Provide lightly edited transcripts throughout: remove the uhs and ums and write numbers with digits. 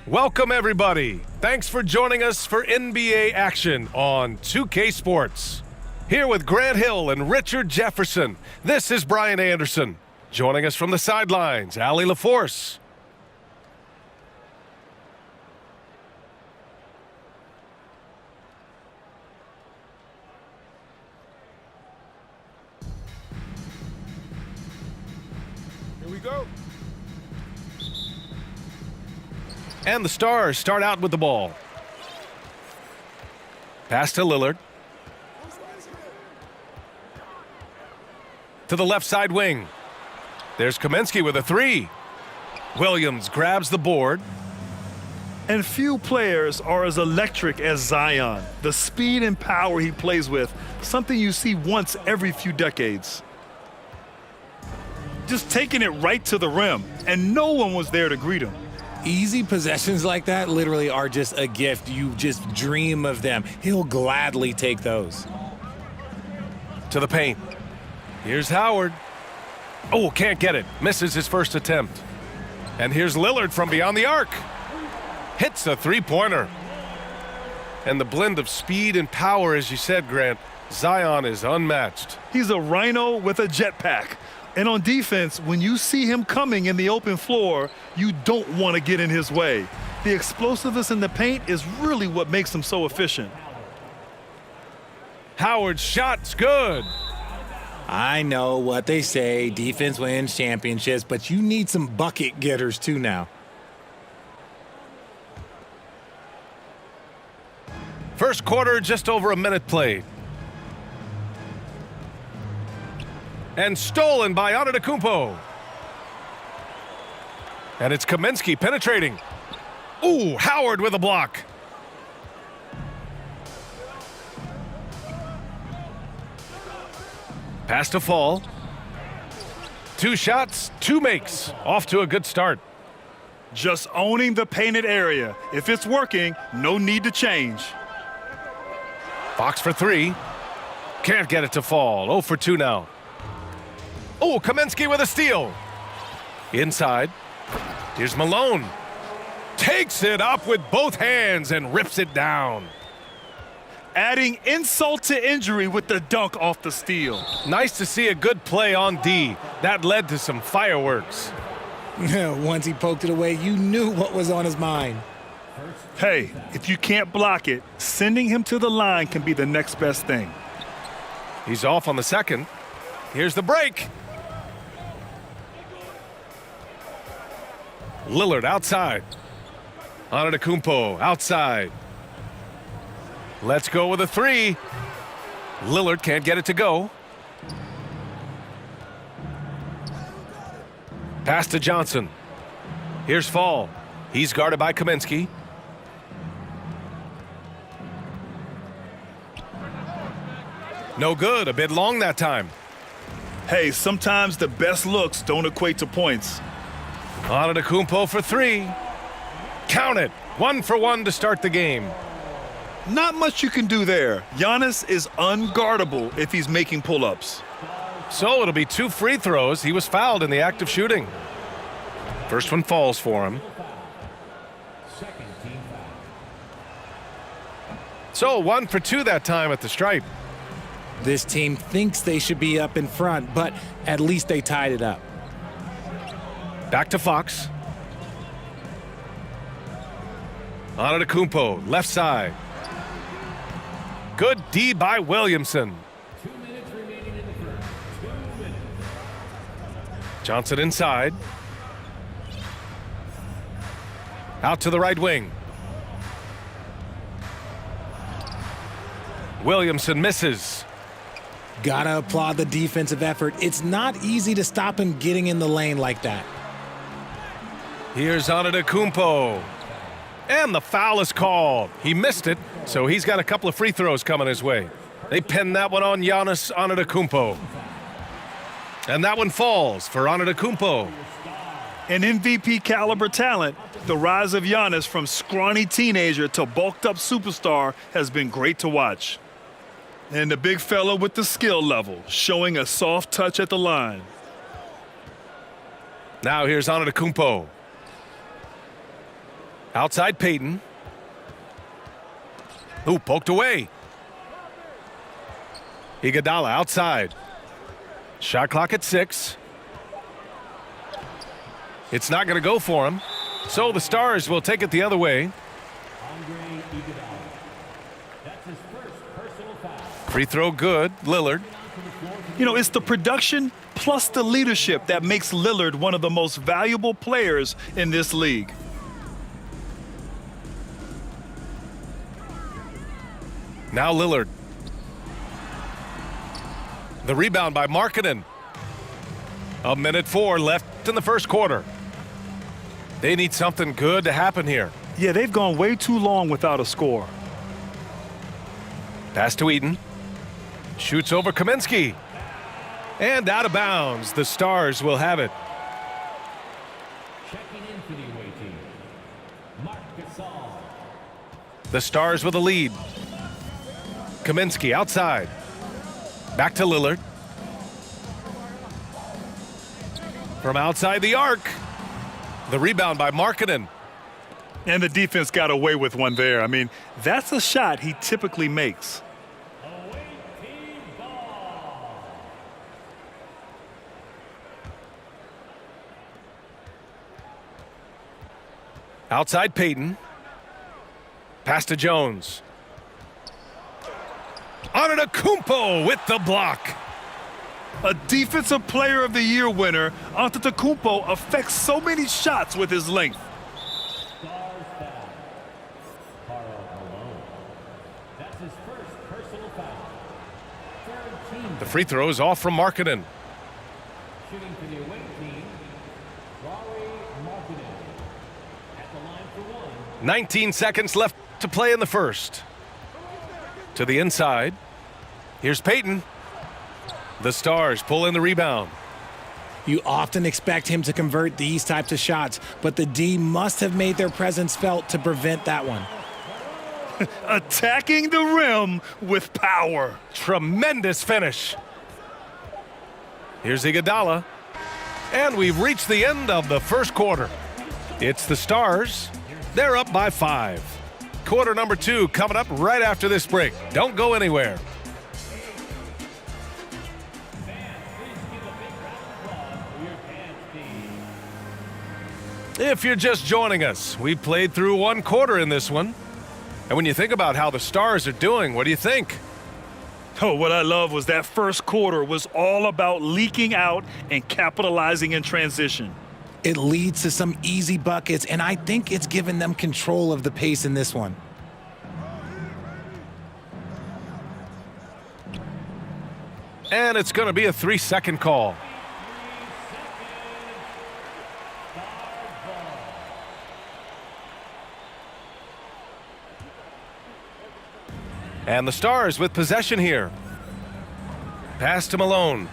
Welcome, everybody. Thanks for joining us for NBA action on 2K Sports. Here with Grant Hill and Richard Jefferson, this is Brian Anderson. Joining us from the sidelines, Allie LaForce. Here we go. And the Stars start out with the ball. Pass to Lillard. To the left side wing. There's Kaminsky with a three. Williams grabs the board. And few players are as electric as Zion. The speed and power he plays with, something you see once every few decades. Just taking it right to the rim, and no one was there to greet him. Easy possessions like that literally are just a gift. You just dream of them. He'll gladly take those. To the paint. Here's Howard. Oh, can't get it. Misses his first attempt. And here's Lillard from beyond the arc. Hits a three-pointer. And the blend of speed and power, as you said, Grant, Zion is unmatched. He's a rhino with a jetpack. And on defense, when you see him coming in the open floor, you don't want to get in his way. The explosiveness in the paint is really what makes him so efficient. Howard's shot's good. I know what they say, defense wins championships, but you need some bucket getters too now. First quarter, just over a minute played. And stolen by Antetokounmpo. And it's Kaminsky penetrating. Ooh, Howard with a block. Pass to Fall. Two shots, two makes. Off to a good start. Just owning the painted area. If it's working, no need to change. Fox for three. Can't get it to Fall. 0 for 2 now. Oh, Kaminsky with a steal. Inside. Here's Malone. Takes it up with both hands and rips it down. Adding insult to injury with the dunk off the steal. Nice to see a good play on D. That led to some fireworks. Once he poked it away, you knew what was on his mind. Hey, if you can't block it, sending him to the line can be the next best thing. He's off on the second. Here's the break. Lillard outside. Antetokounmpo outside. Let's go with a three. Lillard can't get it to go. Pass to Johnson. Here's Fall. He's guarded by Kaminsky. No good. A bit long that time. Hey, sometimes the best looks don't equate to points. Antetokounmpo for three. Count it. 1 for 1 to start the game. Not much you can do there. Giannis is unguardable if he's making pull-ups. So it'll be 2 free throws. He was fouled in the act of shooting. First one falls for him. So 1 for 2 that time at the stripe. This team thinks they should be up in front, but at least they tied it up. Back to Fox. Antetokounmpo, left side. Good D by Williamson. Johnson inside. Out to the right wing. Williamson misses. Gotta applaud the defensive effort. It's not easy to stop him getting in the lane like that. Here's Antetokounmpo. And the foul is called. He missed it, so he's got a couple of free throws coming his way. They pinned that one on Giannis Antetokounmpo. And that one falls for Antetokounmpo. An MVP caliber talent, the rise of Giannis from scrawny teenager to bulked up superstar has been great to watch. And the big fella with the skill level, showing a soft touch at the line. Now here's Antetokounmpo. Outside Peyton. Ooh, poked away. Iguodala outside. Shot clock at 6. It's not going to go for him. So the Stars will take it the other way. Free throw good. Lillard. You know, it's the production plus the leadership that makes Lillard one of the most valuable players in this league. Now Lillard. The rebound by Markkanen. 1:04 left in the first quarter. They need something good to happen here. Yeah, they've gone way too long without a score. Pass to Eaton. Shoots over Kaminsky. And out of bounds. The Stars will have it. Checking in for the away team, Marc Gasol. The Stars with a lead. Kaminsky outside. Back to Lillard. From outside the arc. The rebound by Markkanen. And the defense got away with one there. I mean, that's a shot he typically makes. Away team ball. Outside Peyton. Pass to Jones. Antetokounmpo with the block. A Defensive Player of the Year winner, Antetokounmpo affects so many shots with his length. Stars foul. Karl Malone. That's his first personal foul. Third team. The free throw is off from Markkanen. Shooting for the away team, Lauri Markkanen. At the line for one. 19 seconds left to play in the first. To the inside. Here's Peyton. The Stars pull in the rebound. You often expect him to convert these types of shots, but the D must have made their presence felt to prevent that one. Attacking the rim with power. Tremendous finish. Here's Iguodala. And we've reached the end of the first quarter. It's the Stars. They're up by 5. Quarter number 2 coming up right after this break. Don't go anywhere. If you're just joining us, we played through one quarter in this one. And when you think about how the Stars are doing, what do you think? Oh, what I love was that first quarter was all about leaking out and capitalizing in transition. It leads to some easy buckets, and I think it's given them control of the pace in this one. And it's going to be a 3-second call. And the Stars with possession here. Pass to Malone.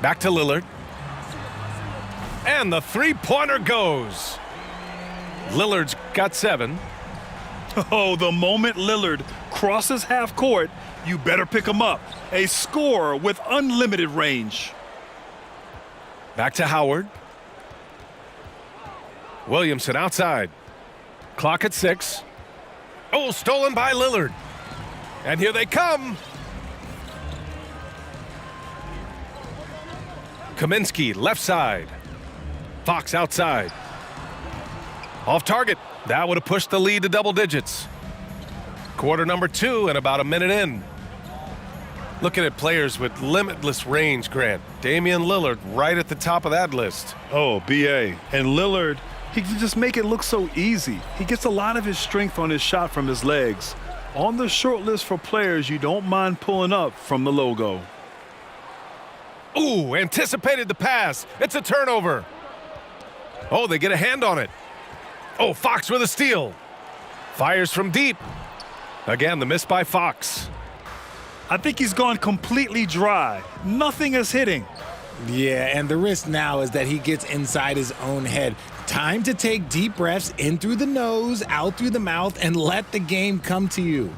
Back to Lillard. And the three-pointer goes. Lillard's got 7. Oh, the moment Lillard crosses half court, you better pick him up. A scorer with unlimited range. Back to Howard. Williamson outside. Clock at 6. Oh, stolen by Lillard. And here they come. Kaminsky left side. Fox outside. Off target. That would have pushed the lead to double digits. Quarter number 2 and about a minute in. Looking at players with limitless range, Grant. Damian Lillard right at the top of that list. Oh, BA. And Lillard, he can just make it look so easy. He gets a lot of his strength on his shot from his legs. On the short list for players you don't mind pulling up from the logo. Ooh, anticipated the pass. It's a turnover. Oh, they get a hand on it. Oh, Fox with a steal. Fires from deep. Again, the miss by Fox. I think he's gone completely dry. Nothing is hitting. Yeah, and the risk now is that he gets inside his own head. Time to take deep breaths in through the nose, out through the mouth, and let the game come to you.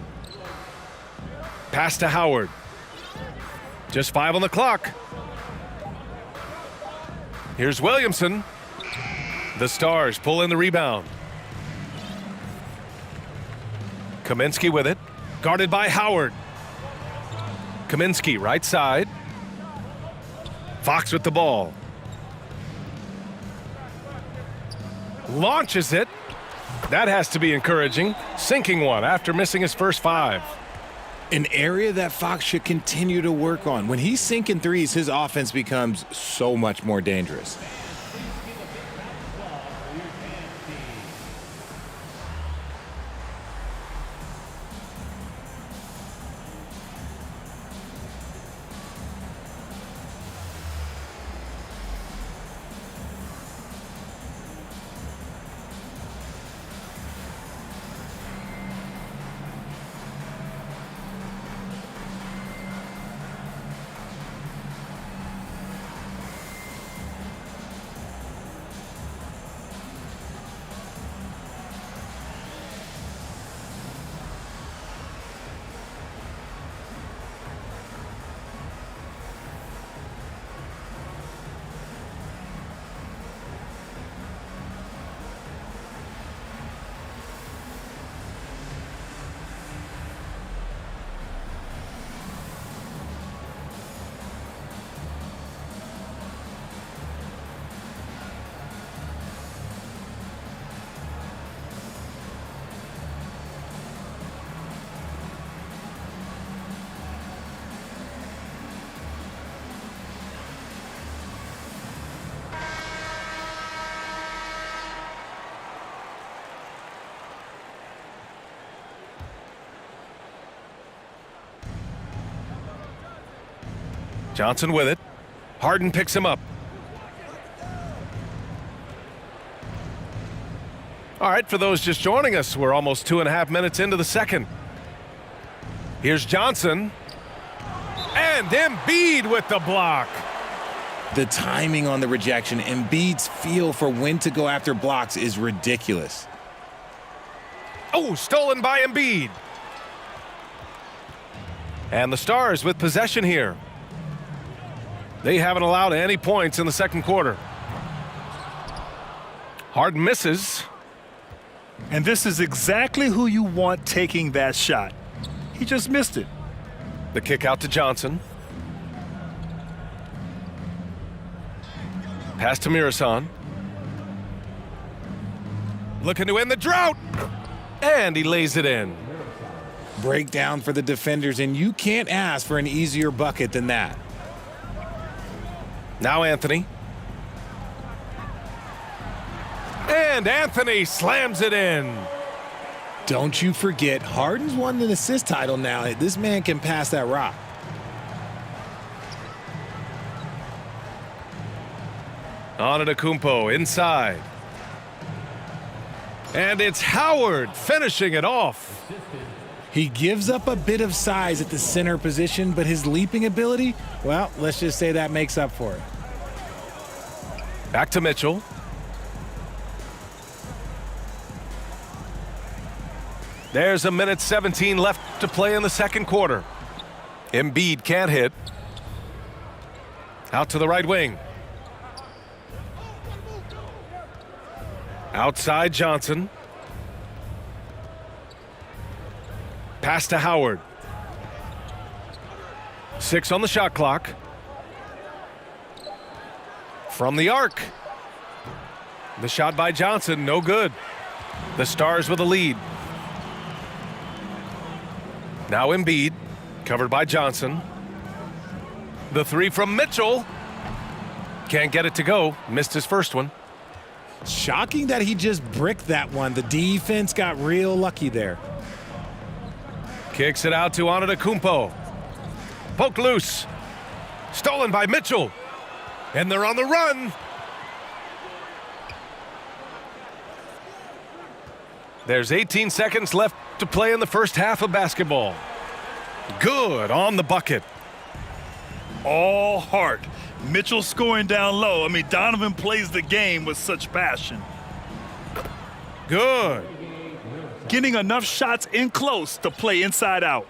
Pass to Howard. Just 5 on the clock. Here's Williamson. The Stars pull in the rebound. Kaminsky with it. Guarded by Howard. Kaminsky, right side. Fox with the ball. Launches it. That has to be encouraging. Sinking one after missing his first 5. An area that Fox should continue to work on. When he's sinking threes, his offense becomes so much more dangerous. Johnson with it. Harden picks him up. All right, for those just joining us, we're almost 2.5 minutes into the second. Here's Johnson. And Embiid with the block. The timing on the rejection, Embiid's feel for when to go after blocks is ridiculous. Oh, stolen by Embiid. And the Stars with possession here. They haven't allowed any points in the second quarter. Harden misses. And this is exactly who you want taking that shot. He just missed it. The kick out to Johnson. Pass to Mirasan. Looking to end the drought. And he lays it in. Breakdown for the defenders, and you can't ask for an easier bucket than that. Now Anthony. And Anthony slams it in. Don't you forget, Harden's won an assist title now. This man can pass that rock. Antetokounmpo inside. And it's Howard finishing it off. He gives up a bit of size at the center position, but his leaping ability, well, let's just say that makes up for it. Back to Mitchell. There's 1:17 left to play in the second quarter. Embiid can't hit. Out to the right wing. Outside Johnson. Pass to Howard. 6 on the shot clock. From the arc. The shot by Johnson, no good. The Stars with a lead. Now Embiid, covered by Johnson. The 3 from Mitchell. Can't get it to go. Missed his first one. Shocking that he just bricked that one. The defense got real lucky there. Kicks it out to Antetokounmpo. Poked loose. Stolen by Mitchell. And they're on the run. There's 18 seconds left to play in the first half of basketball. Good on the bucket. All heart. Mitchell scoring down low. I mean, Donovan plays the game with such passion. Good. Getting enough shots in close to play inside out.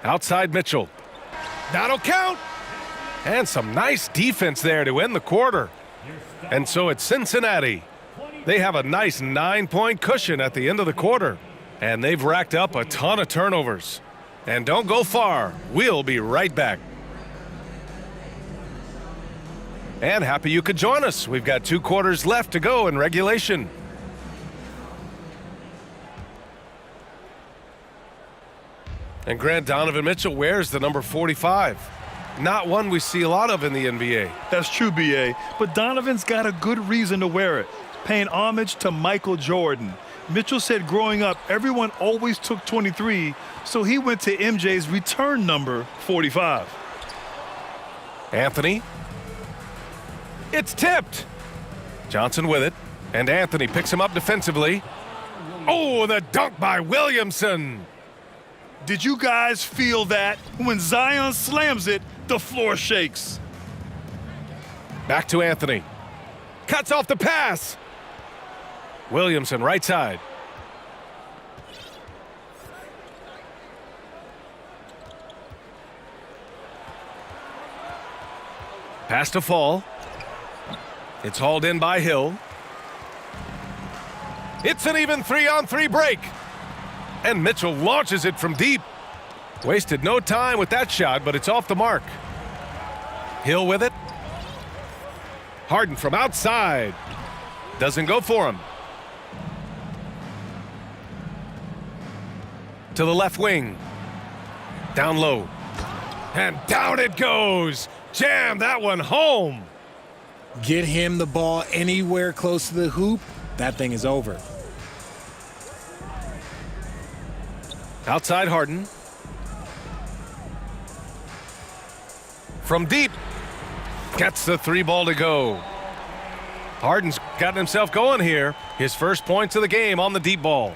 Outside Mitchell. That'll count. And some nice defense there to end the quarter. And so it's Cincinnati. They have a nice 9-point cushion at the end of the quarter, and they've racked up a ton of turnovers. And don't go far. We'll be right back. And happy you could join us. We've got 2 quarters left to go in regulation. And Grant, Donovan Mitchell wears the number 45. Not one we see a lot of in the NBA. That's true, B.A., but Donovan's got a good reason to wear it, paying homage to Michael Jordan. Mitchell said growing up, everyone always took 23, so he went to MJ's return number, 45. Anthony. It's tipped. Johnson with it, and Anthony picks him up defensively. Oh, the dunk by Williamson. Did you guys feel that? When Zion slams it, the floor shakes. Back to Anthony. Cuts off the pass. Williamson, right side. Pass to Fall. It's hauled in by Hill. It's an even 3-on-3 break. And Mitchell launches it from deep. Wasted no time with that shot, but it's off the mark. Hill with it. Harden from outside. Doesn't go for him. To the left wing. Down low. And down it goes. Jam that one home. Get him the ball anywhere close to the hoop, that thing is over. Outside Harden. From deep. Gets the 3 ball to go. Harden's gotten himself going here. His first points of the game on the deep ball.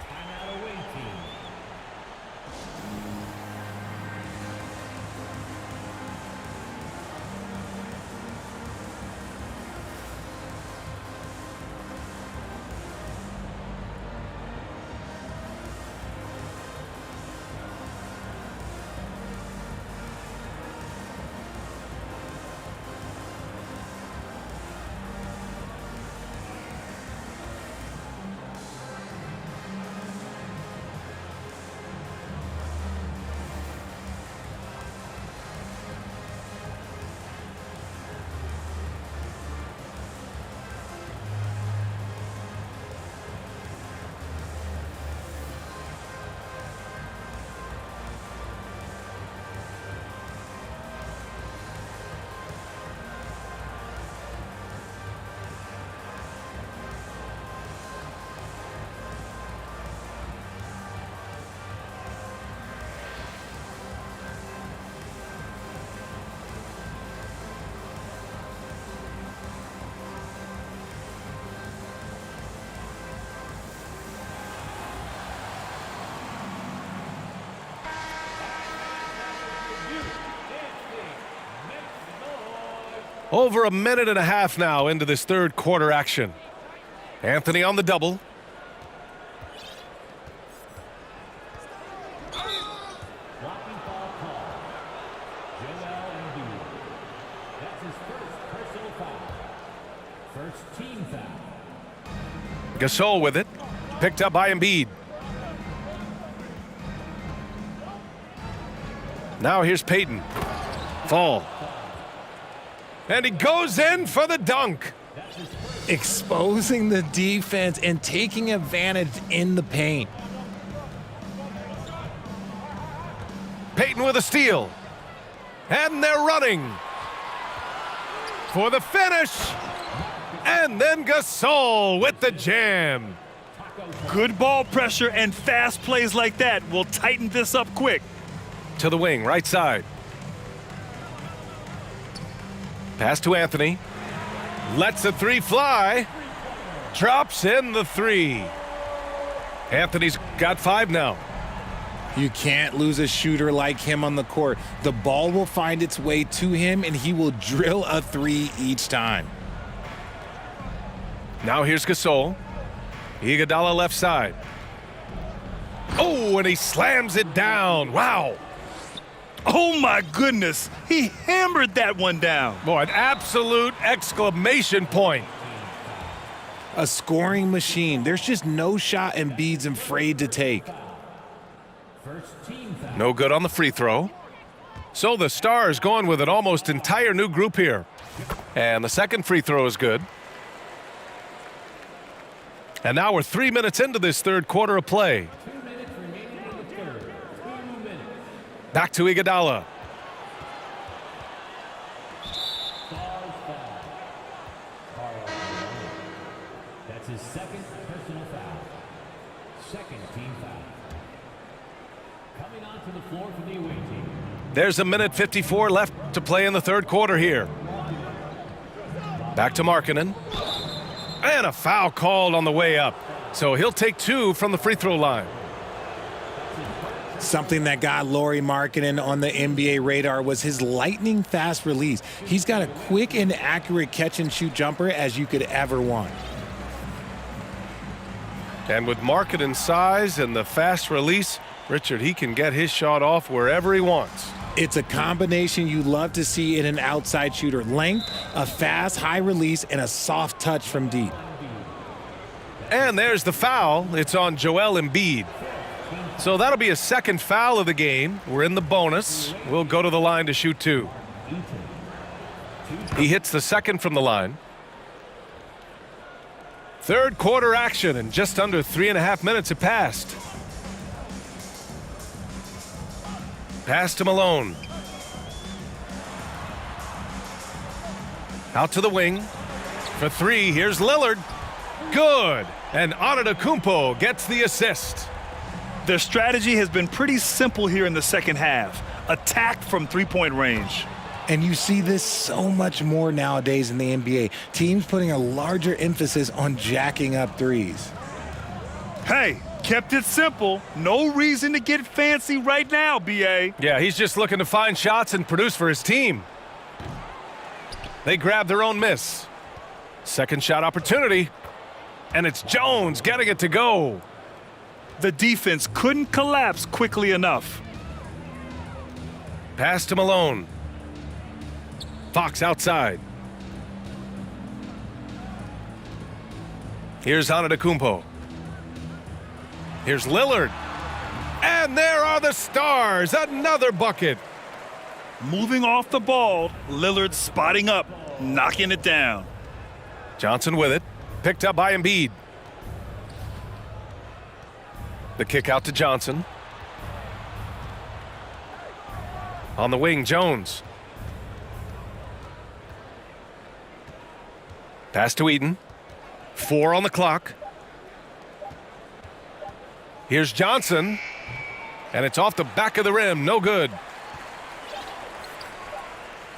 Over a minute and a half now into this third quarter action. Anthony on the double. Blocking foul call. Joel Embiid. That's his first personal foul. First team foul. Gasol with it. Picked up by Embiid. Now here's Payton. Fall. And he goes in for the dunk. Exposing the defense and taking advantage in the paint. Payton with a steal. And they're running for the finish. And then Gasol with the jam. Good ball pressure and fast plays like that will tighten this up quick. To the wing, right side. Pass to Anthony. Lets the 3 fly. Drops in the 3. Anthony's got 5 now. You can't lose a shooter like him on the court. The ball will find its way to him, and he will drill a 3 each time. Now here's Gasol. Iguodala left side. Oh, and he slams it down. Wow. Oh my goodness, he hammered that one down. Boy, an absolute exclamation point. A scoring machine. There's just no shot Embiid's afraid to take. First team foul. No good on the free throw. So the Stars going with an almost entire new group here. And the second free throw is good. And now we're 3 minutes into this third quarter of play. 2 minutes remaining in the third. 2 minutes. Back to Iguodala. Stars foul. Karl Malone. That's his second personal foul. Second team foul. Coming onto the floor for the away team. There's a minute 54 left to play in the third quarter here. Back to Markkanen. And a foul called on the way up. So he'll take 2 from the free throw line. Something that got Lauri Markkanen on the NBA radar was his lightning fast release. He's got a quick and accurate catch and shoot jumper as you could ever want. And with Markkanen's size and the fast release, Richard, he can get his shot off wherever he wants. It's a combination you love to see in an outside shooter. Length, a fast, high release, and a soft touch from deep. And there's the foul. It's on Joel Embiid. So that'll be a second foul of the game. We're in the bonus. We'll go to the line to shoot 2. He hits the second from the line. Third quarter action, and just under 3.5 minutes have passed. Pass to Malone. Out to the wing. For 3, here's Lillard. Good. And Antetokounmpo gets the assist. Their strategy has been pretty simple here in the second half. Attack from three-point range. And you see this so much more nowadays in the NBA. Teams putting a larger emphasis on jacking up threes. Hey, kept it simple. No reason to get fancy right now, B.A. Yeah, he's just looking to find shots and produce for his team. They grab their own miss. Second shot opportunity. And it's Jones getting it to go. The defense couldn't collapse quickly enough. Pass to Malone. Fox outside. Here's Antetokounmpo. Here's Lillard. And there are the Stars. Another bucket. Moving off the ball, Lillard spotting up, knocking it down. Johnson with it. Picked up by Embiid. The kick out to Johnson. On the wing, Jones. Pass to Eden. 4 on the clock. Here's Johnson. And it's off the back of the rim. No good.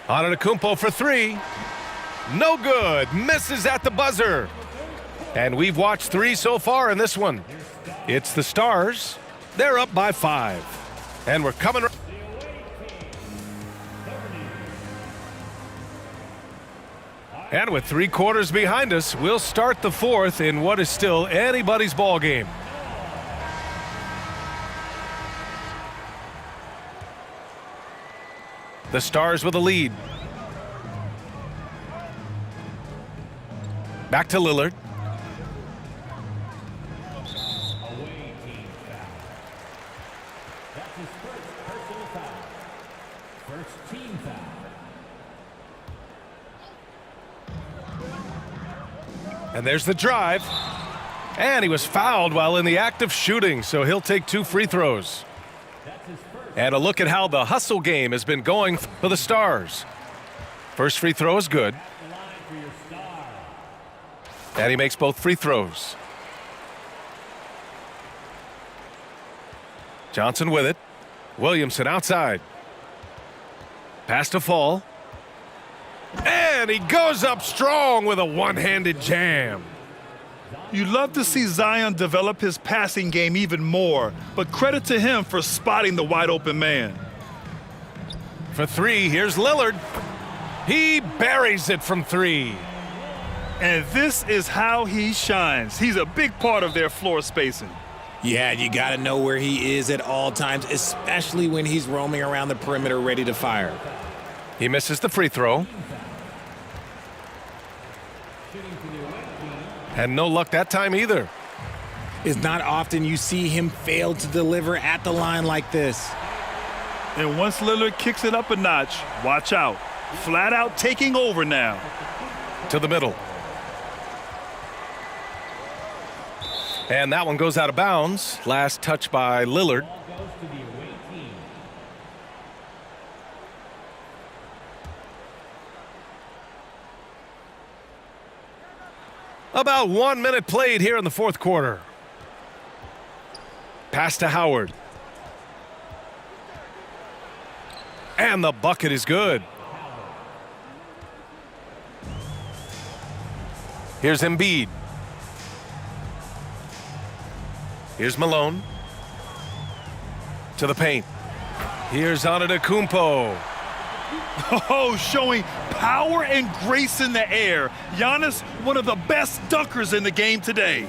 Antetokounmpo for 3. No good. Misses at the buzzer. And we've watched 3 so far in this one. It's the Stars. They're up by 5. And we're coming. And with 3 quarters behind us, we'll start the fourth in what is still anybody's ball game. The Stars with a lead. Back to Lillard. Away team foul. That's his first personal foul. First team foul. And there's the drive. And he was fouled while in the act of shooting, so he'll take 2 free throws. That's his first. And a look at how the hustle game has been going for the Stars. First free throw is good. The line for your star. And he makes both free throws. Johnson with it. Williamson outside. Pass to Fall. And he goes up strong with a one-handed jam. You'd love to see Zion develop his passing game even more, but credit to him for spotting the wide open man. For 3, here's Lillard. He buries it from 3. And this is how he shines. He's a big part of their floor spacing. Yeah, you got to know where he is at all times, especially when he's roaming around the perimeter ready to fire. He misses the free throw. And no luck that time either. It's not often you see him fail to deliver at the line like this. And once Lillard kicks it up a notch, watch out. Flat out taking over now. To the middle. And that one goes out of bounds. Last touch by Lillard. Ball goes to the away team. About 1 minute played here in the fourth quarter. Pass to Howard. And the bucket is good. Here's Embiid. Here's Malone. To the paint. Here's Antetokounmpo. Oh, showing power and grace in the air. Giannis, one of the best dunkers in the game today.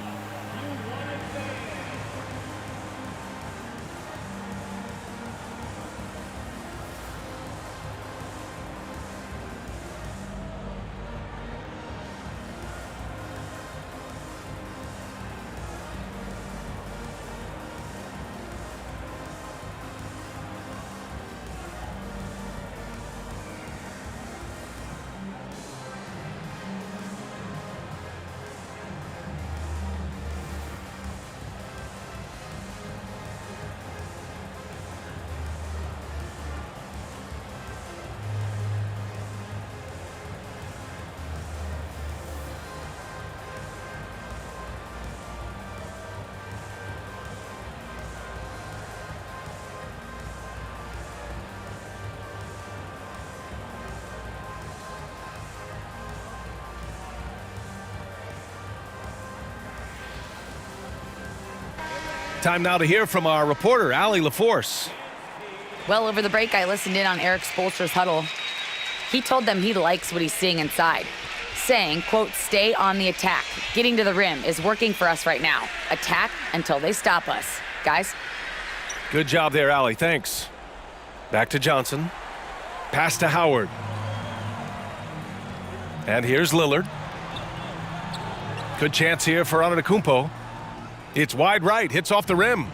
Time now to hear from our reporter, Allie LaForce. Well, over the break, I listened in on Eric Spoelstra's huddle. He told them he likes what he's seeing inside, saying, quote, stay on the attack. Getting to the rim is working for us right now. Attack until they stop us. Guys? Good job there, Allie. Thanks. Back to Johnson. Pass to Howard. And here's Lillard. Good chance here for Antetokounmpo. It's wide right, hits off the rim.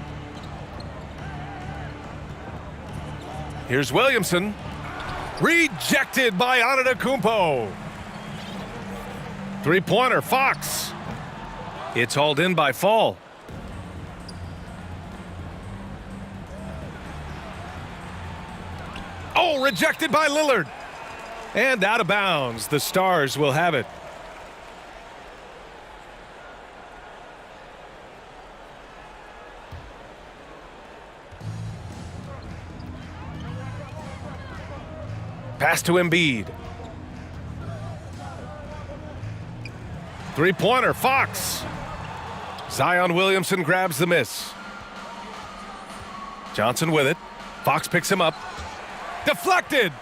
Here's Williamson. Rejected by Antetokounmpo. Three-pointer, Fox. It's hauled in by Fall. Oh, rejected by Lillard. And out of bounds. The Stars will have it. Pass to Embiid. Three-pointer, Fox. Zion Williamson grabs the miss. Johnson with it. Fox picks him up. Deflected.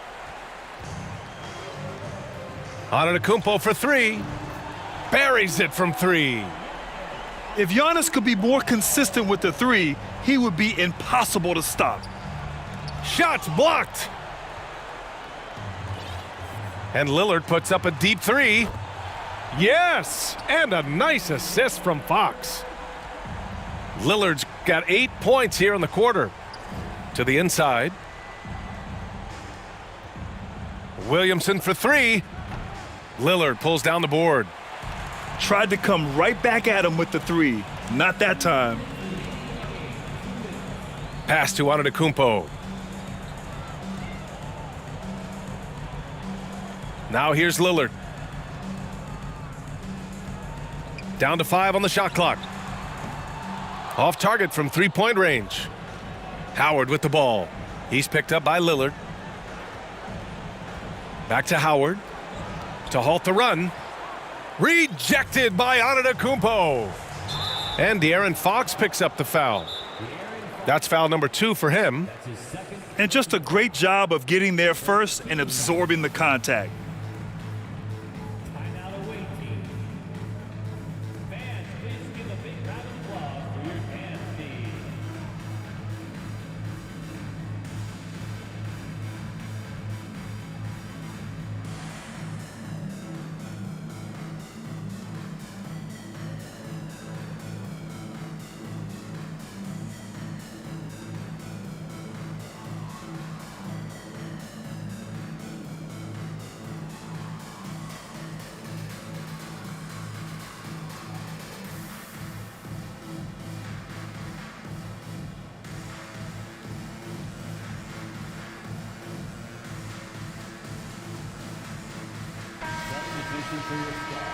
Antetokounmpo for three. Buries it from three. If Giannis could be more consistent with the three, he would be impossible to stop. Shots blocked. And Lillard puts up a deep three. Yes! And a nice assist from Fox. Lillard's got 8 points here in the quarter. To the inside. Williamson for three. Lillard pulls down the board. Tried to come right back at him with the three. Not that time. Pass to Antetokounmpo. Now here's Lillard. Down to 5 on the shot clock. Off target from three-point range. Howard with the ball. He's picked up by Lillard. Back to Howard. To halt the run. Rejected by Antetokounmpo. And De'Aaron Fox picks up the foul. That's foul number 2 for him. And just a great job of getting there first and absorbing the contact. Timeout away team. Fans, please give a big round of applause for your dance team. Requesting for your start,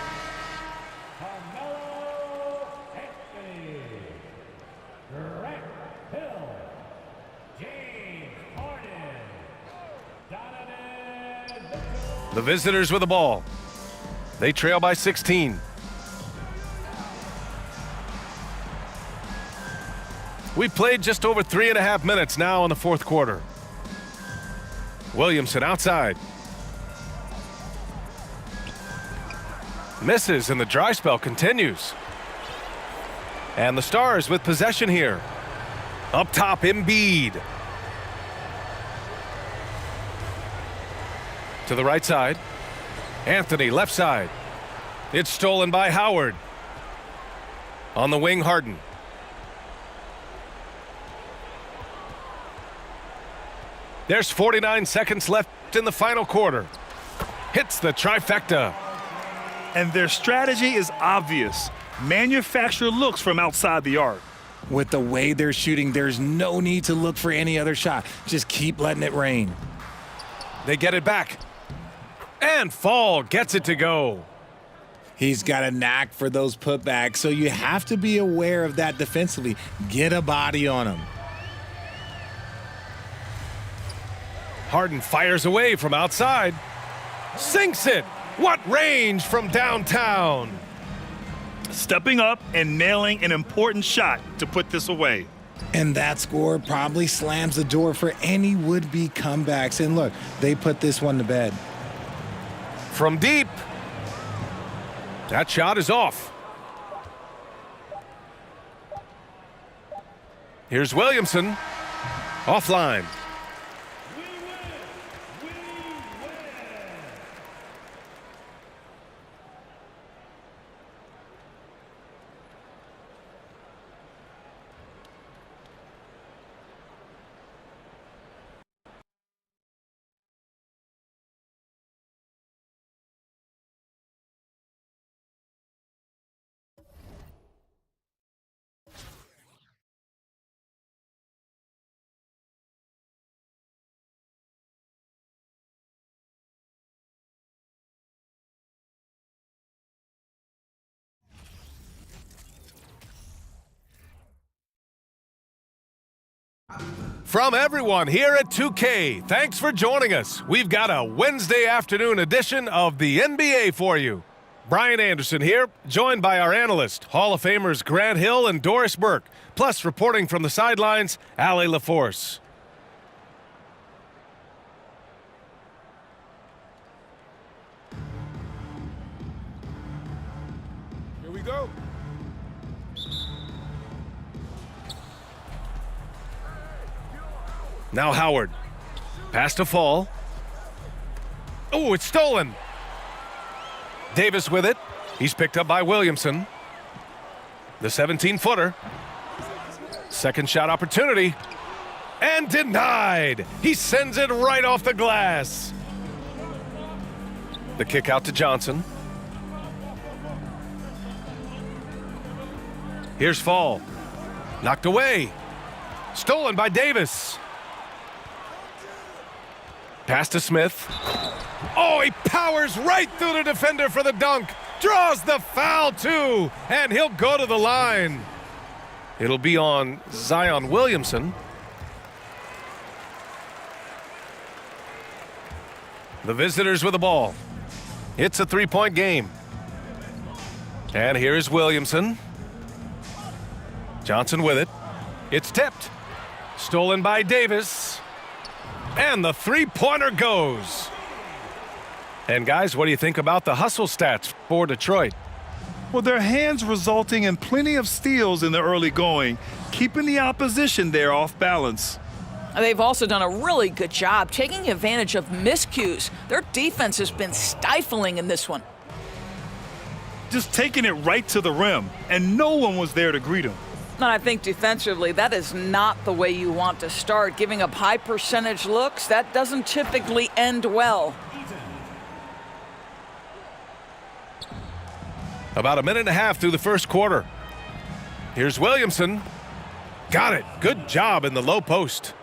Carmelo Anthony, Grant Hill, James Harden, Donovan Mitchell. The visitors with the ball. They trail by 16. We played just over 3.5 minutes now in the fourth quarter. Williamson outside. Misses and the dry spell continues. And the Stars with possession here. Up top, Embiid. To the right side. Anthony left side. It's stolen by Howard. On the wing, Harden. There's 49 seconds left in the final quarter. Hits the trifecta. And their strategy is obvious. Manufacture looks from outside the arc. With the way they're shooting, there's no need to look for any other shot. Just keep letting it rain. They get it back. And Fall gets it to go. He's got a knack for those putbacks, so you have to be aware of that defensively. Get a body on him. Harden fires away from outside. Sinks it. What range from downtown. Stepping up and nailing an important shot to put this away. And that score probably slams the door for any would-be comebacks. And look, they put this one to bed. From deep. That shot is off. Here's Williamson. Offline. From everyone here at 2K, thanks for joining us. We've got a Wednesday afternoon edition of the NBA for you. Brian Anderson here, joined by our analyst, Hall of Famers Grant Hill and Doris Burke, plus reporting from the sidelines, Allie LaForce. Here we go. Now Howard. Pass to Fall. Oh, it's stolen. Davis with it. He's picked up by Williamson. The 17-footer. Second shot opportunity. And denied. He sends it right off the glass. The kick out to Johnson. Here's Fall. Knocked away. Stolen by Davis. Pass to Smith. Oh, he powers right through the defender for the dunk. Draws the foul, too. And he'll go to the line. It'll be on Zion Williamson. The visitors with the ball. It's a three-point game. And here's Williamson. Johnson with it. It's tipped. Stolen by Davis. And the three-pointer goes. And guys, what do you think about the hustle stats for Detroit? Well, their hands resulting in plenty of steals in the early going, keeping the opposition there off balance. They've also done a really good job taking advantage of miscues. Their defense has been stifling in this one. Just taking it right to the rim, and no one was there to greet him. And I think defensively, that is not the way you want to start. Giving up high percentage looks, that doesn't typically end well. About a minute and a half through the first quarter. Here's Williamson. Got it. Good job in the low post.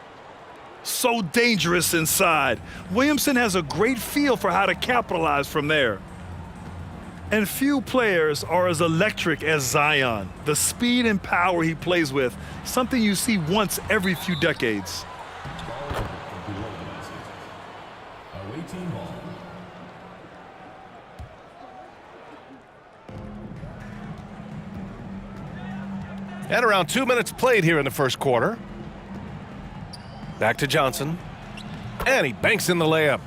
So dangerous inside. Williamson has a great feel for how to capitalize from there. And few players are as electric as Zion. The speed and power he plays with, something you see once every few decades. Away team ball. And around 2 minutes played here in the first quarter. Back to Johnson. And he banks in the layup.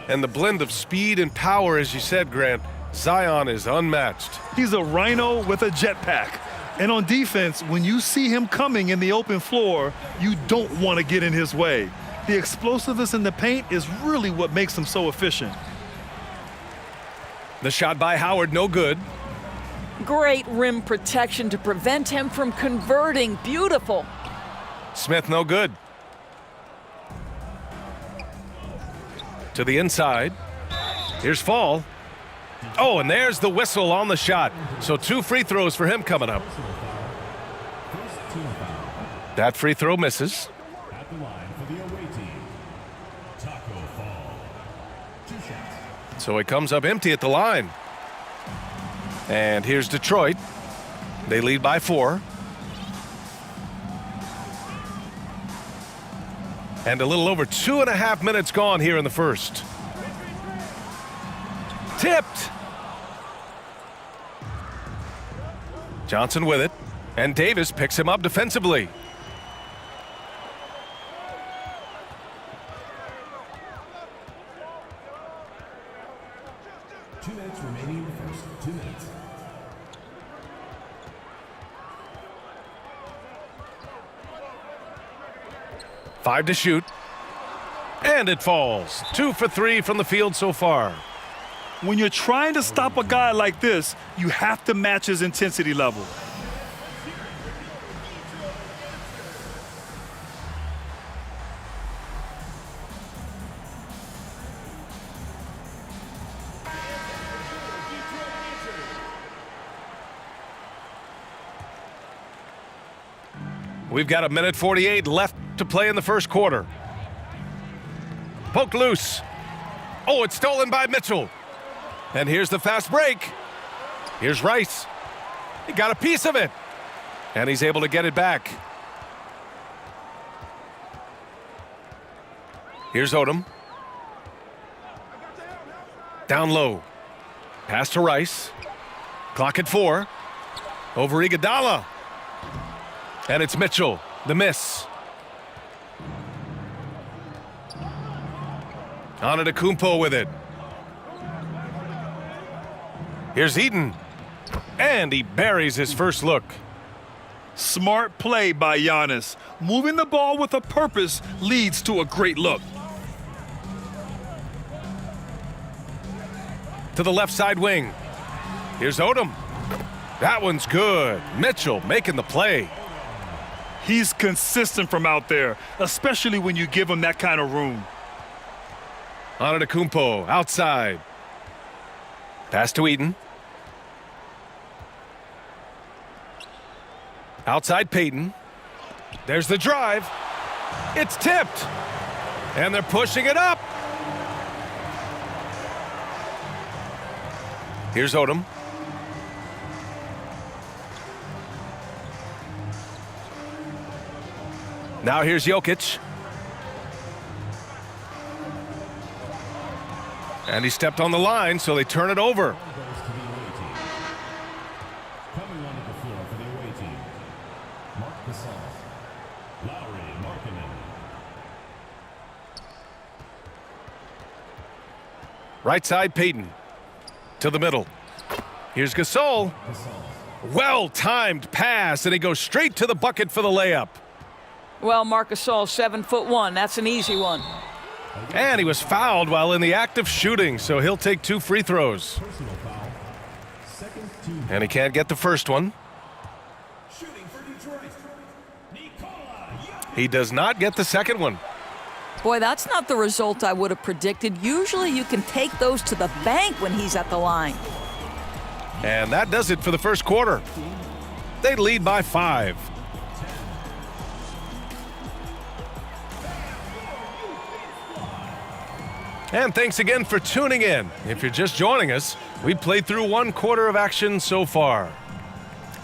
And the blend of speed and power, as you said, Grant, Zion is unmatched. He's a rhino with a jetpack. And on defense, when you see him coming in the open floor, you don't want to get in his way. The explosiveness in the paint is really what makes him so efficient. The shot by Howard, no good. Great rim protection to prevent him from converting. Beautiful. Smith, no good. To the inside. Here's Fall. Oh, and there's the whistle on the shot. So 2 free throws for him coming up. That free throw misses. At the line for the away team. Taco Fall. 2 shots. So he comes up empty at the line. And here's Detroit. They lead by 4. And a little over 2.5 minutes gone here in the first. Tipped. Johnson with it. And Davis picks him up defensively. Two minutes remaining in the first. 2 minutes. Five to shoot. And it falls. 2 for 3 from the field so far. When you're trying to stop a guy like this, you have to match his intensity level. We've got 1:48 left to play in the first quarter. Poked loose. Oh, it's stolen by Mitchell. And here's the fast break. Here's Rice. He got a piece of it. And he's able to get it back. Here's Odom. Down low. Pass to Rice. Clock at 4. Over Iguodala. And it's Mitchell. The miss. Antetokounmpo with it. Here's Eaton. And he buries his first look. Smart play by Giannis. Moving the ball with a purpose leads to a great look. To the left side wing. Here's Odom. That one's good. Mitchell making the play. He's consistent from out there, especially when you give him that kind of room. Antetokounmpo outside. Pass to Eaton. Outside Payton. There's the drive. It's tipped. And they're pushing it up. Here's Odom. Now here's Jokic. And he stepped on the line, so they turn it over. Goes to the away team. Coming onto the floor for the away team. Mark Gasol. Lowry Markkanen. Right side Payton. To the middle. Here's Gasol. Well-timed pass, and he goes straight to the bucket for the layup. Well, Marc Gasol, 7'1". That's an easy one. And he was fouled while in the act of shooting, so he'll take 2 free throws. Personal foul. Second team. And he can't get the first one. Shooting for Detroit. Nikola Jokic. He does not get the second one. Boy, that's not the result I would have predicted. Usually you can take those to the bank when he's at the line. And that does it for the first quarter. They lead by 5. And thanks again for tuning in. If you're just joining us, we played through 1/4 of action so far.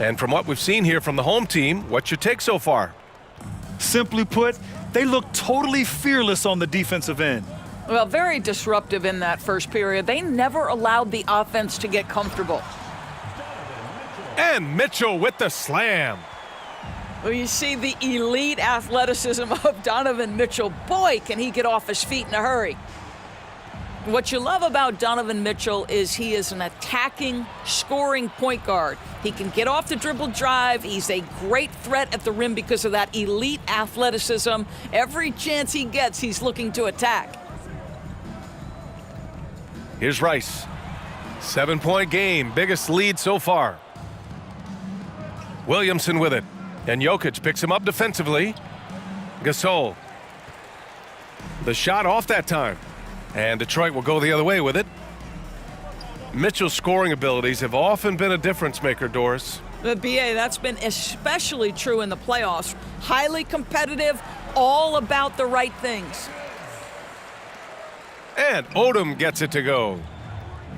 And from what we've seen here from the home team, what's your take so far? Simply put, they look totally fearless on the defensive end. Well, very disruptive in that first period. They never allowed the offense to get comfortable. And Mitchell with the slam. Well, you see the elite athleticism of Donovan Mitchell. Boy, can he get off his feet in a hurry. What you love about Donovan Mitchell is he is an attacking, scoring point guard. He can get off the dribble drive. He's a great threat at the rim because of that elite athleticism. Every chance he gets, he's looking to attack. Here's Rice. 7-point game, biggest lead so far. Williamson with it. And Jokic picks him up defensively. Gasol. The shot off that time. And Detroit will go the other way with it. Mitchell's scoring abilities have often been a difference maker, Doris. The BA, that's been especially true in the playoffs. Highly competitive, all about the right things. And Odom gets it to go.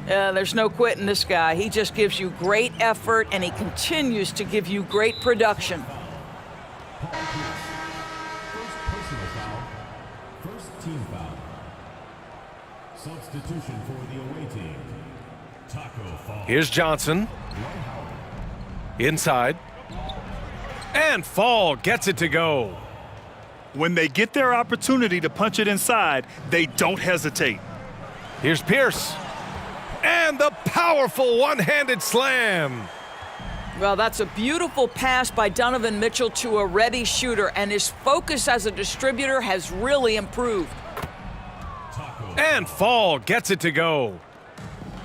There's no quitting this guy. He just gives you great effort, and he continues to give you great production. First personal foul. First team foul. Substitution for the away team. Taco Fall. Here's Johnson. Inside. And Fall gets it to go. When they get their opportunity to punch it inside, they don't hesitate. Here's Pierce. And the powerful one-handed slam. Well, that's a beautiful pass by Donovan Mitchell to a ready shooter, and his focus as a distributor has really improved. And Fall gets it to go.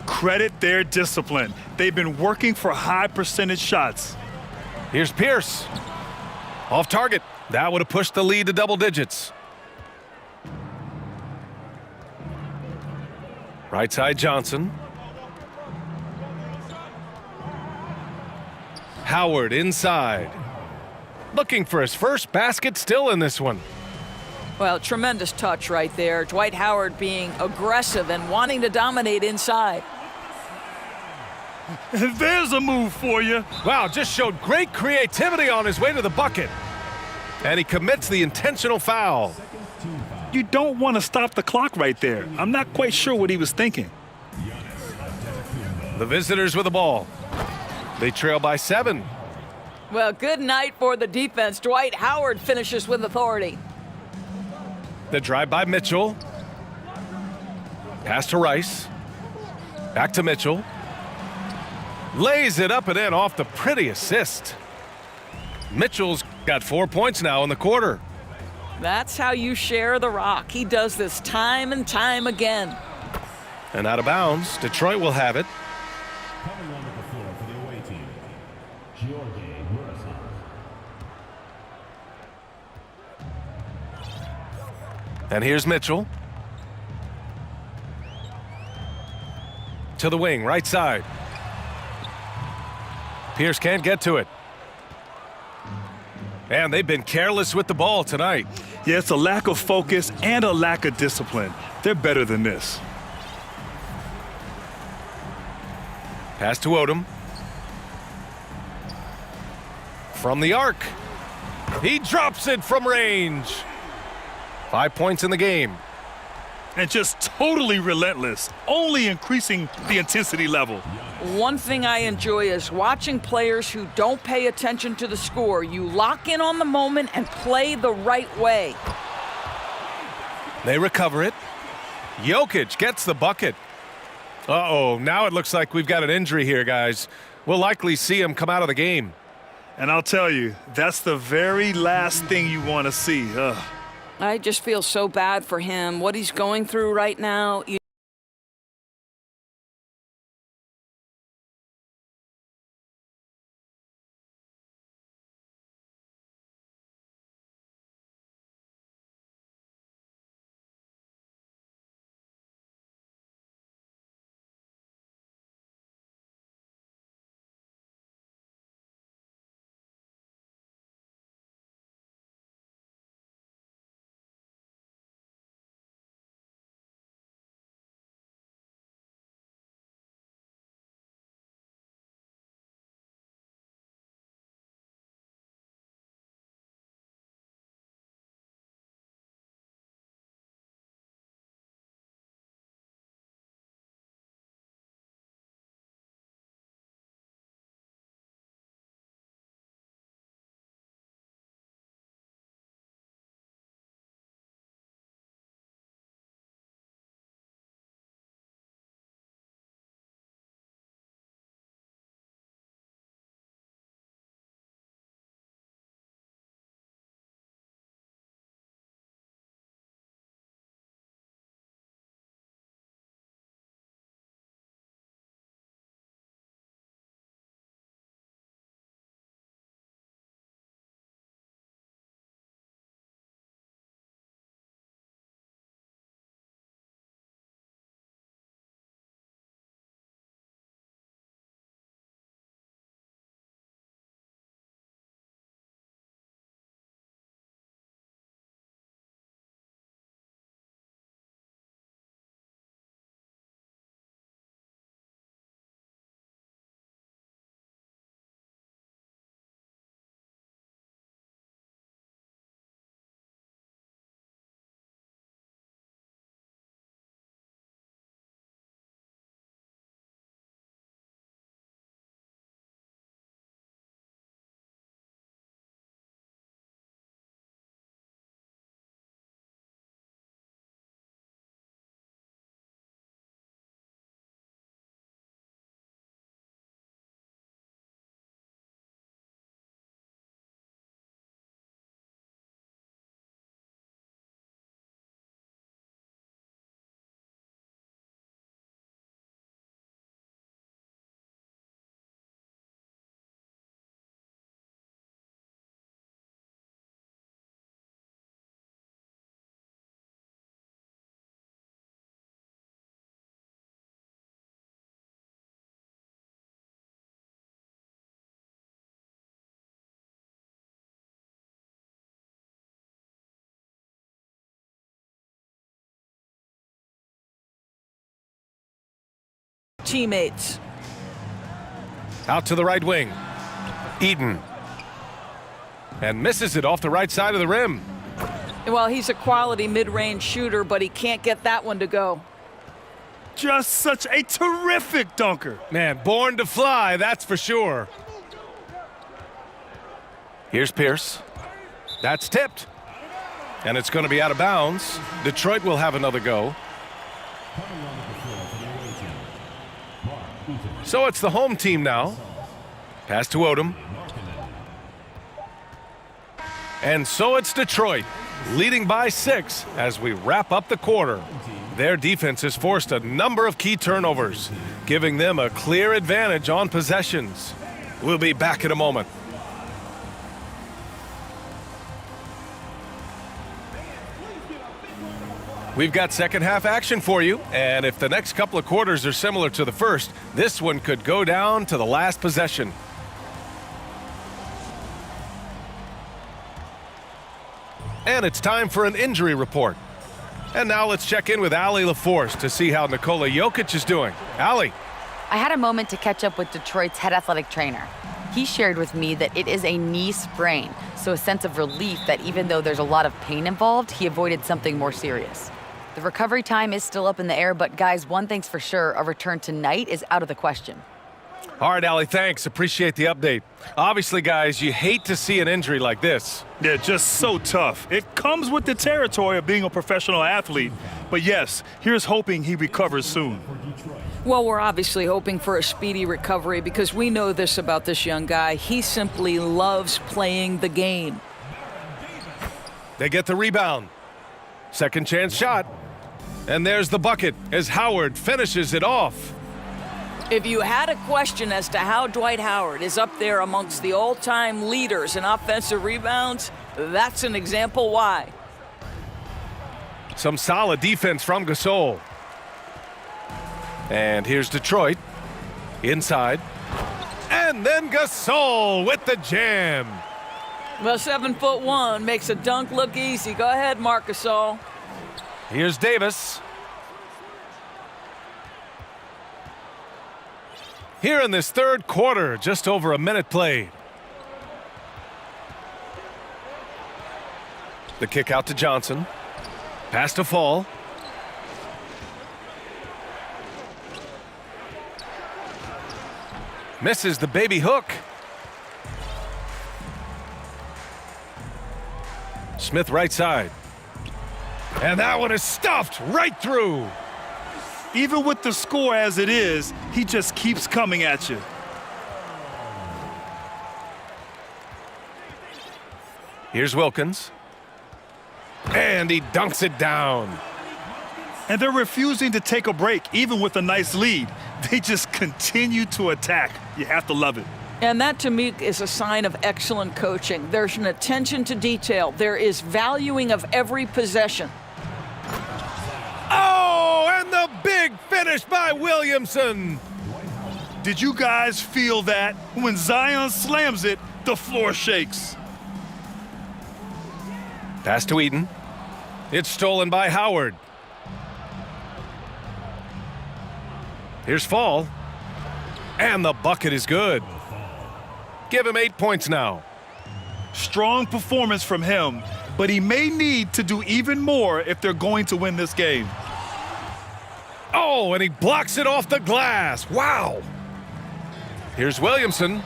Credit their discipline. They've been working for high percentage shots. Here's Pierce. Off target. That would have pushed the lead to double digits. Right side Johnson. Howard inside. Looking for his first basket still in this one. Well, tremendous touch right there. Dwight Howard being aggressive and wanting to dominate inside. There's a move for you. Wow, just showed great creativity on his way to the bucket. And he commits the intentional foul. You don't want to stop the clock right there. I'm not quite sure what he was thinking. The visitors with the ball. They trail by 7. Well, good night for the defense. Dwight Howard finishes with authority. The drive by Mitchell. Pass to Rice. Back to Mitchell. Lays it up and in off the pretty assist. Mitchell's got 4 points now in the quarter. That's how you share the rock. He does this time and time again. And out of bounds, Detroit will have it. Coming onto the floor for the away team. Georgi Murasov. And here's Mitchell. To the wing, right side. Pierce can't get to it. And they've been careless with the ball tonight. Yeah, it's a lack of focus and a lack of discipline. They're better than this. Pass to Odom. From the arc. He drops it from range. 5 points in the game. And just totally relentless, only increasing the intensity level. One thing I enjoy is watching players who don't pay attention to the score. You lock in on the moment and play the right way. They recover it. Jokic gets the bucket. Uh-oh, now it looks like we've got an injury here, guys. We'll likely see him come out of the game. And I'll tell you, that's the very last thing you want to see. I just feel so bad for him. What he's going through right now. teammates. Out to the right wing. Eaton. And misses it off the right side of the rim. Well, he's a quality mid-range shooter, but he can't get that one to go. Just such a terrific dunker. Man, born to fly, that's for sure. Here's Pierce. That's tipped. And it's going to be out of bounds. Detroit will have another go. So it's the home team now. Pass to Odom. And so it's Detroit, leading by 6 as we wrap up the quarter. Their defense has forced a number of key turnovers, giving them a clear advantage on possessions. We'll be back in a moment. We've got second half action for you, and if the next couple of quarters are similar to the first, this one could go down to the last possession. And it's time for an injury report. And now let's check in with Allie LaForce to see how Nikola Jokic is doing. Allie. I had a moment to catch up with Detroit's head athletic trainer. He shared with me that it is a knee sprain, so a sense of relief that even though there's a lot of pain involved, he avoided something more serious. The recovery time is still up in the air, but guys, one thing's for sure, a return tonight is out of the question. All right, Allie, thanks. Appreciate the update. Obviously, guys, you hate to see an injury like this. They're just so tough. It comes with the territory of being a professional athlete. But yes, here's hoping he recovers soon. Well, we're obviously hoping for a speedy recovery because we know this about this young guy. He simply loves playing the game. They get the rebound. Second chance shot. And there's the bucket as Howard finishes it off. If you had a question as to how Dwight Howard is up there amongst the all-time leaders in offensive rebounds, that's an example why. Some solid defense from Gasol. And here's Detroit. Inside. And then Gasol with the jam. Well, 7'1" makes a dunk look easy. Go ahead, Marc Gasol. Here's Davis. Here in this third quarter, just over a minute played. The kick out to Johnson. Pass to Fall. Misses the baby hook. Smith right side. And that one is stuffed right through. Even with the score as it is, he just keeps coming at you. Here's Wilkins. And he dunks it down. And they're refusing to take a break, even with a nice lead. They just continue to attack. You have to love it. And that, to me, is a sign of excellent coaching. There's an attention to detail. There is valuing of every possession. Oh, and the big finish by Williamson. Did you guys feel that? When Zion slams it, the floor shakes. Pass to Eaton. It's stolen by Howard. Here's Fall. And the bucket is good. Give him 8 points now. Strong performance from him, but he may need to do even more if they're going to win this game. Oh, and he blocks it off the glass. Wow. Here's Williamson.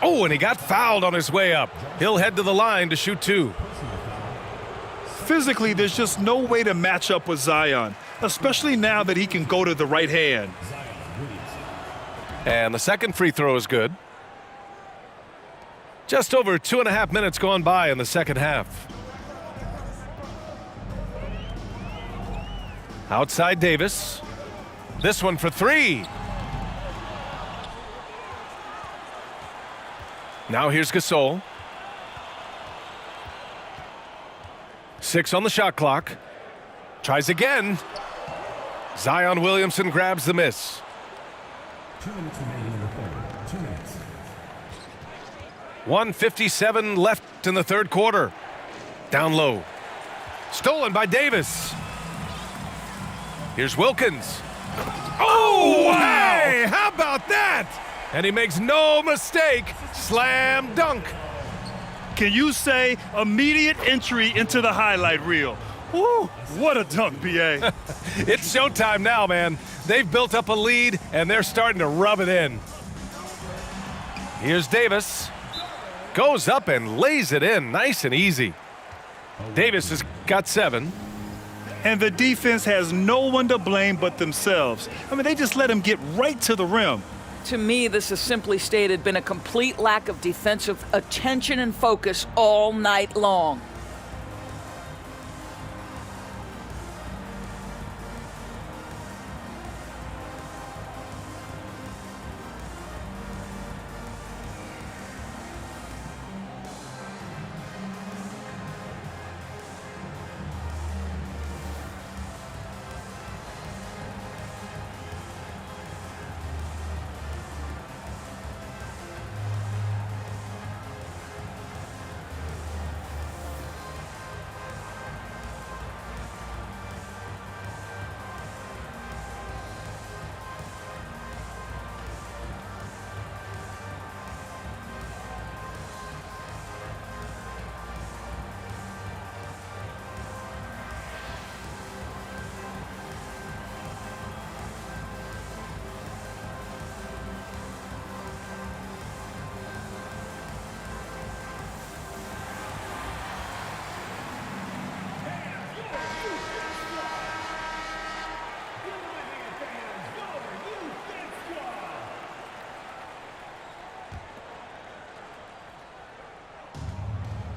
Oh, and he got fouled on his way up. He'll head to the line to shoot 2. Physically, there's just no way to match up with Zion, especially now that he can go to the right hand. And the second free throw is good. Just over 2.5 minutes gone by in the second half. Outside Davis. This one for 3. Now here's Gasol. 6 on the shot clock. Tries again. Zion Williamson grabs the miss. 2 minutes remaining in the third. 2 minutes. 1:57 left in the third quarter. Down low. Stolen by Davis. Here's Wilkins. Oh, Oh, hey, how about that? And he makes no mistake. Slam dunk. Can you say immediate entry into the highlight reel? Woo, what a dunk, B.A. It's showtime now, man. They've built up a lead, and they're starting to rub it in. Here's Davis. Goes up and lays it in nice and easy. Davis has got 7. And the defense has no one to blame but themselves. I mean, they just let him get right to the rim. To me, this has simply stated been a complete lack of defensive attention and focus all night long.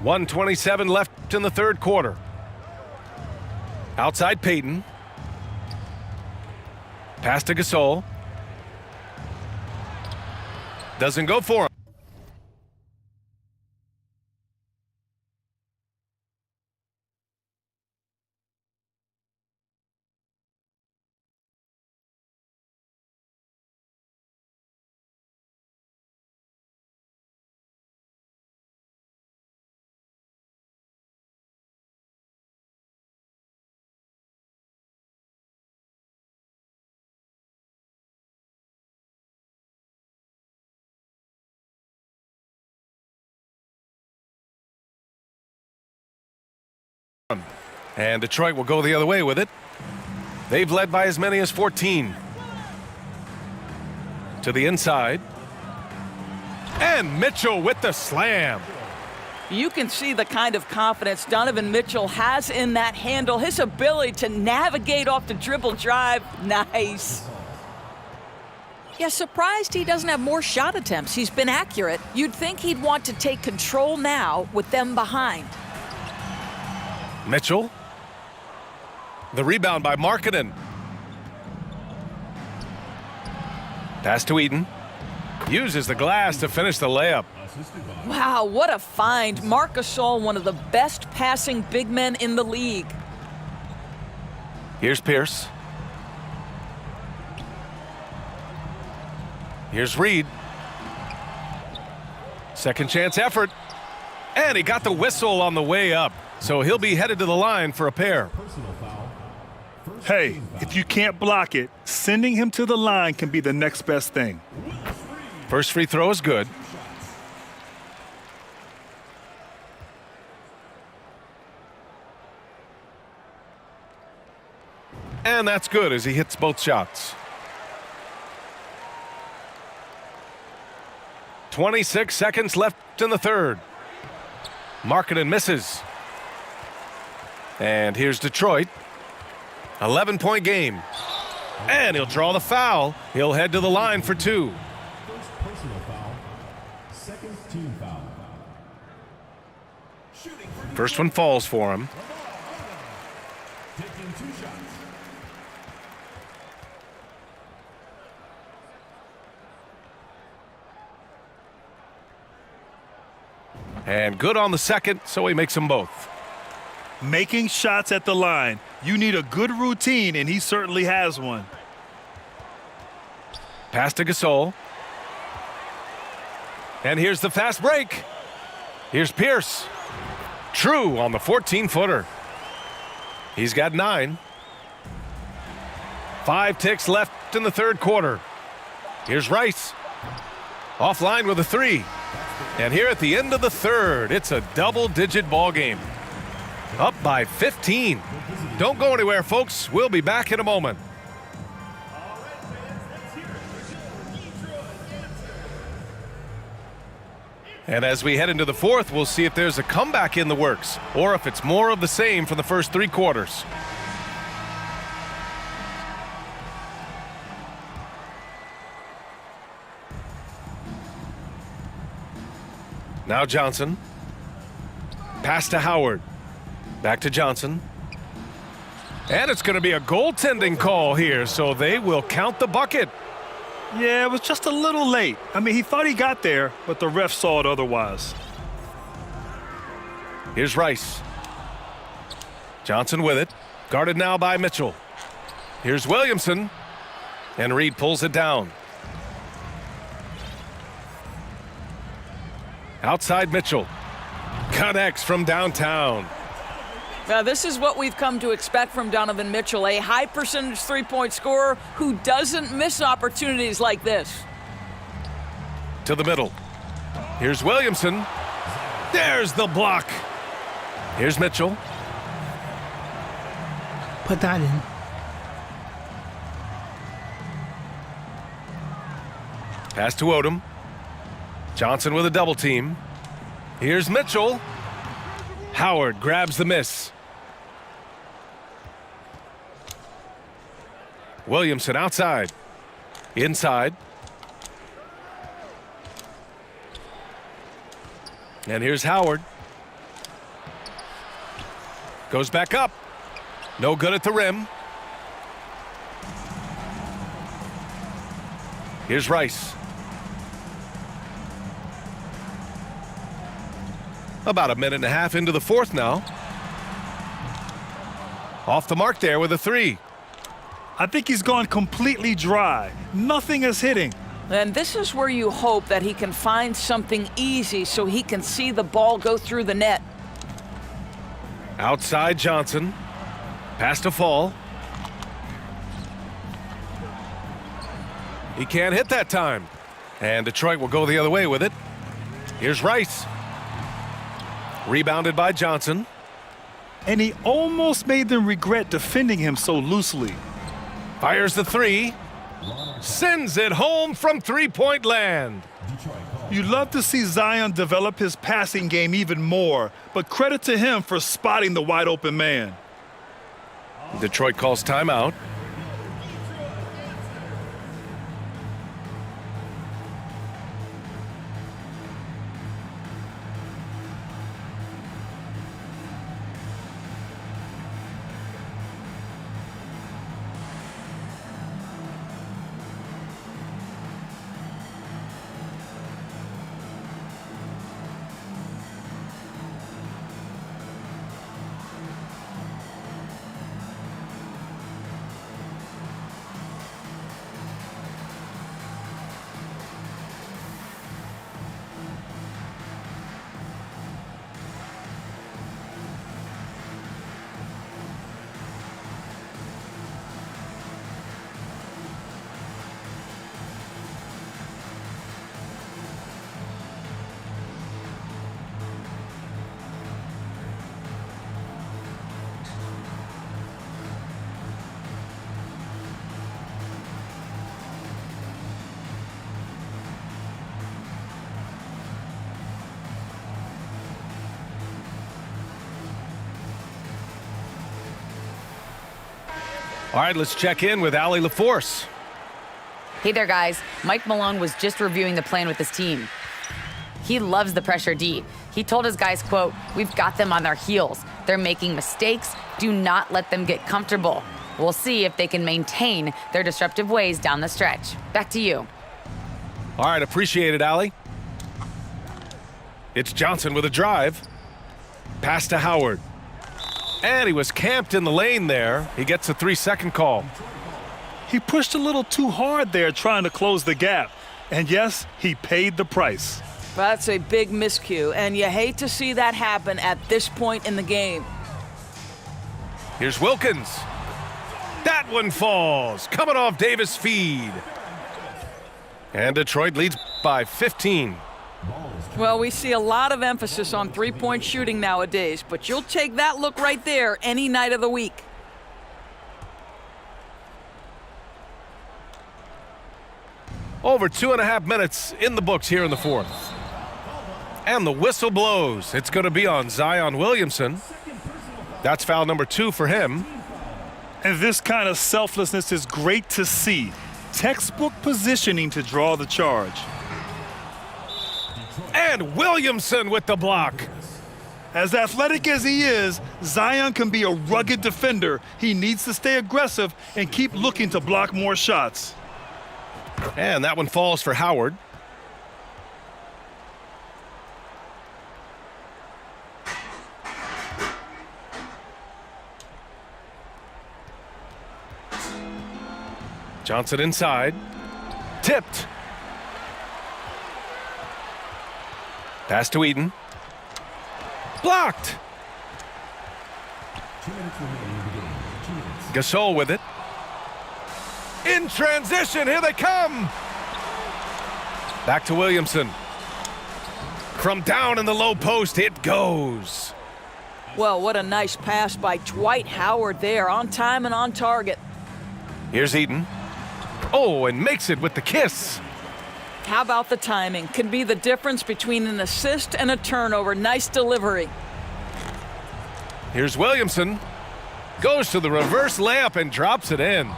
.127 left in the third quarter. Outside Payton. Pass to Gasol. Doesn't go for him. And Detroit will go the other way with it. They've led by as many as 14. To the inside. And Mitchell with the slam. You can see the kind of confidence Donovan Mitchell has in that handle. His ability to navigate off the dribble drive. Nice. Yeah, surprised he doesn't have more shot attempts. He's been accurate. You'd think he'd want to take control now with them behind. Mitchell. The rebound by Markkanen. Pass to Eden. Uses the glass to finish the layup. Wow, what a find. Marc Gasol, one of the best passing big men in the league. Here's Pierce. Here's Reed. Second chance effort. And he got the whistle on the way up. So he'll be headed to the line for a pair. Hey, if you can't block it, sending him to the line can be the next best thing. First free throw is good. And that's good as he hits both shots. 26 seconds left in the third. Markkanen misses. And here's Detroit. 11-point game. And he'll draw the foul. He'll head to the line for 2. First personal foul. Second team foul. First one falls for him. Taking 2 shots. And good on the second, so he makes them both. Making shots at the line. You need a good routine, and he certainly has one. Pass to Gasol. And here's the fast break. Here's Pierce. True on the 14-footer. He's got 9. 5 ticks left left in the third quarter. Here's Rice. Offline with a 3. And here at the end of the third, it's a double-digit ball game. Up by 15. Don't go anywhere, folks. We'll be back in a moment. And as we head into the fourth, we'll see if there's a comeback in the works or if it's more of the same from the first 3 quarters. Now Johnson. Pass to Howard. Back to Johnson. And it's going to be a goaltending call here, so they will count the bucket. Yeah, it was just a little late. I mean, he thought he got there, but the ref saw it otherwise. Here's Rice. Johnson with it. Guarded now by Mitchell. Here's Williamson. And Reed pulls it down. Outside Mitchell. Connects from downtown. Now, this is what we've come to expect from Donovan Mitchell, a high percentage three-point scorer who doesn't miss opportunities like this. To the middle. Here's Williamson. There's the block. Here's Mitchell. Put that in. Pass to Odom. Johnson with a double team. Here's Mitchell. Howard grabs the miss. Williamson outside. Inside. And here's Howard. Goes back up. No good at the rim. Here's Rice. About a minute and a half into the fourth now. Off the mark there with a 3. I think he's gone completely dry. Nothing is hitting. And this is where you hope that he can find something easy so he can see the ball go through the net. Outside Johnson. Pass to Fall. He can't hit that time. And Detroit will go the other way with it. Here's Rice. Rebounded by Johnson. And he almost made them regret defending him so loosely. Fires the 3. Sends it home from three-point land. You'd love to see Zion develop his passing game even more, but credit to him for spotting the wide open man. Detroit calls timeout. All right, let's check in with Allie LaForce. Hey there, guys. Mike Malone was just reviewing the plan with his team. He loves the pressure D. He told his guys, quote, "We've got them on their heels. They're making mistakes. Do not let them get comfortable. We'll see if they can maintain their disruptive ways down the stretch." Back to you. All right, appreciate it, Allie. It's Johnson with a drive. Pass to Howard. And he was camped in the lane there. He gets a 3-second call. He pushed a little too hard there trying to close the gap. And yes, he paid the price. That's a big miscue, and you hate to see that happen at this point in the game. Here's Wilkins. That one falls, coming off Davis' feed. And Detroit leads by 15. Well, we see a lot of emphasis on three-point shooting nowadays, but you'll take that look right there any night of the week. Over 2.5 minutes in the books here in the fourth. And the whistle blows. It's going to be on Zion Williamson. That's foul number 2 for him. And this kind of selflessness is great to see. Textbook positioning to draw the charge. And Williamson with the block. As athletic as he is, Zion can be a rugged defender. He needs to stay aggressive and keep looking to block more shots. And that one falls for Howard. Johnson inside. Tipped. Pass to Eden. Blocked. Gasol with it. In transition, here they come. Back to Williamson. From down in the low post, it goes. Well, what a nice pass by Dwight Howard there, on time and on target. Here's Eden. Oh, and makes it with the kiss. How about the timing? Can be the difference between an assist and a turnover. Nice delivery. Here's Williamson. Goes to the reverse layup and drops it in.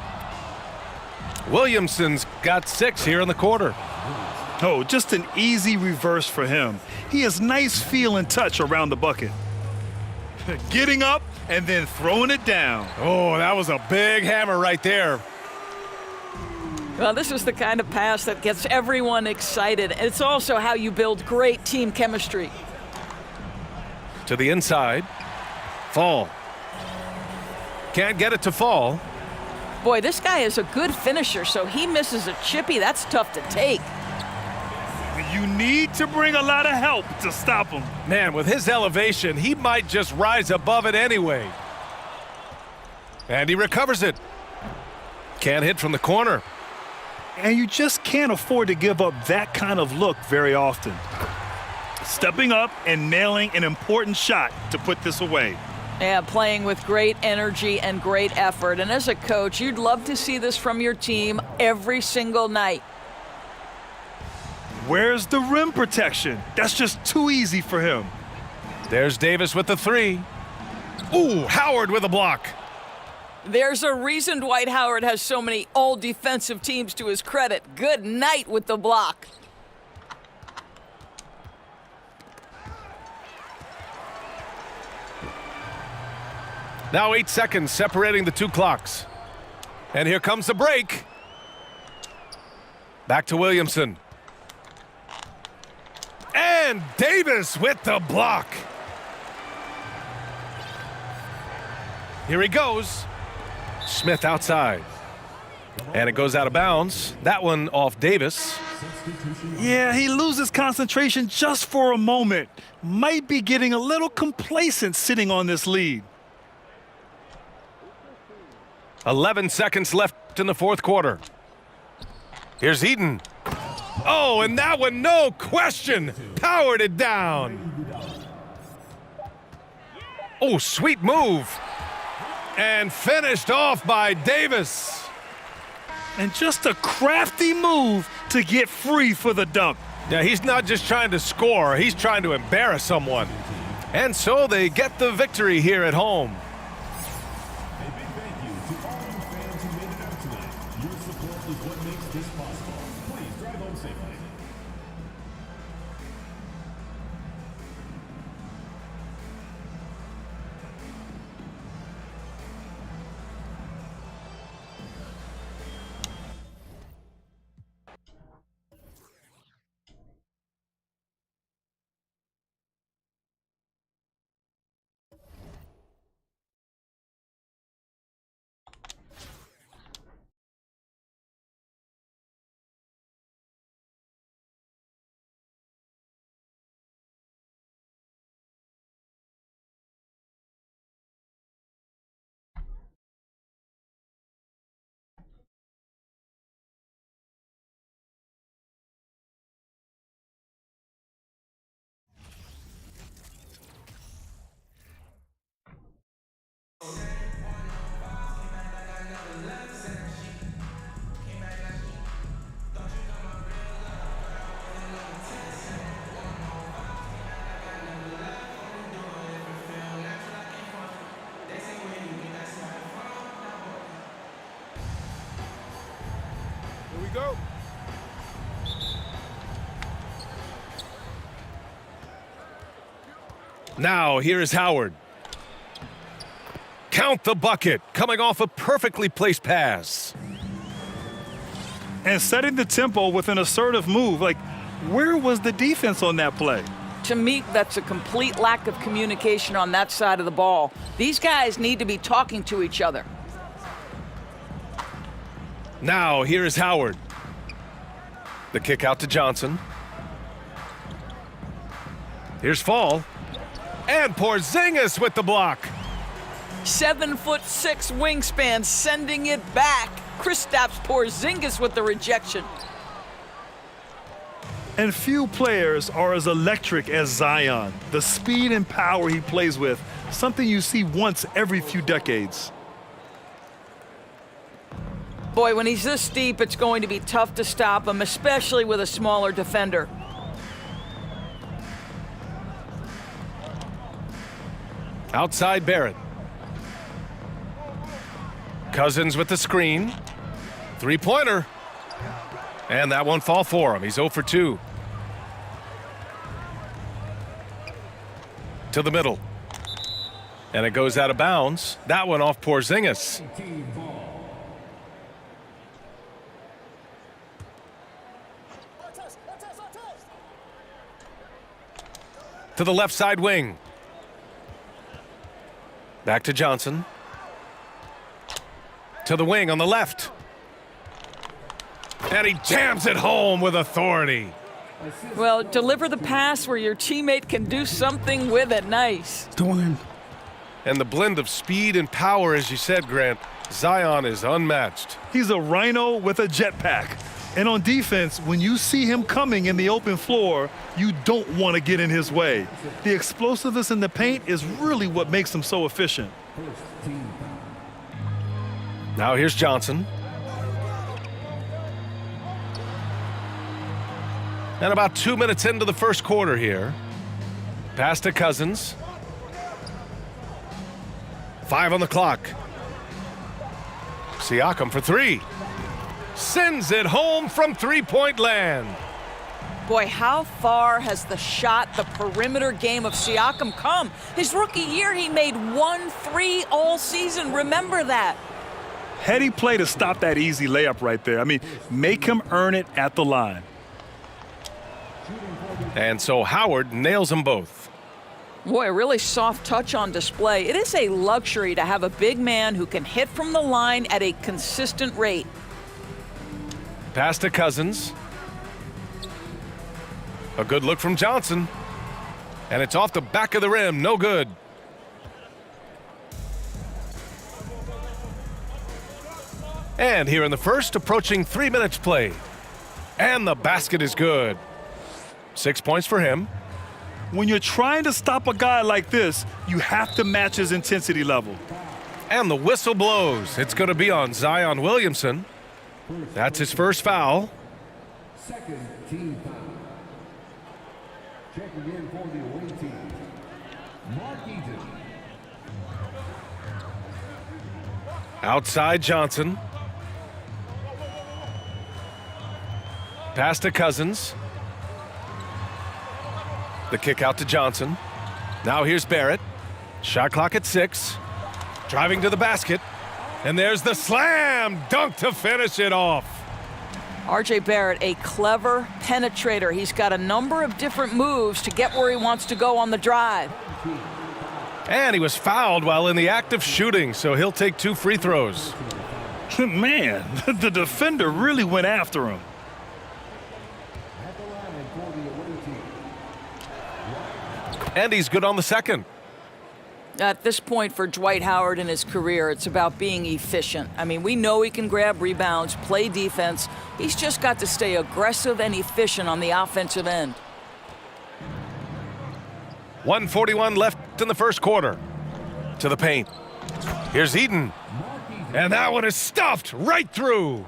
Williamson's got 6 here in the quarter. Oh, just an easy reverse for him. He has nice feel and touch around the bucket. Getting up and then throwing it down. Oh, that was a big hammer right there. Well, this is the kind of pass that gets everyone excited. It's also how you build great team chemistry. To the inside. Fall. Can't get it to fall. Boy, this guy is a good finisher, so he misses a chippy. That's tough to take. You need to bring a lot of help to stop him. Man, with his elevation, he might just rise above it anyway. And he recovers it. Can't hit from the corner. And you just can't afford to give up that kind of look very often. Stepping up and nailing an important shot to put this away. Yeah, playing with great energy and great effort. And as a coach, you'd love to see this from your team every single night. Where's the rim protection? That's just too easy for him. There's Davis with the 3. Ooh, Howard with a block. There's a reason Dwight Howard has so many all-defensive teams to his credit. Good night with the block. Now 8 seconds separating the 2 clocks. And here comes the break. Back to Williamson. And Davis with the block. Here he goes. Smith outside. And it goes out of bounds. That one off Davis. Yeah, he loses concentration just for a moment. Might be getting a little complacent sitting on this lead. 11 seconds left in the fourth quarter. Here's Eden. Oh, and that one, no question, powered it down. Oh, sweet move. And finished off by Davis. And just a crafty move to get free for the dunk. Yeah, he's not just trying to score, he's trying to embarrass someone. And so they get the victory here at home. go. Now, here is Howard. Count the bucket, coming off a perfectly placed pass. And setting the tempo with an assertive move. Like, where was the defense on that play? To me, that's a complete lack of communication on that side of the ball. These guys need to be talking to each other. Now, here is Howard. The kick out to Johnson. Here's Fall. And Porzingis with the block. 7'6" wingspan, sending it back. Kristaps Porzingis with the rejection. And few players are as electric as Zion. The speed and power he plays with, something you see once every few decades. Boy, when he's this deep, it's going to be tough to stop him, especially with a smaller defender. Outside Barrett. Cousins with the screen. Three-pointer. And that won't fall for him. He's 0 for 2. To the middle. And it goes out of bounds. That one off Porzingis. To the left side wing. Back to Johnson. To the wing on the left. And he jams it home with authority. Well, deliver the pass where your teammate can do something with it. Nice. And the blend of speed and power, as you said, Grant, Zion is unmatched. He's a rhino with a jetpack. And on defense, when you see him coming in the open floor, you don't want to get in his way. The explosiveness in the paint is really what makes him so efficient. Now here's Johnson. And about 2 minutes into the first quarter here. Pass to Cousins. 5 on the clock. Siakam for 3. Sends it home from three-point land. Boy, how far has the shot, the perimeter game of Siakam come? His rookie year, he made 1 3 all season. Remember that. Heady play to stop that easy layup right there. I mean, make him earn it at the line. And so Howard nails them both. Boy, a really soft touch on display. It is a luxury to have a big man who can hit from the line at a consistent rate. Pass to Cousins. A good look from Johnson. And it's off the back of the rim. No good. And here in the first, approaching 3 minutes played. And the basket is good. 6 points for him. When you're trying to stop a guy like this, you have to match his intensity level. And the whistle blows. It's going to be on Zion Williamson. That's his first foul. Second team foul. Checking in for the away team, Mark Eaton. Outside Johnson. Pass to Cousins. The kick out to Johnson. Now here's Barrett. Shot clock at 6. Driving to the basket. And there's the slam dunk to finish it off. R.J. Barrett, a clever penetrator. He's got a number of different moves to get where he wants to go on the drive. And he was fouled while in the act of shooting, so he'll take 2 free throws. Man, the defender really went after him. At the line for the away team. And he's good on the second. At this point for Dwight Howard in his career, it's about being efficient. I mean, we know he can grab rebounds, play defense. He's just got to stay aggressive and efficient on the offensive end. 1:41 left in the first quarter. To the paint. Here's Eaton. And that one is stuffed right through.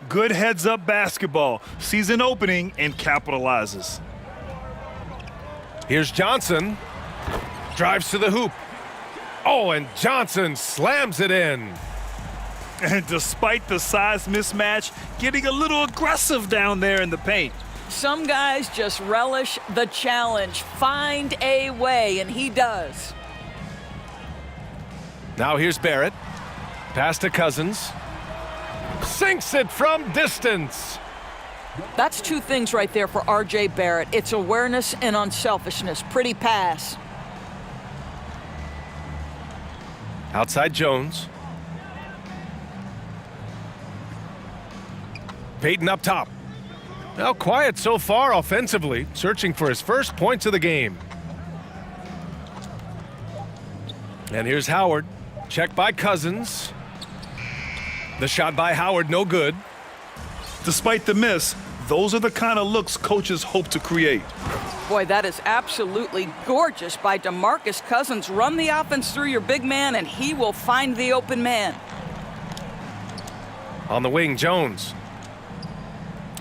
Good heads-up basketball. Sees an opening and capitalizes. Here's Johnson. Drives to the hoop. Oh, and Johnson slams it in. And despite the size mismatch, getting a little aggressive down there in the paint. Some guys just relish the challenge. Find a way, and he does. Now here's Barrett. Pass to Cousins. Sinks it from distance. That's two things right there for R.J. Barrett. It's awareness and unselfishness. Pretty pass. Outside Jones. Payton up top. Now quiet so far offensively, searching for his first points of the game. And here's Howard. Check by Cousins. The shot by Howard, no good. Despite the miss, those are the kind of looks coaches hope to create. Boy, that is absolutely gorgeous by DeMarcus Cousins. Run the offense through your big man, and he will find the open man. On the wing, Jones.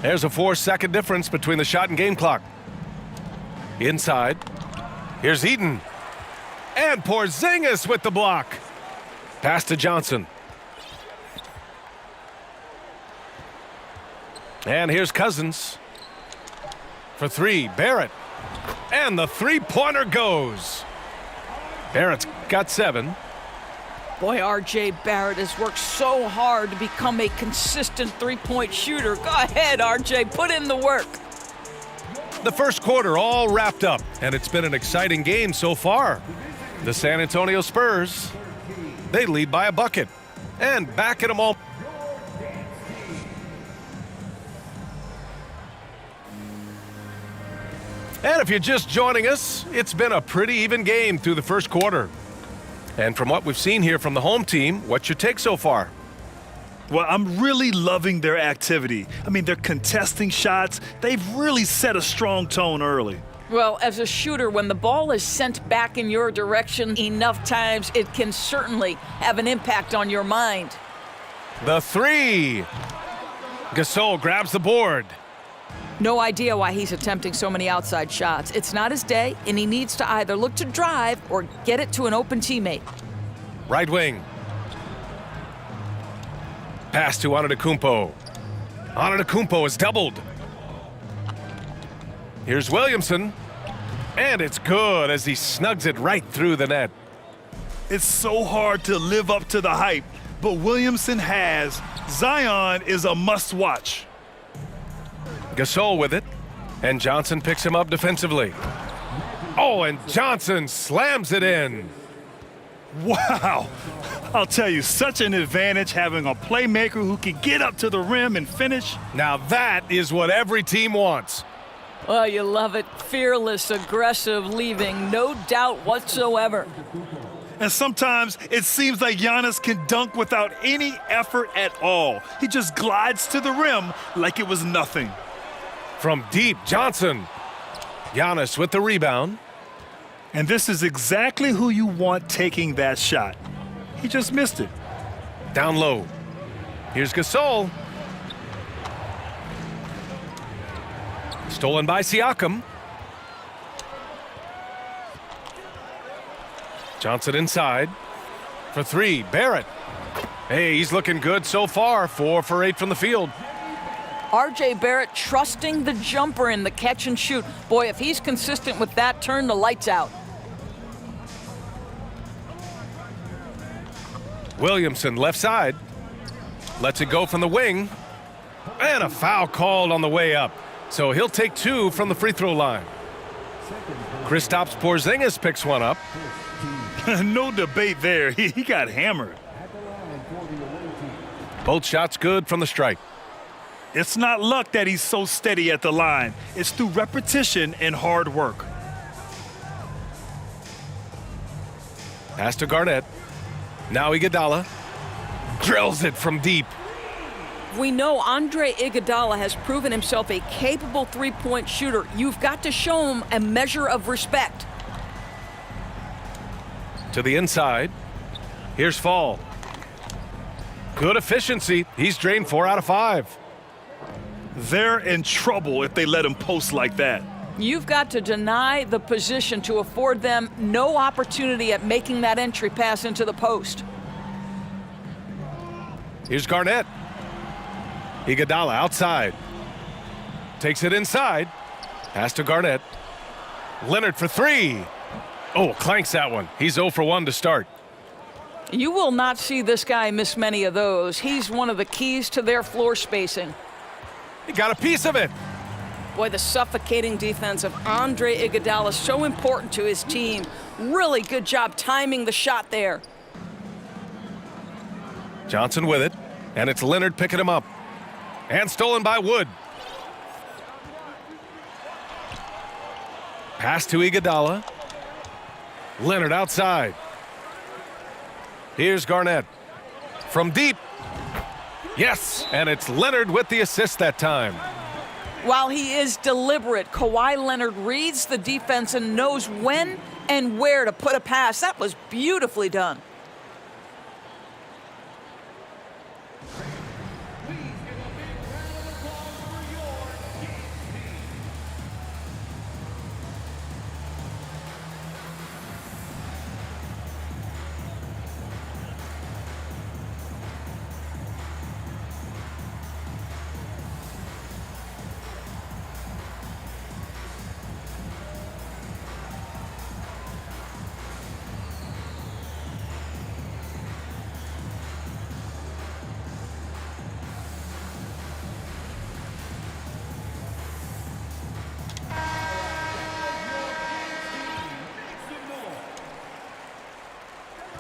There's a 4-second difference between the shot and game clock. Inside. Here's Eaton. And Porzingis with the block. Pass to Johnson. And here's Cousins. For three, Barrett. And the three-pointer goes. Barrett's got 7. Boy, R.J. Barrett has worked so hard to become a consistent three-point shooter. Go ahead, R.J., put in the work. The first quarter all wrapped up, and it's been an exciting game so far. The San Antonio Spurs, they lead by a bucket. And back at them all. And if you're just joining us, it's been a pretty even game through the first quarter. And from what we've seen here from the home team, what's your take so far? Well, I'm really loving their activity. I mean, they're contesting shots. They've really set a strong tone early. Well, as a shooter, when the ball is sent back in your direction enough times, it can certainly have an impact on your mind. The three. Gasol grabs the board. No idea why he's attempting so many outside shots. It's not his day, and he needs to either look to drive or get it to an open teammate. Right wing. Pass to Antetokounmpo. Antetokounmpo is doubled. Here's Williamson. And it's good as he snugs it right through the net. It's so hard to live up to the hype, but Williamson has. Zion is a must-watch. Gasol with it, and Johnson picks him up defensively. Oh, and Johnson slams it in. Wow. I'll tell you, such an advantage having a playmaker who can get up to the rim and finish. Now that is what every team wants. Oh, you love it. Fearless, aggressive, leaving no doubt whatsoever. And sometimes it seems like Giannis can dunk without any effort at all. He just glides to the rim like it was nothing. From deep, Johnson. Giannis with the rebound. And this is exactly who you want taking that shot. He just missed it. Down low. Here's Gasol. Stolen by Siakam. Johnson inside. For three, Barrett. Hey, he's looking good so far. 4 for 8 from the field. R.J. Barrett trusting the jumper in the catch and shoot. Boy, if he's consistent with that, turn the lights out. Williamson left side. Lets it go from the wing. And a foul called on the way up. So he'll take 2 from the free throw line. Kristaps Porzingis picks one up. No debate there. He got hammered. Both shots good from the strike. It's not luck that he's so steady at the line. It's through repetition and hard work. Pass to Garnett. Now Iguodala drills it from deep. We know Andre Iguodala has proven himself a capable three-point shooter. You've got to show him a measure of respect. To the inside. Here's Fall. Good efficiency. He's drained 4 out of 5. They're in trouble if they let him post like that. You've got to deny the position to afford them no opportunity at making that entry pass into the post. Here's Garnett. Iguodala outside. Takes it inside. Pass to Garnett. Leonard for three. Oh, clanks that one. He's 0 for 1 to start. You will not see this guy miss many of those. He's one of the keys to their floor spacing. He got a piece of it. Boy, the suffocating defense of Andre Iguodala is so important to his team. Really good job timing the shot there. Johnson with it, and it's Leonard picking him up. And stolen by Wood. Pass to Iguodala. Leonard outside. Here's Garnett. From deep. Yes, and it's Leonard with the assist that time. While he is deliberate, Kawhi Leonard reads the defense and knows when and where to put a pass. That was beautifully done.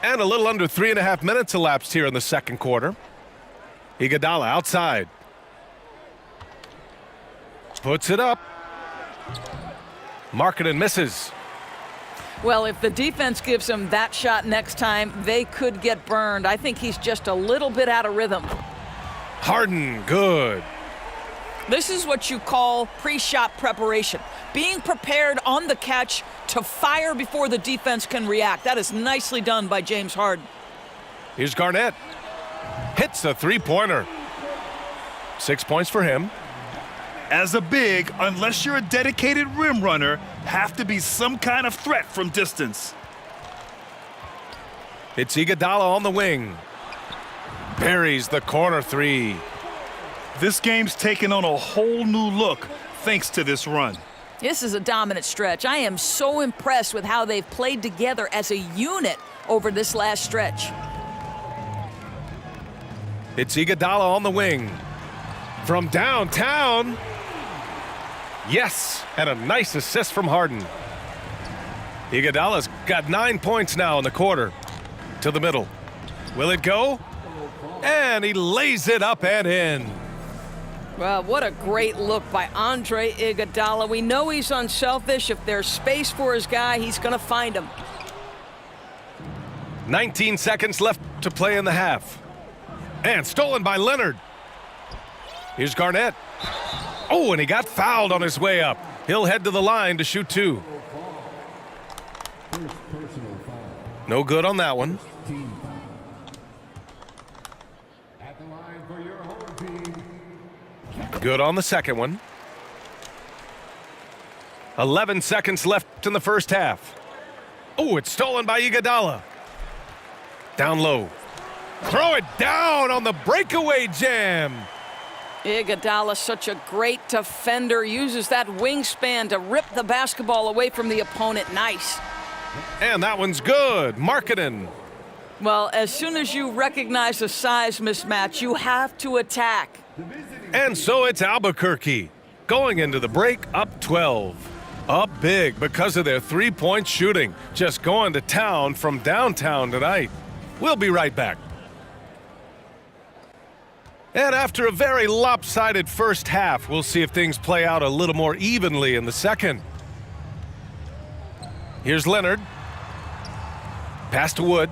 And a little under 3.5 minutes elapsed here in the second quarter. Iguodala outside. Puts it up. Markkanen misses. Well, if the defense gives him that shot next time, they could get burned. I think he's just a little bit out of rhythm. Harden, good. This is what you call pre-shot preparation. Being prepared on the catch to fire before the defense can react. That is nicely done by James Harden. Here's Garnett. Hits a three-pointer. 6 points for him. As a big, unless you're a dedicated rim runner, have to be some kind of threat from distance. It's Iguodala on the wing. Buries the corner three. This game's taken on a whole new look thanks to this run. This is a dominant stretch. I am so impressed with how they've played together as a unit over this last stretch. It's Iguodala on the wing. From downtown. Yes, and a nice assist from Harden. Iguodala's got 9 points now in the quarter. To the middle. Will it go? And he lays it up and in. Well, what a great look by Andre Iguodala. We know he's unselfish. If there's space for his guy, he's going to find him. 19 seconds left to play in the half. And stolen by Leonard. Here's Garnett. Oh, and he got fouled on his way up. He'll head to the line to shoot two. No good on that one. Good on the second one. 11 seconds left in the first half. Oh, it's stolen by Iguodala. Down low. Throw it down on the breakaway jam. Iguodala, such a great defender, uses that wingspan to rip the basketball away from the opponent. Nice. And that one's good. Markkanen. Well, as soon as you recognize a size mismatch, you have to attack. And so it's Albuquerque going into the break up 12. Up big because of their three-point shooting. Just going to town from downtown tonight. We'll be right back. And after a very lopsided first half, we'll see if things play out a little more evenly in the second. Here's Leonard. Pass to Wood.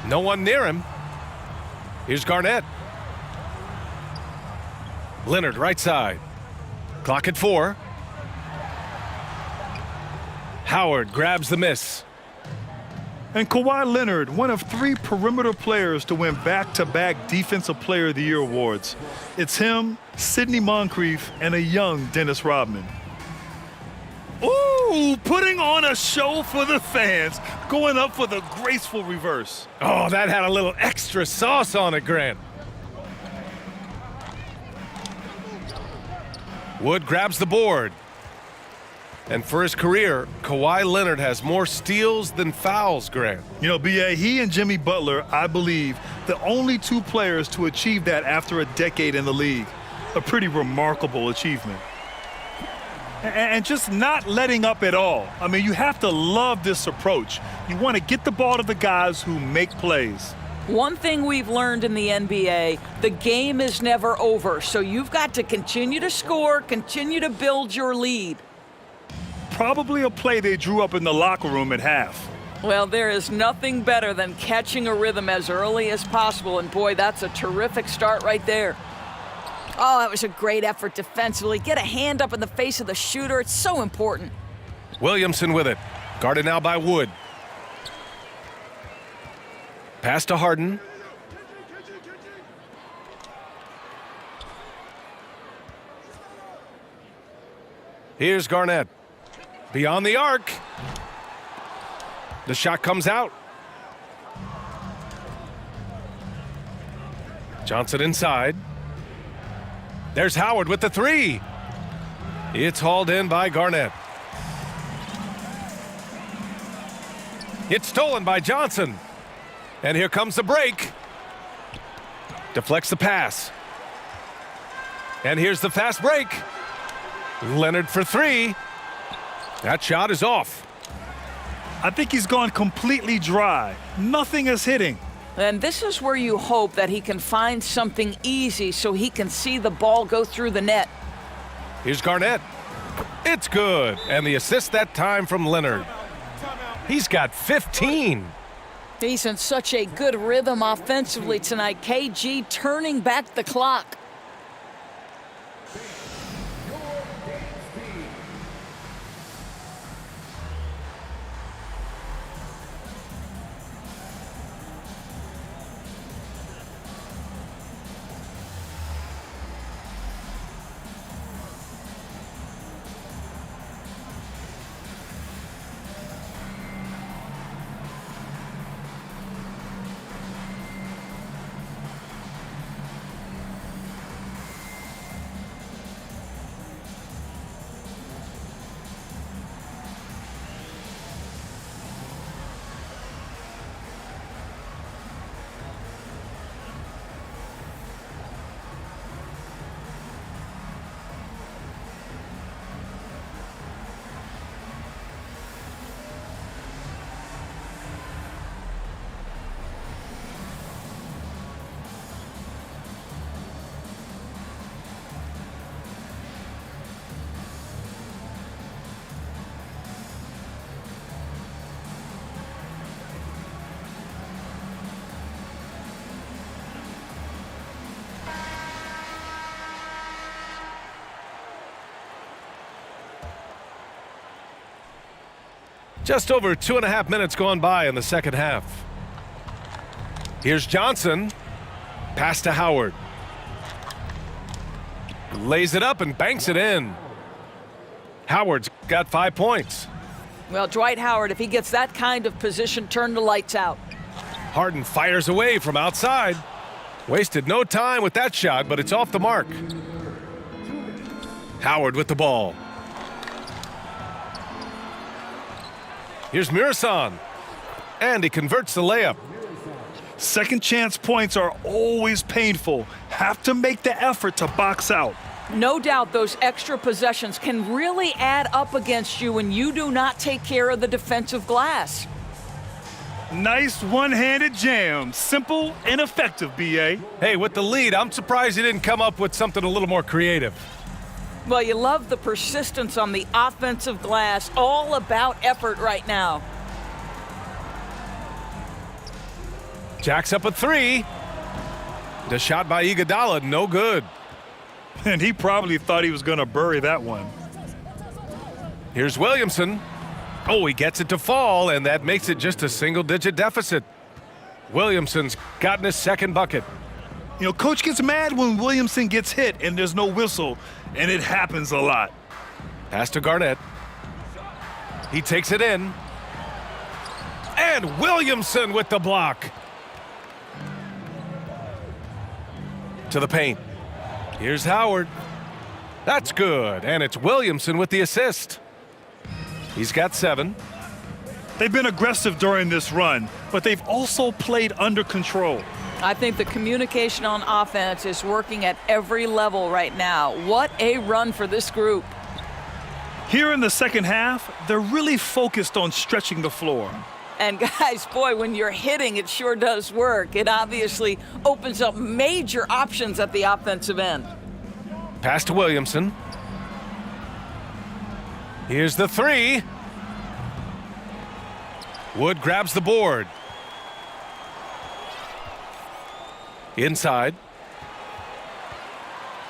No one near him. Here's Garnett. Leonard right side. Clock at 4. Howard grabs the miss. And Kawhi Leonard, one of 3 perimeter players to win back-to-back Defensive Player of the Year awards. It's him, Sidney Moncrief, and a young Dennis Rodman. Ooh, putting on a show for the fans, going up for the graceful reverse. Oh, that had a little extra sauce on it, Grant. Wood grabs the board. And for his career, Kawhi Leonard has more steals than fouls, Grant. You know, B.A., he and Jimmy Butler, I believe, the only two players to achieve that after a decade in the league. A pretty remarkable achievement. And just not letting up at all. I mean, you have to love this approach. You want to get the ball to the guys who make plays. One thing we've learned in the NBA, the game is never over, so you've got to continue to score, continue to build your lead. Probably a play they drew up in the locker room at half. Well, there is nothing better than catching a rhythm as early as possible, and boy, that's a terrific start right there. Oh, that was a great effort defensively. Get a hand up in the face of the shooter. It's so important. Williamson with it. Guarded now by Wood. Pass to Harden. Here's Garnett. Beyond the arc. The shot comes out. Johnson inside. There's Howard with the three. It's hauled in by Garnett. It's stolen by Johnson. And here comes the break. Deflects the pass. And here's the fast break. Leonard for three. That shot is off. I think he's gone completely dry. Nothing is hitting. And this is where you hope that he can find something easy so he can see the ball go through the net. Here's Garnett. It's good. And the assist that time from Leonard. He's got 15. He's in such a good rhythm offensively tonight. KG turning back the clock. Just over 2.5 minutes gone by in the second half. Here's Johnson. Pass to Howard. Lays it up and banks it in. Howard's got 5 points. Well, Dwight Howard, if he gets that kind of position, turn the lights out. Harden fires away from outside. Wasted no time with that shot, but it's off the mark. Howard with the ball. Here's Murasan. And he converts the layup. Second chance points are always painful. Have to make the effort to box out. No doubt those extra possessions can really add up against you when you do not take care of the defensive glass. Nice one-handed jam. Simple and effective, B.A. Hey, with the lead, I'm surprised he didn't come up with something a little more creative. Well, you love the persistence on the offensive glass. All about effort right now. Jacks up a three. The shot by Iguodala, no good. And he probably thought he was going to bury that one. Here's Williamson. Oh, he gets it to fall, and that makes it just a single-digit deficit. Williamson's gotten his second bucket. You know, coach gets mad when Williamson gets hit and there's no whistle, and it happens a lot. Pass to Garnett. He takes it in. And Williamson with the block. To the paint. Here's Howard. That's good, and it's Williamson with the assist. He's got 7. They've been aggressive during this run, but they've also played under control. I think the communication on offense is working at every level right now. What a run for this group. Here in the second half, they're really focused on stretching the floor. And guys, boy, when you're hitting, it sure does work. It obviously opens up major options at the offensive end. Pass to Williamson. Here's the 3. Wood grabs the board. Inside.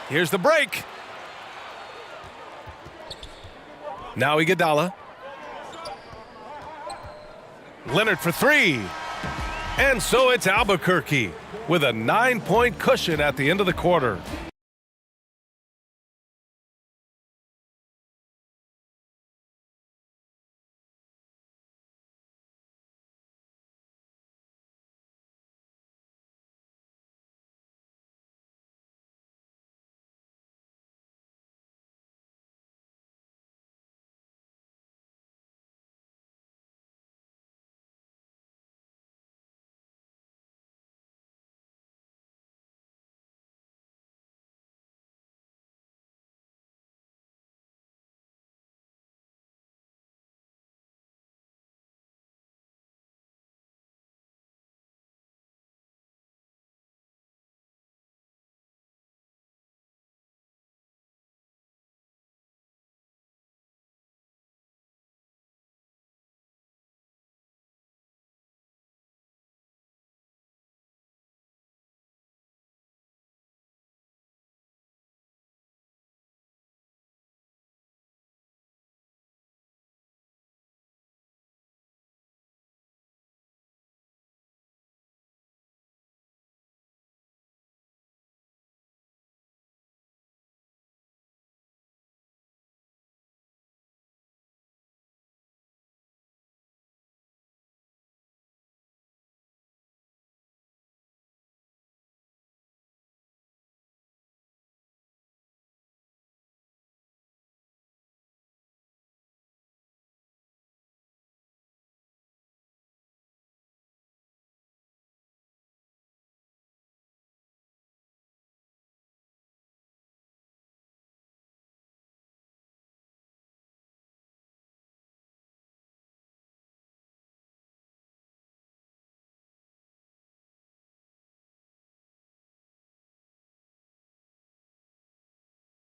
Here's the break. Now Iguodala. Leonard for 3. And so it's Albuquerque with a 9-point cushion at the end of the quarter.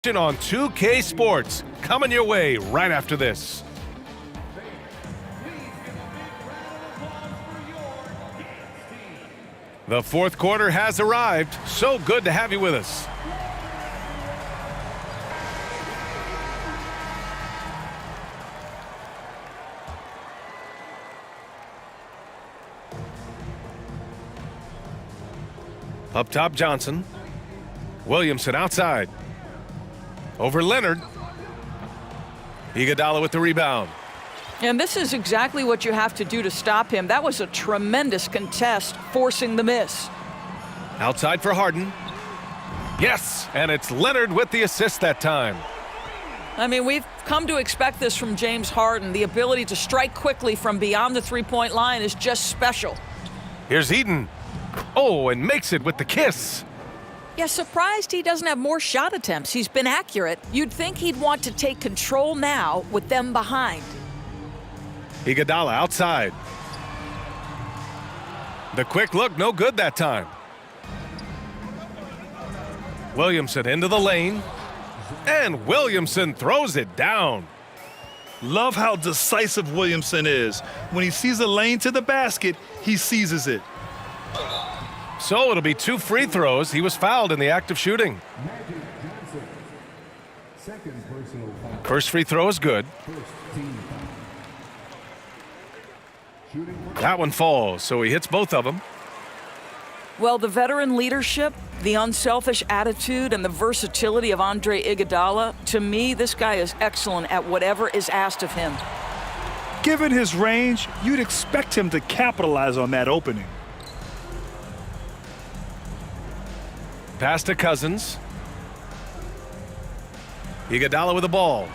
On 2K Sports, coming your way right after this. The fourth quarter has arrived. So good to have you with us. Up top, Johnson. Williamson outside. Over Leonard. Iguodala with the rebound. And this is exactly what you have to do to stop him. That was a tremendous contest, forcing the miss. Outside for Harden. Yes, and it's Leonard with the assist that time. I mean, we've come to expect this from James Harden. The ability to strike quickly from beyond the three-point line is just special. Here's Eden. Oh, and makes it with the kiss. Yeah, surprised he doesn't have more shot attempts. He's been accurate. You'd think he'd want to take control now with them behind. Iguodala outside. The quick look, no good that time. Williamson into the lane. And Williamson throws it down. Love how decisive Williamson is. When he sees a lane to the basket, he seizes it. So it'll be 2 free throws. He was fouled in the act of shooting. First free throw is good. That one falls, so he hits both of them. Well, the veteran leadership, the unselfish attitude, and the versatility of Andre Iguodala, to me, this guy is excellent at whatever is asked of him. Given his range, you'd expect him to capitalize on that opening. Pass to Cousins. Iguodala with the ball.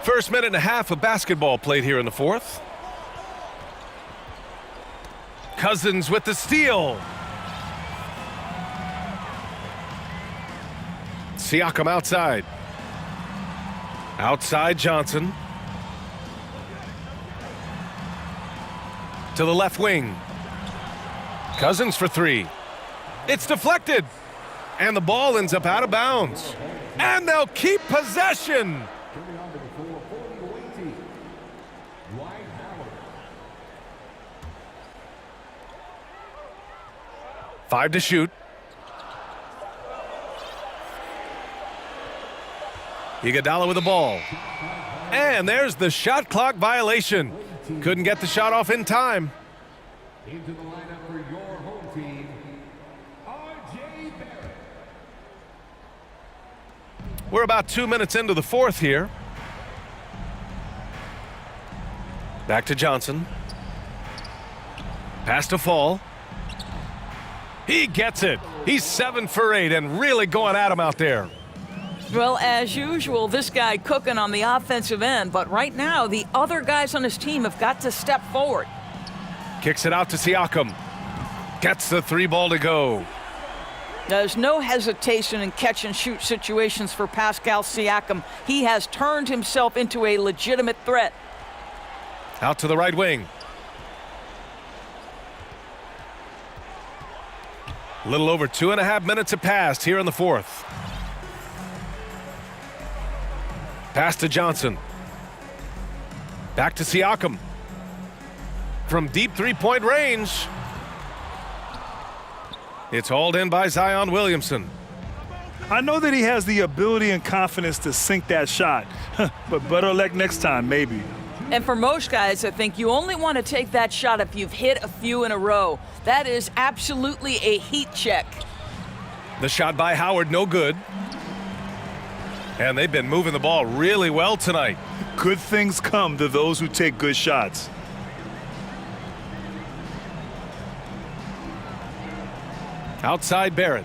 First minute and a half of basketball played here in the fourth. Cousins with the steal. Siakam outside. Outside Johnson. To the left wing. Cousins for three. It's deflected. And the ball ends up out of bounds. And they'll keep possession. Five to shoot. Iguodala with the ball. And there's the shot clock violation. Couldn't get the shot off in time. Into the lineup for your home team, R.J. Barrett. We're about 2 minutes into the fourth here. Back to Johnson. Pass to Fall. He gets it. He's 7 for 8 and really going at him out there. Well, as usual, this guy cooking on the offensive end, but right now the other guys on his team have got to step forward. Kicks it out to Siakam. Gets the three ball to go. There's no hesitation in catch and shoot situations for Pascal Siakam. He has turned himself into a legitimate threat. Out to the right wing. A little over 2.5 minutes have passed here in the fourth. Pass to Johnson. Back to Siakam. From deep three-point range. It's hauled in by Zion Williamson. I know that he has the ability and confidence to sink that shot, but better luck next time, maybe. And for most guys, I think you only want to take that shot if you've hit a few in a row. That is absolutely a heat check. The shot by Howard, no good. And they've been moving the ball really well tonight. Good things come to those who take good shots. Outside Barrett.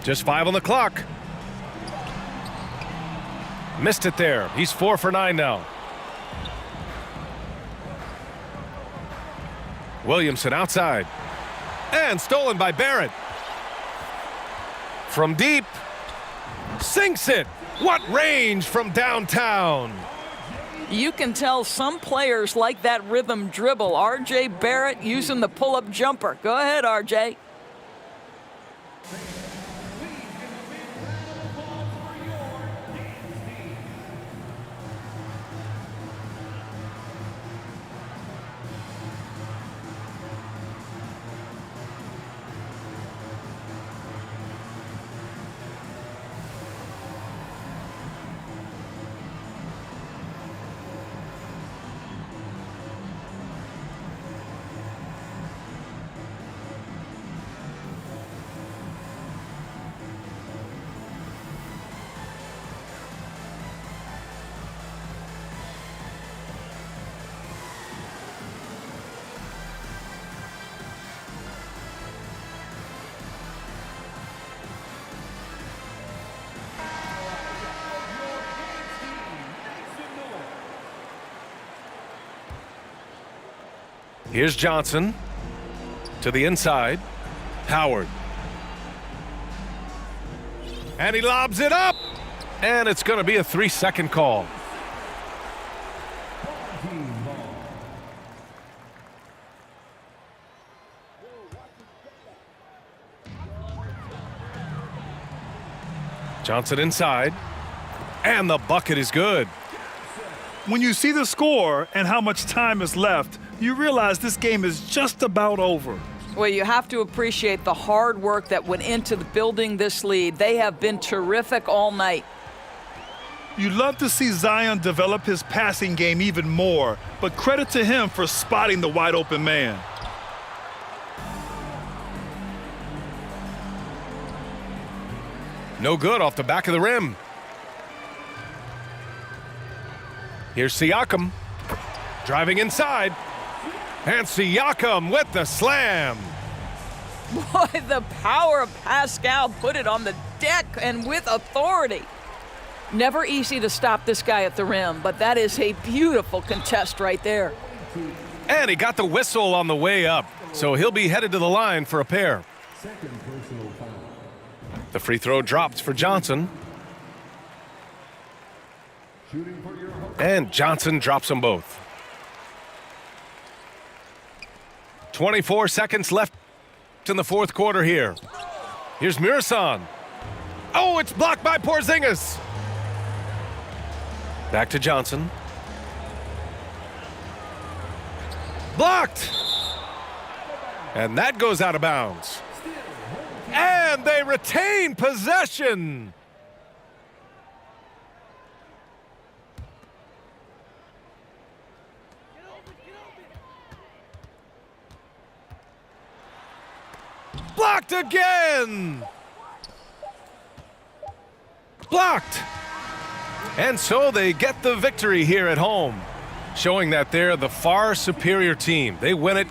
Just 5 on the clock. Missed it there. He's 4 for 9 now. Williamson outside. And stolen by Barrett. From deep. Sinks it. What range from downtown. You can tell some players like that rhythm dribble. R.J. Barrett using the pull-up jumper. Go ahead, R.J. Here's Johnson to the inside. Howard. And he lobs it up. And it's going to be a 3-second call. Johnson inside. And the bucket is good. When you see the score and how much time is left, you realize this game is just about over. Well, you have to appreciate the hard work that went into building this lead. They have been terrific all night. You'd love to see Zion develop his passing game even more, but credit to him for spotting the wide open man. No good off the back of the rim. Here's Siakam driving inside. And Siakam with the slam. Boy, the power of Pascal put it on the deck and with authority. Never easy to stop this guy at the rim, but that is a beautiful contest right there. And he got the whistle on the way up, so he'll be headed to the line for a pair. The free throw drops for Johnson. And Johnson drops them both. 24 seconds left in the fourth quarter here. Here's Murasan. Oh, it's blocked by Porzingis. Back to Johnson. Blocked. And that goes out of bounds. And they retain possession. Blocked again. Blocked. And so they get the victory here at home, showing that they're the far superior team. They win it.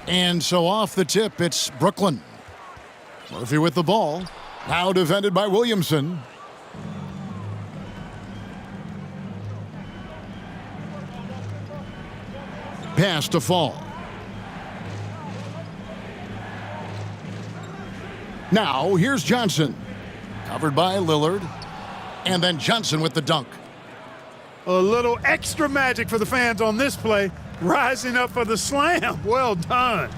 And so off the tip, it's Brooklyn. Murphy with the ball. Now defended by Williamson. Pass to Fall. Now here's Johnson. Covered by Lillard. And then Johnson with the dunk. A little extra magic for the fans on this play. Rising up for the slam. Well done.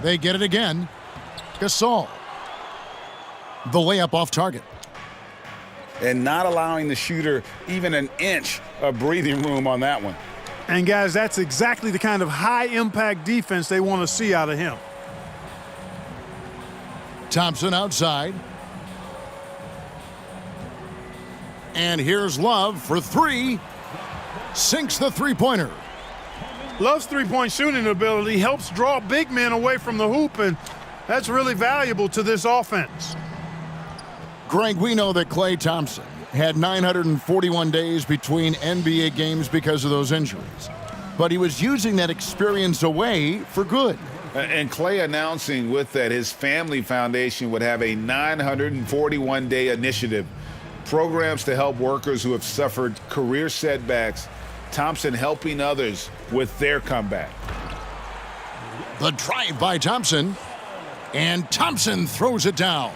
They get it again. Gasol. The layup off target. And not allowing the shooter even an inch of breathing room on that one. And guys, that's exactly the kind of high-impact defense they want to see out of him. Thompson outside. And here's Love for three. Sinks the three-pointer. Love's three-point shooting ability helps draw big men away from the hoop, and that's really valuable to this offense. Greg, we know that Klay Thompson had 941 days between NBA games because of those injuries. But he was using that experience away for good. And Klay announcing with that his family foundation would have a 941-day initiative. Programs to help workers who have suffered career setbacks. Thompson helping others with their comeback. The drive by Thompson. And Thompson throws it down.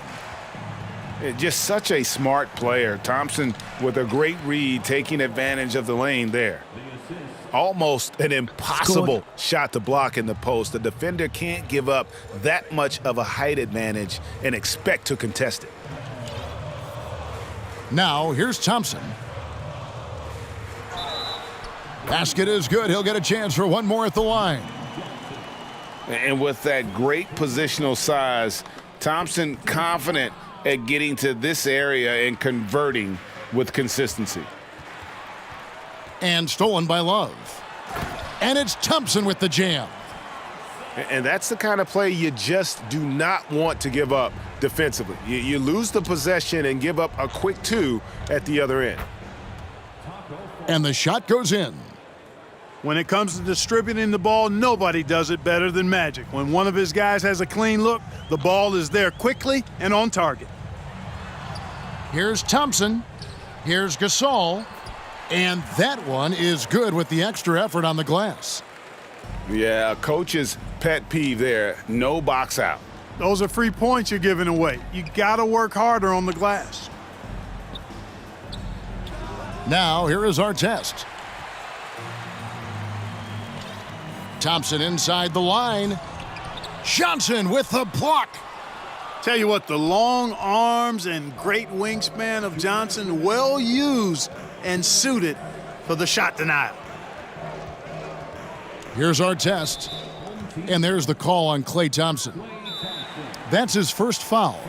Just such a smart player. Thompson with a great read, taking advantage of the lane there. Almost an impossible shot to block in the post. The defender can't give up that much of a height advantage and expect to contest it. Now here's Thompson. Basket is good. He'll get a chance for one more at the line. And with that great positional size, Thompson confident at getting to this area and converting with consistency. And stolen by Love. And it's Thompson with the jam. And that's the kind of play you just do not want to give up defensively. You lose the possession and give up a quick two at the other end. And the shot goes in. When it comes to distributing the ball, nobody does it better than Magic. When one of his guys has a clean look, the ball is there quickly and on target. Here's Thompson. Here's Gasol. And that one is good with the extra effort on the glass. Yeah, coach's pet peeve there. No box out. Those are free points you're giving away. You got to work harder on the glass. Now, here is our test. Thompson inside the line. Johnson with the block. Tell you what, the long arms and great wingspan of Johnson, well used and suited for the shot denial. Here's our test. And there's the call on Klay Thompson. That's his first foul.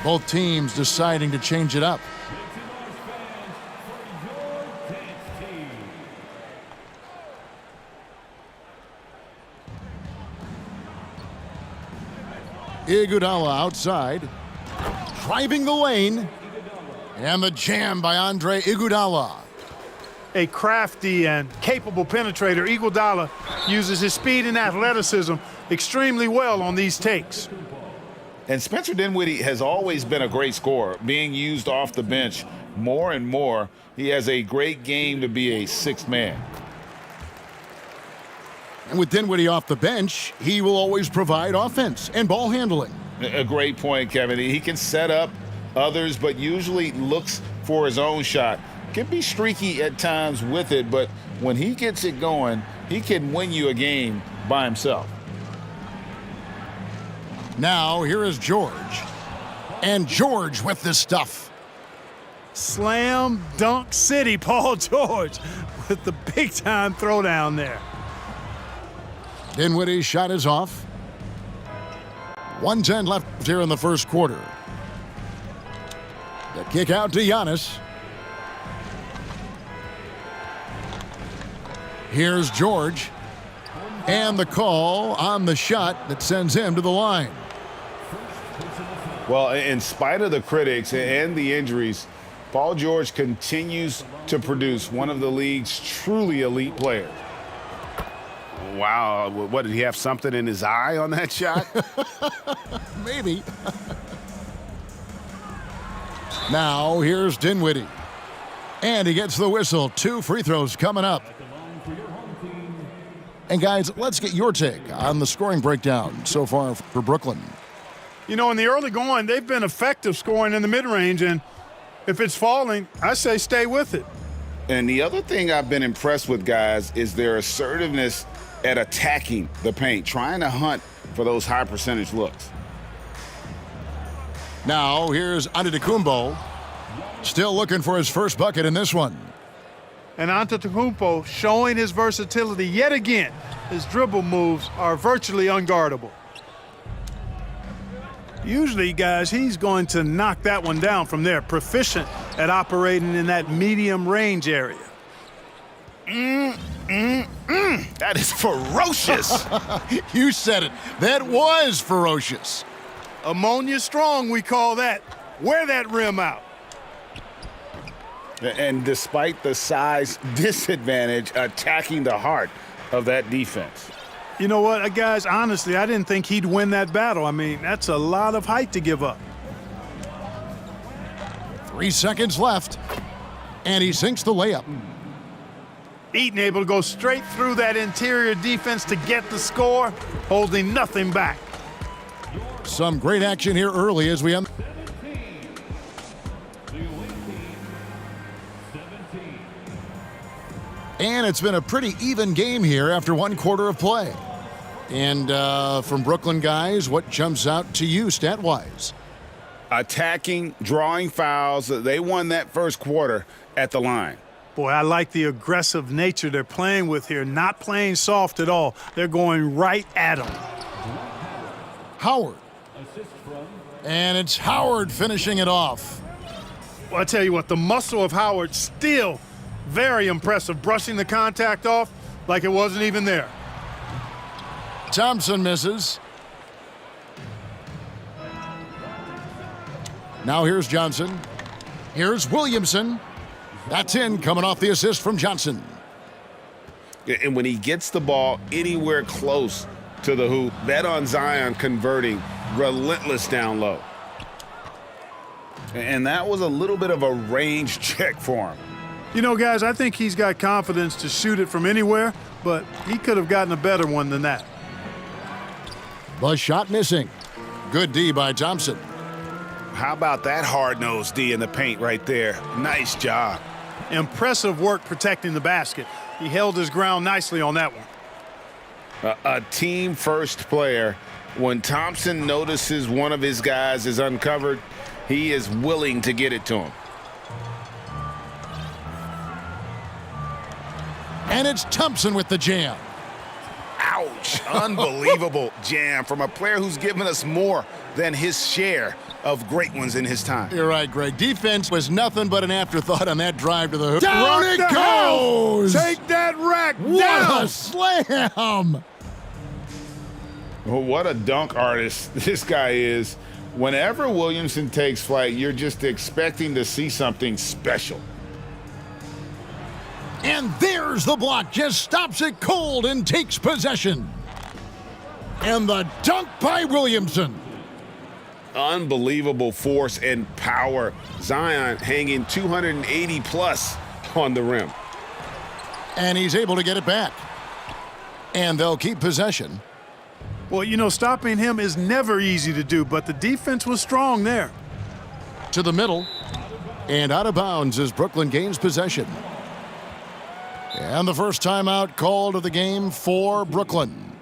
Both teams deciding to change it up. Iguodala outside, driving the lane, and the jam by Andre Iguodala. A crafty and capable penetrator, Iguodala uses his speed and athleticism extremely well on these takes. And Spencer Dinwiddie has always been a great scorer, being used off the bench more and more. He has a great game to be a sixth man. And with Dinwiddie off the bench, he will always provide offense and ball handling. A great point, Kevin. He can set up others, but usually looks for his own shot. Can be streaky at times with it, but when he gets it going, he can win you a game by himself. Now, here is George. And George with this stuff. Slam dunk city, Paul George, with the big-time throwdown there. Dinwiddie's shot is off. 1:10 left here in the first quarter. The kick out to Giannis. Here's George. And the call on the shot that sends him to the line. Well, in spite of the critics and the injuries, Paul George continues to produce one of the league's truly elite players. Wow, what, did he have something in his eye on that shot? Maybe. Now, here's Dinwiddie. And he gets the whistle. 2 free throws coming up. And guys, let's get your take on the scoring breakdown so far for Brooklyn. You know, in the early going, they've been effective scoring in the mid-range, and if it's falling, I say stay with it. And the other thing I've been impressed with, guys, is their assertiveness at attacking the paint, trying to hunt for those high percentage looks. Now, here's Antetokounmpo, still looking for his first bucket in this one. And Antetokounmpo showing his versatility yet again. His dribble moves are virtually unguardable. Usually, guys, he's going to knock that one down from there. Proficient at operating in that medium range area. That is ferocious. You said it. That was ferocious. Ammonia strong, we call that. Wear that rim out. And despite the size disadvantage, attacking the heart of that defense. You know what, guys, honestly, I didn't think he'd win that battle. I mean, that's a lot of height to give up. 3 seconds left. And he sinks the layup. Eaton able to go straight through that interior defense to get the score, holding nothing back. Some great action here early as we end. And it's been a pretty even game here after 1 quarter of play. And from Brooklyn guys, what jumps out to you stat-wise? Attacking, drawing fouls. They won that first quarter at the line. Boy, I like the aggressive nature they're playing with here, not playing soft at all. They're going right at him. Howard. And it's Howard finishing it off. Well, I tell you what, the muscle of Howard still very impressive, brushing the contact off like it wasn't even there. Thompson misses. Now here's Johnson. Here's Williamson. That's in, coming off the assist from Johnson. And when he gets the ball anywhere close to the hoop, bet on Zion converting, relentless down low. And that was a little bit of a range check for him. You know, guys, I think he's got confidence to shoot it from anywhere, but he could have gotten a better one than that. The shot missing. Good D by Thompson. How about that hard-nosed D in the paint right there? Nice job. Impressive work protecting the basket. He held his ground nicely on that one. A team-first player. When Thompson notices one of his guys is uncovered, he is willing to get it to him. And it's Thompson with the jam. Ouch. Unbelievable jam from a player who's given us more than his share of great ones in his time. You're right, Greg. Defense was nothing but an afterthought on that drive to the hoop. Down Rock it the goes! house. Take that rack What down. a slam! Well, what a dunk artist this guy is. Whenever Williamson takes flight, you're just expecting to see something special. And there's the block. Just stops it cold and takes possession. And the dunk by Williamson. Unbelievable force and power. Zion hanging 280 plus on the rim. And he's able to get it back. And they'll keep possession. Well, you know, stopping him is never easy to do, but the defense was strong there. To the middle. And out of bounds as Brooklyn gains possession. And the first timeout called of the game for Brooklyn.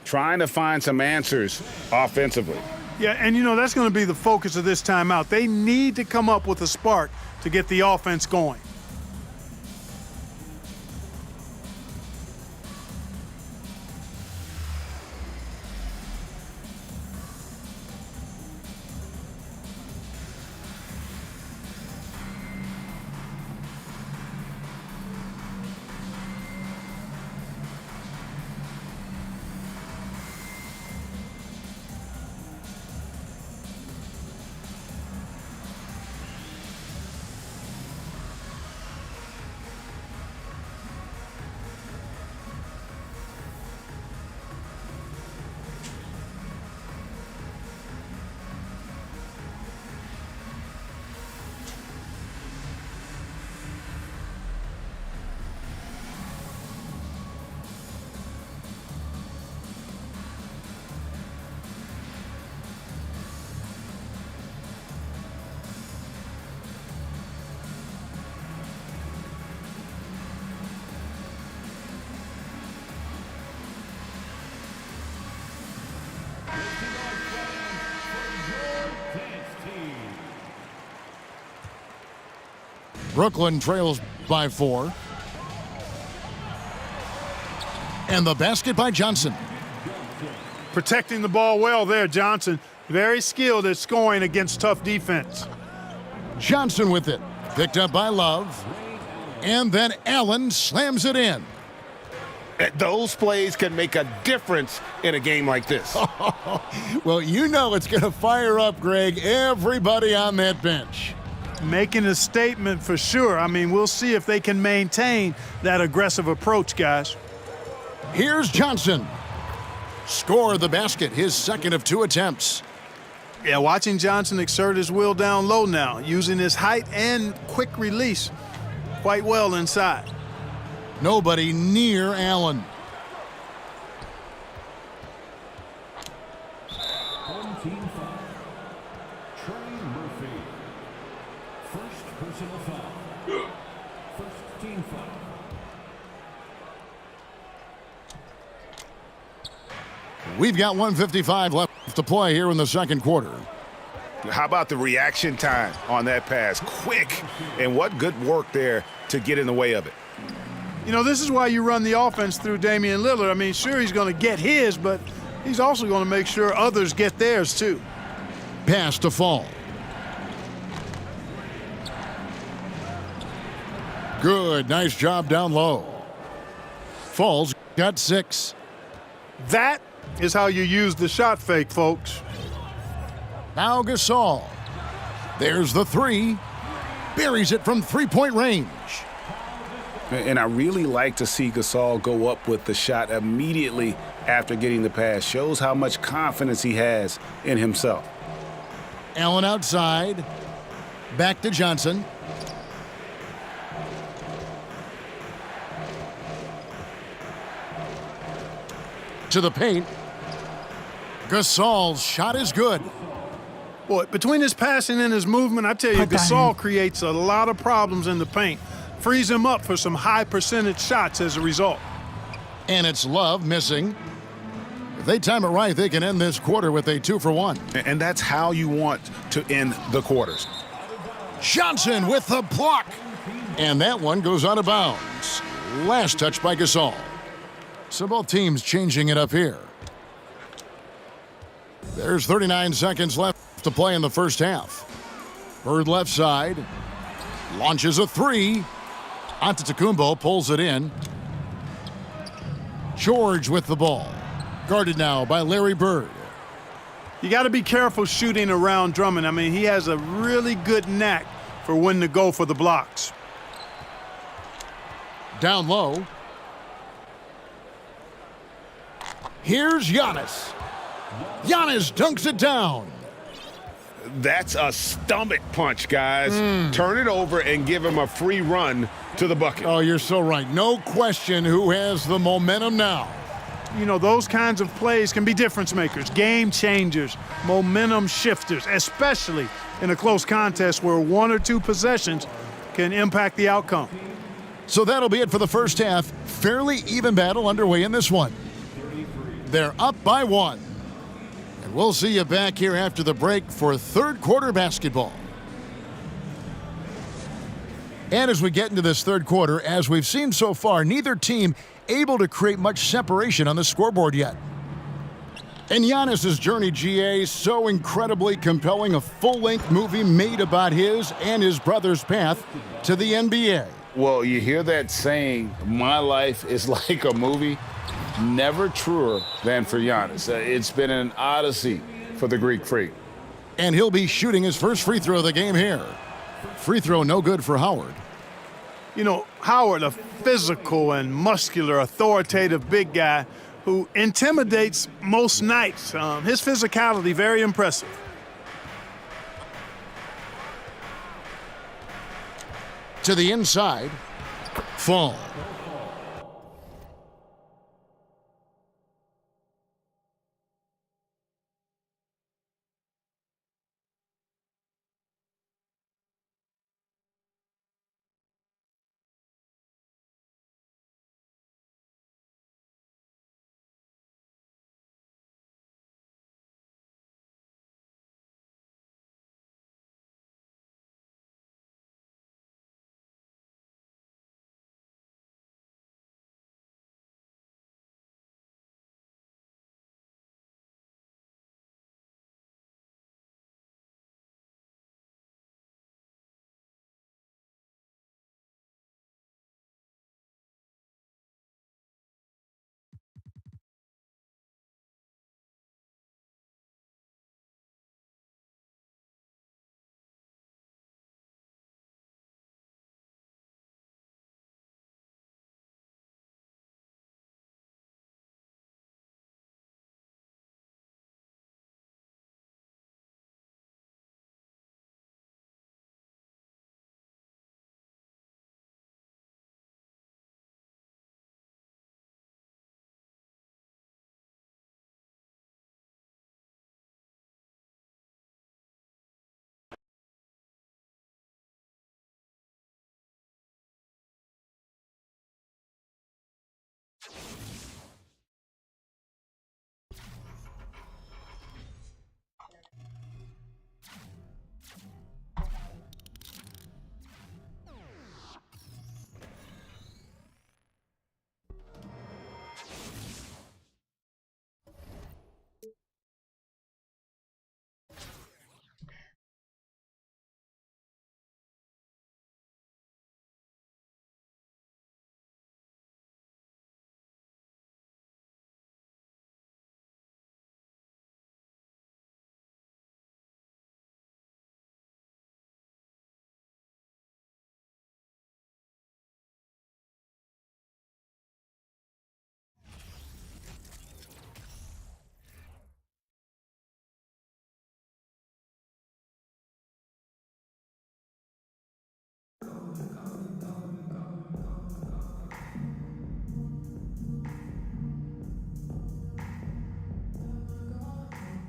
Trying to find some answers offensively. Yeah, and you know, that's going to be the focus of this timeout. They need to come up with a spark to get the offense going. Brooklyn trails by 4. And the basket by Johnson. Protecting the ball well there, Johnson. Very skilled at scoring against tough defense. Johnson with it. Picked up by Love. And then Allen slams it in. Those plays can make a difference in a game like this. Well, you know it's going to fire up, Greg, everybody on that bench. Making a statement for sure. I mean, we'll see if they can maintain that aggressive approach, guys. Here's Johnson. Scored the basket, his second of 2 attempts. Yeah, watching Johnson exert his will down low now, using his height and quick release quite well inside. Nobody near Allen. Team foul. Trey Murphy. First personal foul. First team foul. We've got 1:55 left to play here in the second quarter. How about the reaction time on that pass? Quick. And what good work there to get in the way of it. You know, this is why you run the offense through Damian Lillard. I mean, sure, he's going to get his, but he's also going to make sure others get theirs, too. Pass to Fall. Good, nice job down low. Fall's got 6. That is how you use the shot fake, folks. Now Gasol. There's the 3. Buries it from 3-point range. And I really like to see Gasol go up with the shot immediately after getting the pass. Shows how much confidence he has in himself. Allen outside. Back to Johnson. To the paint. Gasol's shot is good. Boy, between his passing and his movement, I tell you, Gasol creates a lot of problems in the paint. Frees him up for some high percentage shots as a result. And it's Love missing. If they time it right, they can end this quarter with a 2-for-1. And that's how you want to end the quarters. Johnson with the block. And that one goes out of bounds. Last touch by Gasol. So both teams changing it up here. There's 39 seconds left to play in the first half. Bird left side. Launches a three. Antetokounmpo pulls it in. George with the ball. Guarded now by Larry Bird. You got to be careful shooting around Drummond. I mean, he has a really good knack for when to go for the blocks. Down low. Here's Giannis. Giannis dunks it down. That's a stomach punch, guys. Turn it over and give him a free run to the bucket. Oh, you're so right. No question who has the momentum now. You know, those kinds of plays can be difference makers, game changers, momentum shifters, especially in a close contest where one or two possessions can impact the outcome. So that'll be it for the first half. Fairly even battle underway in this one. They're up by 1. And we'll see you back here after the break for third quarter basketball. And as we get into this third quarter, as we've seen so far, neither team able to create much separation on the scoreboard yet. And Giannis's journey, GA, so incredibly compelling, a full-length movie made about his and his brother's path to the NBA. Well, you hear that saying, my life is like a movie? Never truer than for Giannis. It's been an odyssey for the Greek Freak. And he'll be shooting his first free throw of the game here. Free throw no good for Howard. You know, Howard, a physical and muscular, authoritative big guy who intimidates most nights. His physicality, very impressive. To the inside. Fall.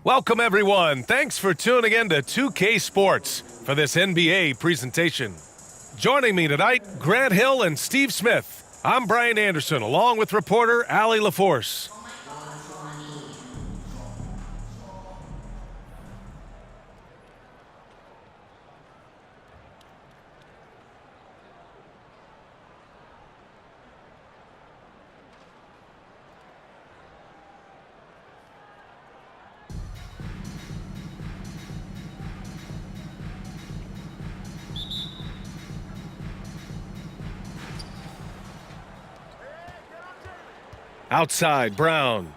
Welcome, everyone. Thanks for tuning in to 2K Sports for this NBA presentation. Joining me tonight, Grant Hill and Steve Smith. I'm Brian Anderson, along with reporter Allie LaForce. Outside, Brown.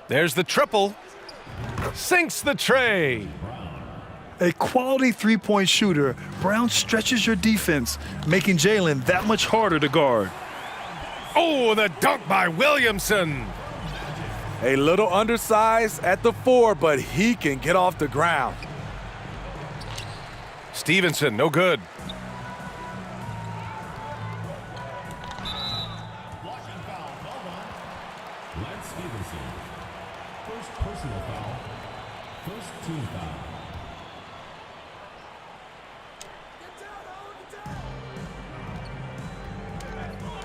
There's the triple. Sinks the tray. A quality three-point shooter, Brown stretches your defense, making Jalen that much harder to guard. Oh, the dunk by Williamson. A little undersized at the 4, but he can get off the ground. Stevenson, no good. Lance Stevenson. First personal foul. First team foul.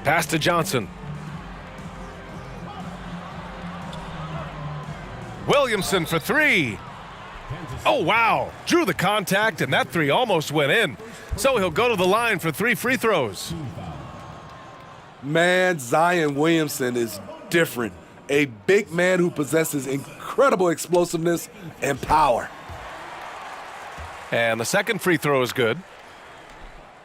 Pass to Johnson. Williamson for three. Oh, wow. Drew the contact, and that three almost went in. So he'll go to the line for 3 free throws. Man, Zion Williamson is different. A big man who possesses incredible explosiveness and power. And the second free throw is good.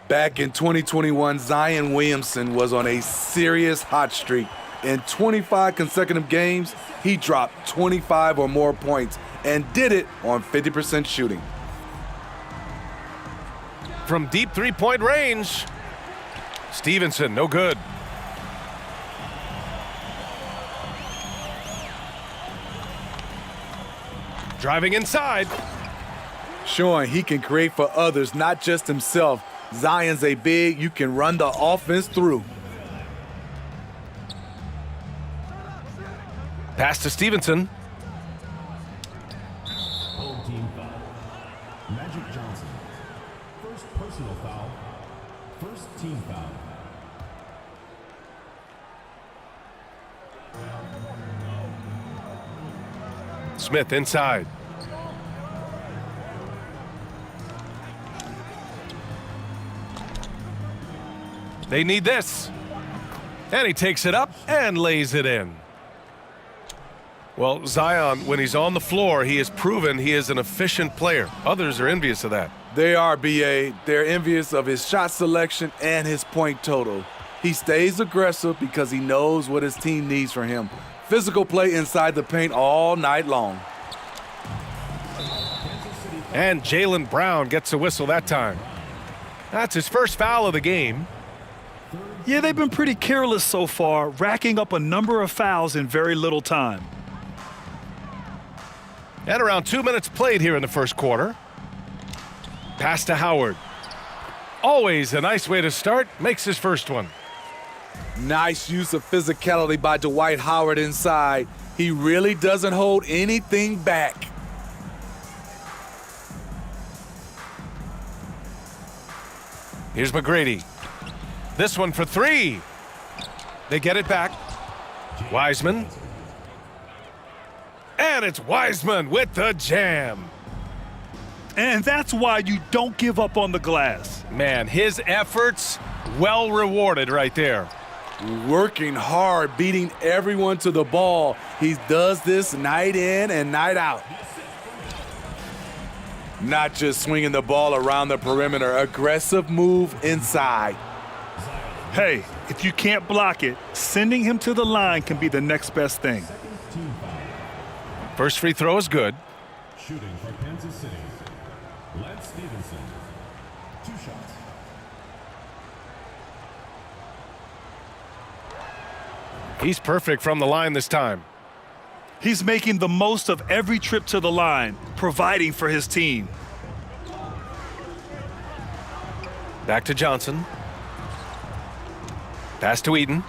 Back in 2021, Zion Williamson was on a serious hot streak. In 25 consecutive games, he dropped 25 or more points and did it on 50% shooting. From deep three-point range, Stevenson, no good. Driving inside. Showing he can create for others, not just himself. Zion's a big, you can run the offense through. Pass to Stevenson. Home team foul. Magic Johnson. First personal foul. First team foul. Smith inside. They need this. And he takes it up and lays it in. Well, Zion, when he's on the floor, he has proven he is an efficient player. Others are envious of that. They are, BA. They're envious of his shot selection and his point total. He stays aggressive because he knows what his team needs from him. Physical play inside the paint all night long. And Jalen Brown gets a whistle that time. That's his first foul of the game. Yeah, they've been pretty careless so far, racking up a number of fouls in very little time. And around 2 minutes played here in the first quarter. Pass to Howard. Always a nice way to start. Makes his first one. Nice use of physicality by Dwight Howard inside. He really doesn't hold anything back. Here's McGrady. This one for three. They get it back. Wiseman. And it's Wiseman with the jam. And that's why you don't give up on the glass. Man, his efforts well rewarded right there. Working hard, beating everyone to the ball. He does this night in and night out. Not just swinging the ball around the perimeter, aggressive move inside. Hey, if you can't block it, sending him to the line can be the next best thing. First free throw is good. Shooting for Kansas City. Lance Stevenson. 2 shots. He's perfect from the line this time. He's making the most of every trip to the line, providing for his team. Back to Johnson. Pass to Eaton.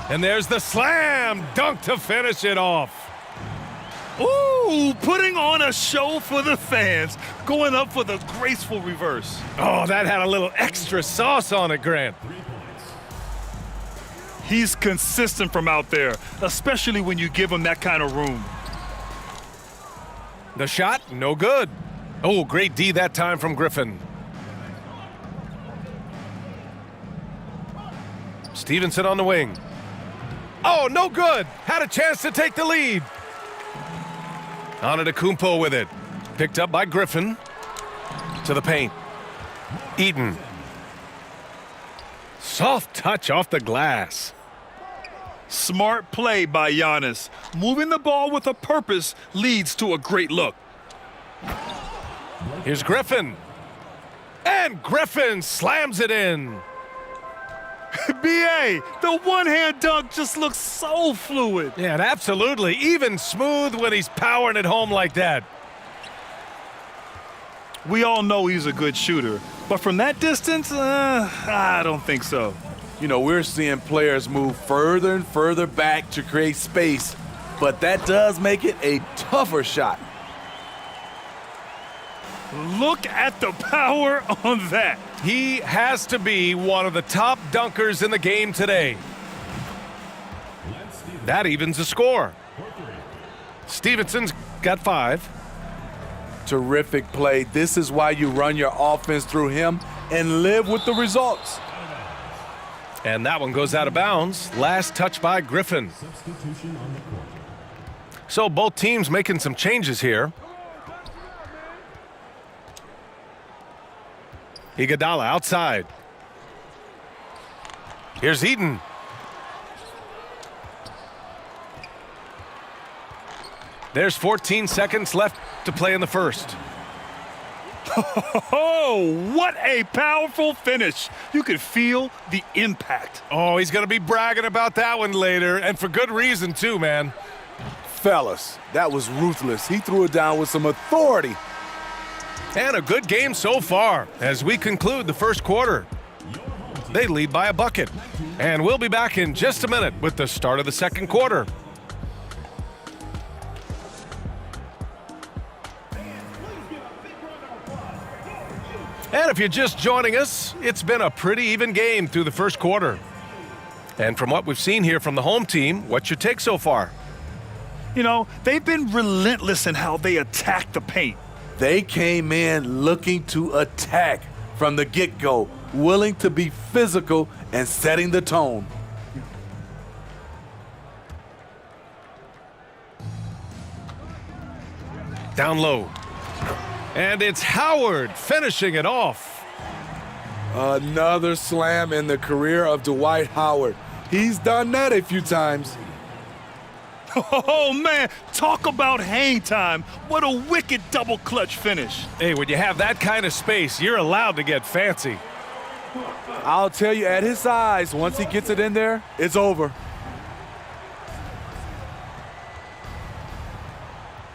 And there's the slam dunk to finish it off. Ooh, putting on a show for the fans, going up for the graceful reverse. Oh, that had a little extra sauce on it, Grant. He's consistent from out there, especially when you give him that kind of room. The shot, no good. Oh, great D that time from Griffin. Stevenson on the wing. Oh, no good. Had a chance to take the lead. Antetokounmpo with it. Picked up by Griffin. To the paint. Eaton. Soft touch off the glass. Smart play by Giannis. Moving the ball with a purpose leads to a great look. Here's Griffin. And Griffin slams it in. B.A., the one-hand dunk just looks so fluid. Yeah, and absolutely. Even smooth when he's powering it home like that. We all know he's a good shooter, but from that distance, I don't think so. You know, we're seeing players move further and further back to create space, but that does make it a tougher shot. Look at the power on that. He has to be one of the top dunkers in the game today. That evens the score. Stevenson's got 5. Terrific play. This is why you run your offense through him and live with the results. And that one goes out of bounds. Last touch by Griffin. So both teams making some changes here. Iguodala outside. Here's Eden. There's 14 seconds left to play in the first. Oh, what a powerful finish. You could feel the impact. Oh, he's going to be bragging about that one later, and for good reason too, man. Fellas, that was ruthless. He threw it down with some authority. And a good game so far as we conclude the first quarter. They lead by a bucket. And we'll be back in just a minute with the start of the second quarter. And if you're just joining us, it's been a pretty even game through the first quarter. And from what we've seen here from the home team, what's your take so far? You know, they've been relentless in how they attack the paint. They came in looking to attack from the get-go, willing to be physical and setting the tone. Down low. And it's Howard finishing it off. Another slam in the career of Dwight Howard. He's done that a few times. Oh, man, talk about hang time. What a wicked double clutch finish. Hey, when you have that kind of space, you're allowed to get fancy. I'll tell you, at his size, once he gets it in there, it's over.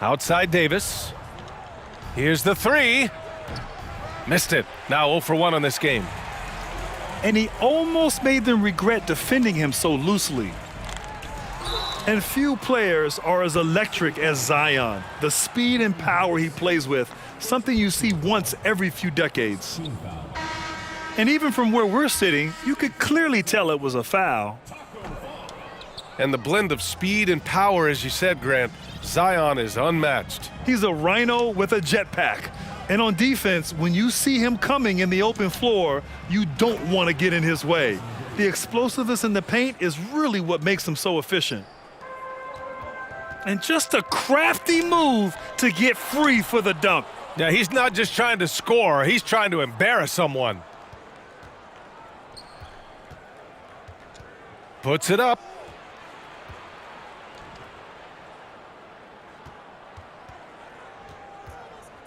Outside Davis. Here's the 3. Missed it. Now 0 for 1 on this game. And he almost made them regret defending him so loosely. And few players are as electric as Zion. The speed and power he plays with, something you see once every few decades. And even from where we're sitting, you could clearly tell it was a foul. And the blend of speed and power, as you said, Grant, Zion is unmatched. He's a rhino with a jetpack. And on defense, when you see him coming in the open floor, you don't want to get in his way. The explosiveness in the paint is really what makes him so efficient. And just a crafty move to get free for the dunk. Yeah, he's not just trying to score, he's trying to embarrass someone. Puts it up.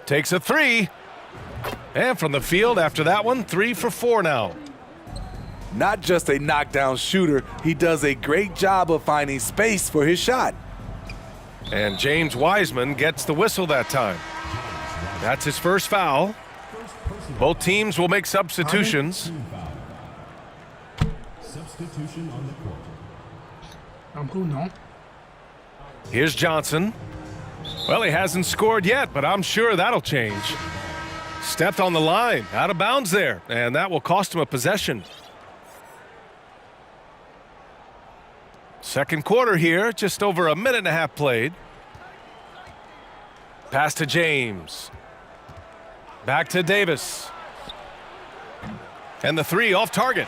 Takes a 3. And from the field after that one, 3 for 4 now. Not just a knockdown shooter, he does a great job of finding space for his shot. And James Wiseman gets the whistle that time. That's his first foul. Both teams will make substitutions. Substitution on the court. Here's Johnson. Well, he hasn't scored yet, but I'm sure that'll change. Stepped on the line, out of bounds there, and that will cost him a possession. Second quarter here, just over a minute and a half played. Pass to James. Back to Davis. And the 3 off target.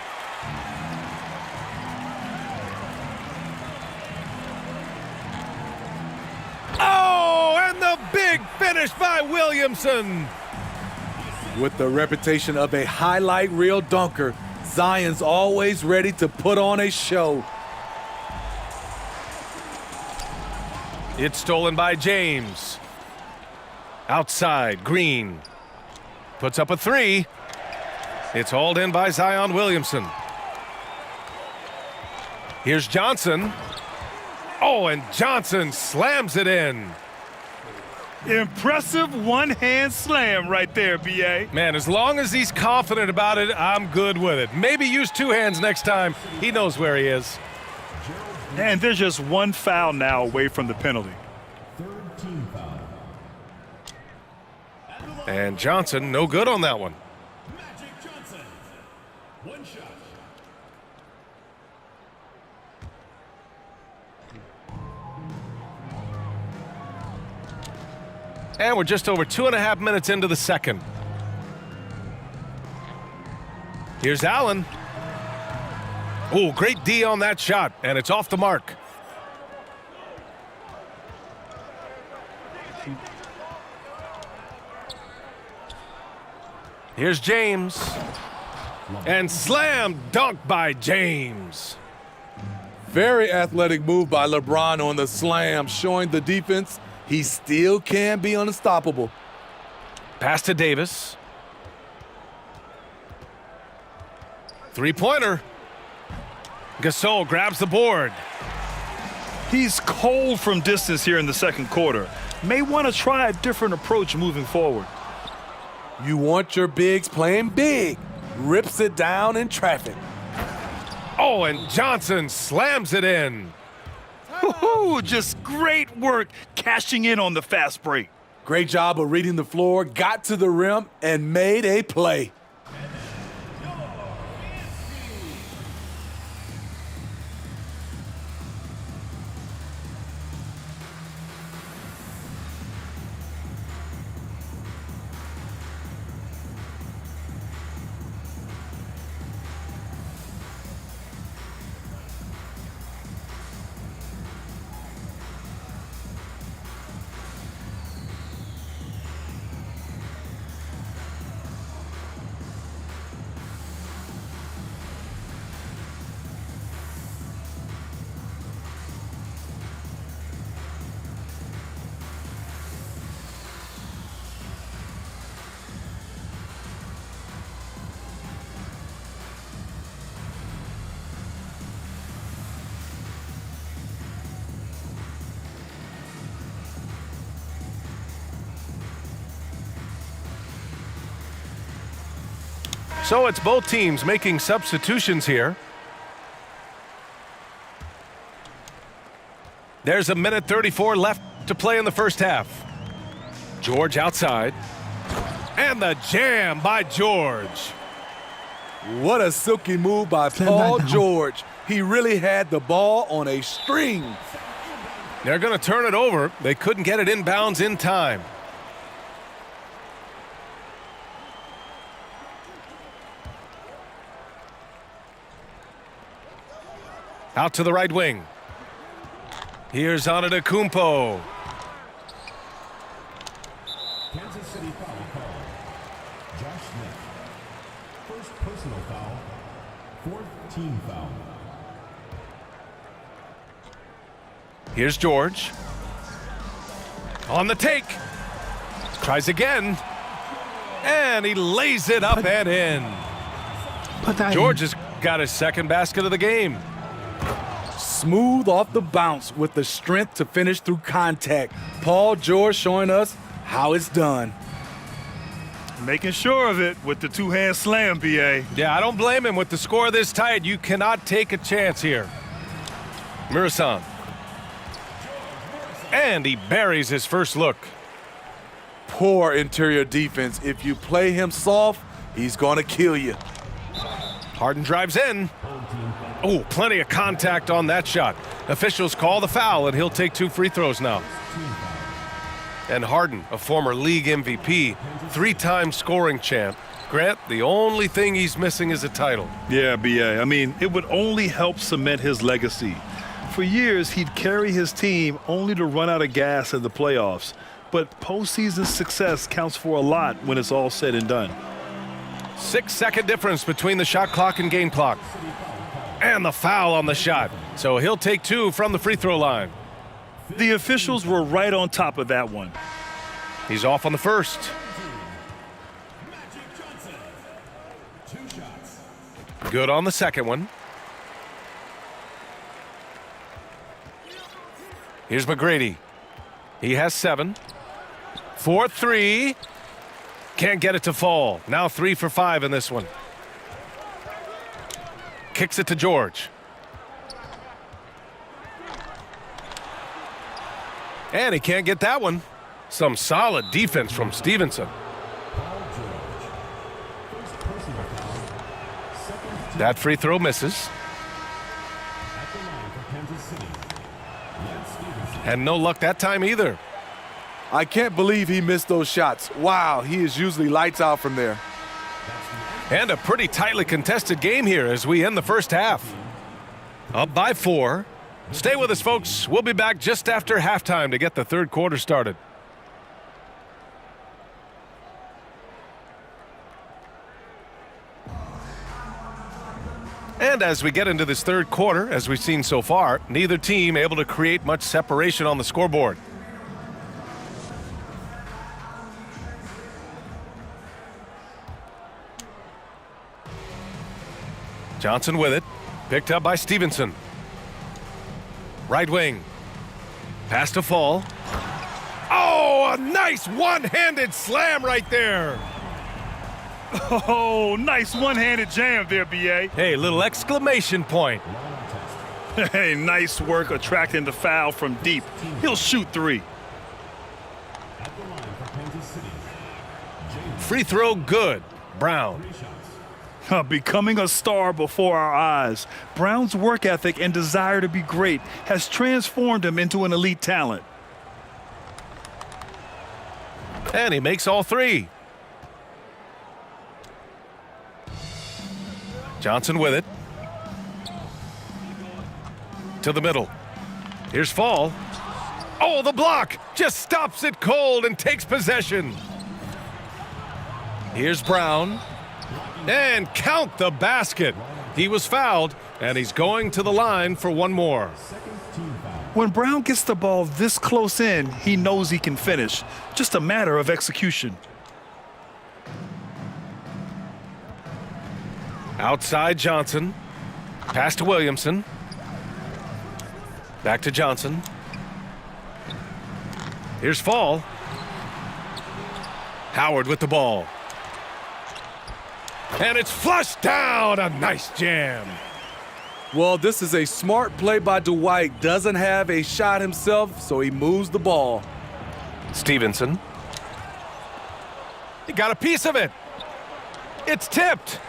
Oh, and the big finish by Williamson. With the reputation of a highlight reel dunker, Zion's always ready to put on a show. It's stolen by James. Outside, Green. Puts up a three. It's hauled in by Zion Williamson. Here's Johnson. Oh, and Johnson slams it in. Impressive one-hand slam right there, B.A. Man, as long as he's confident about it, I'm good with it. Maybe use two hands next time. He knows where he is. And there's just one foul now away from the penalty. Third team foul. And Johnson, no good on that one. Magic Johnson. One shot. And we're just over 2.5 minutes into the second. Here's Allen. Oh, great D on that shot, and it's off the mark. Here's James. And slam dunk by James. Very athletic move by LeBron on the slam, showing the defense he still can be unstoppable. Pass to Davis. Three-pointer. Gasol grabs the board. He's cold from distance here in the second quarter. May want to try a different approach moving forward. You want your bigs playing big. Rips it down in traffic. Oh, and Johnson slams it in. Woo-hoo, just great work cashing in on the fast break. Great job of reading the floor, got to the rim, and made a play. So it's both teams making substitutions here. There's 1:34 left to play in the first half. George outside. And the jam by George. What a silky move by Paul George. He really had the ball on a string. They're going to turn it over. They couldn't get it inbounds in time. Out to the right wing. Here's Antetokounmpo. Kansas City foul call. Josh Smith. First personal foul. Fourth team foul. Here's George. On the take. Tries again. And he lays it up and in. George has got his second basket of the game. Smooth off the bounce with the strength to finish through contact. Paul George showing us how it's done. Making sure of it with the two-hand slam, B.A. Yeah, I don't blame him. With the score this tight, you cannot take a chance here. Murasan. And he buries his first look. Poor interior defense. If you play him soft, he's going to kill you. Harden drives in. Oh, plenty of contact on that shot. Officials call the foul, and he'll take 2 free throws now. And Harden, a former league MVP, 3-time scoring champ. Grant, the only thing he's missing is a title. Yeah, B.A. I mean, it would only help cement his legacy. For years, he'd carry his team only to run out of gas in the playoffs. But postseason success counts for a lot when it's all said and done. 6-second difference between the shot clock and game clock. And the foul on the shot. So he'll take 2 from the free throw line. The officials were right on top of that one. He's off on the first. Good on the second one. Here's McGrady. He has 7. 4-3. Can't get it to fall. Now 3 for 5 in this one. Kicks it to George. And he can't get that one. Some solid defense from Stevenson. That free throw misses. And no luck that time either. I can't believe he missed those shots. Wow, he is usually lights out from there. And a pretty tightly contested game here as we end the first half. Up by 4. Stay with us, folks. We'll be back just after halftime to get the third quarter started. And as we get into this third quarter, as we've seen so far, neither team able to create much separation on the scoreboard. Johnson with it. Picked up by Stevenson. Right wing. Pass to Fall. Oh, a nice one-handed slam right there. Oh, nice one-handed jam there, B.A. Hey, little exclamation point. Hey, nice work attracting the foul from deep. He'll shoot 3. Free throw good. Brown. Becoming a star before our eyes. Brown's work ethic and desire to be great has transformed him into an elite talent. And he makes all 3. Johnson with it. To the middle. Here's Fall. Oh, the block! Just stops it cold and takes possession. Here's Brown. And count the basket. He was fouled, and he's going to the line for one more. When Brown gets the ball this close in, he knows he can finish. Just a matter of execution. Outside Johnson. Pass to Williamson. Back to Johnson. Here's Fall. Howard with the ball. And it's flushed down. A nice jam. Well, this is a smart play by Dwight. Doesn't have a shot himself, so he moves the ball. Stevenson. He got a piece of it. It's tipped.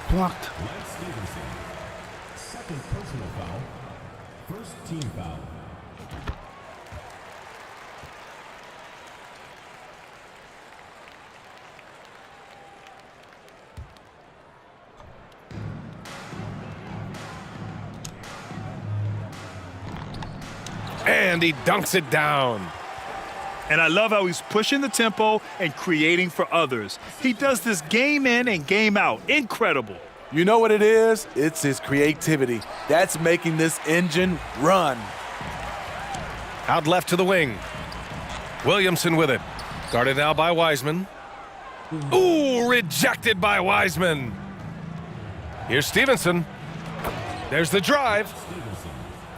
Blocked. Second personal foul. First team foul. And he dunks it down. And I love how he's pushing the tempo and creating for others. He does this game in and game out. Incredible. You know what it is? It's his creativity. That's making this engine run. Out left to the wing. Williamson with it. Guarded now by Wiseman. Ooh, rejected by Wiseman. Here's Stevenson. There's the drive.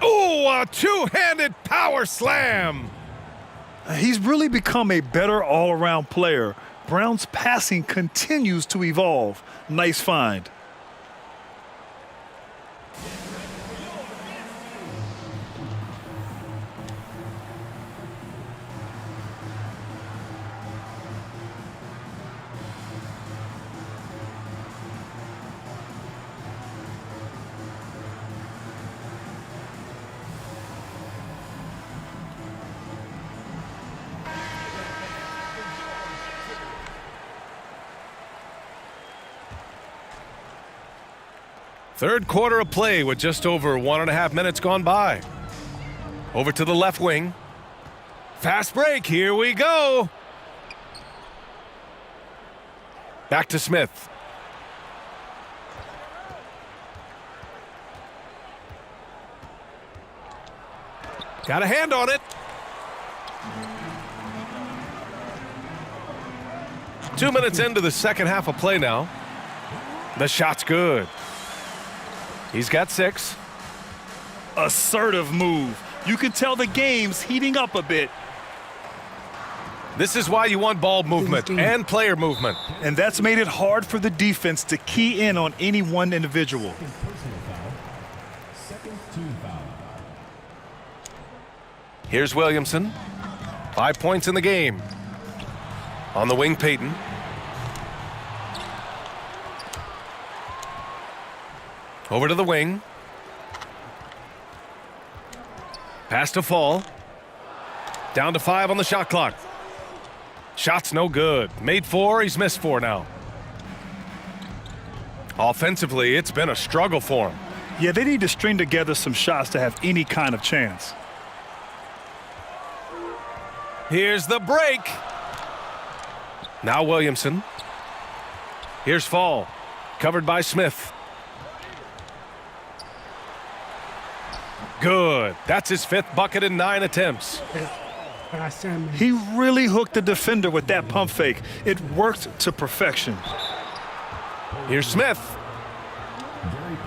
Ooh, a two-handed power slam. He's really become a better all-around player. Brown's passing continues to evolve. Nice find. Third quarter of play with just over 1.5 minutes gone by. Over to the left wing. Fast break, here we go. Back to Smith. Got a hand on it. 2 minutes into the second half of play now. The shot's good. He's got 6. Assertive move. You can tell the game's heating up a bit. This is why you want ball movement and player movement. And that's made it hard for the defense to key in on any one individual. Personal foul. Second team foul. Here's Williamson. 5 points in the game. On the wing, Peyton. Over to the wing. Pass to Fall. Down to 5 on the shot clock. Shot's no good. Made 4, he's missed 4 now. Offensively, it's been a struggle for him. Yeah, they need to string together some shots to have any kind of chance. Here's the break. Now Williamson. Here's Fall. Covered by Smith. Good. That's his 5th bucket in 9 attempts. He really hooked the defender with that pump fake. It worked to perfection. Here's Smith.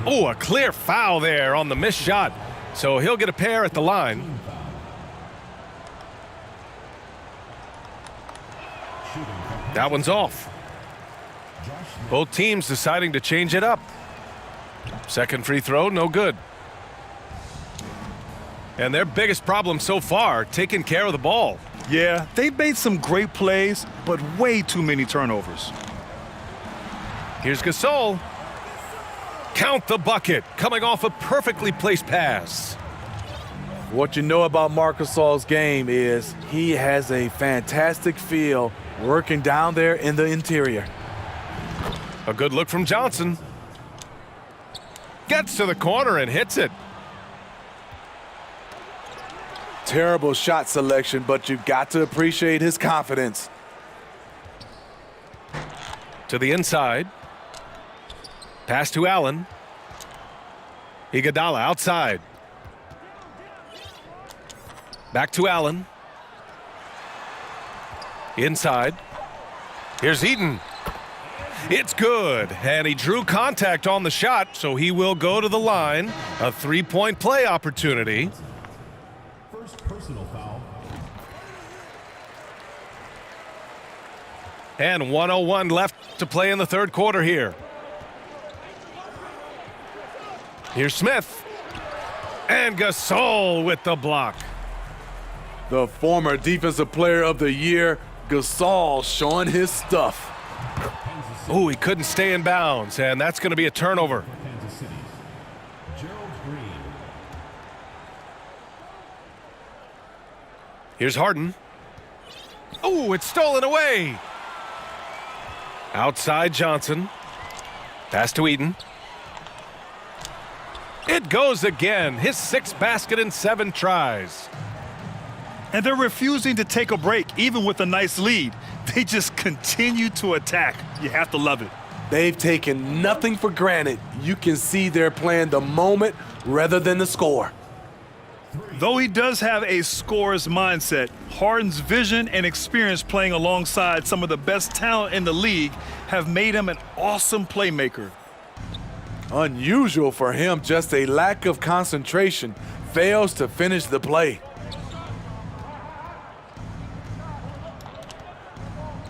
Oh, a clear foul there on the missed shot. So he'll get a pair at the line. That one's off. Both teams deciding to change it up. Second free throw, no good. And their biggest problem so far, taking care of the ball. Yeah, they've made some great plays, but way too many turnovers. Here's Gasol. Count the bucket, coming off a perfectly placed pass. What you know about Marc Gasol's game is he has a fantastic feel working down there in the interior. A good look from Johnson. Gets to the corner and hits it. Terrible shot selection, but you've got to appreciate his confidence. To the inside. Pass to Allen. Iguodala outside. Back to Allen. Inside. Here's Eaton. It's good, and he drew contact on the shot, so he will go to the line. A 3-point play opportunity. First personal foul. And 1:01 left to play in the third quarter here. Here's Smith. And Gasol with the block. The former Defensive Player of the Year, Gasol, showing his stuff. Oh, he couldn't stay in bounds, and that's going to be a turnover. Kansas City. Gerald Green. Here's Harden. Oh, it's stolen away. Outside Johnson. Pass to Eaton. It goes again. His 6th basket in 7 tries. And they're refusing to take a break, even with a nice lead. They just continue to attack. You have to love it. They've taken nothing for granted. You can see they're playing the moment rather than the score. Though he does have a scorer's mindset, Harden's vision and experience playing alongside some of the best talent in the league have made him an awesome playmaker. Unusual for him, just a lack of concentration. Fails to finish the play.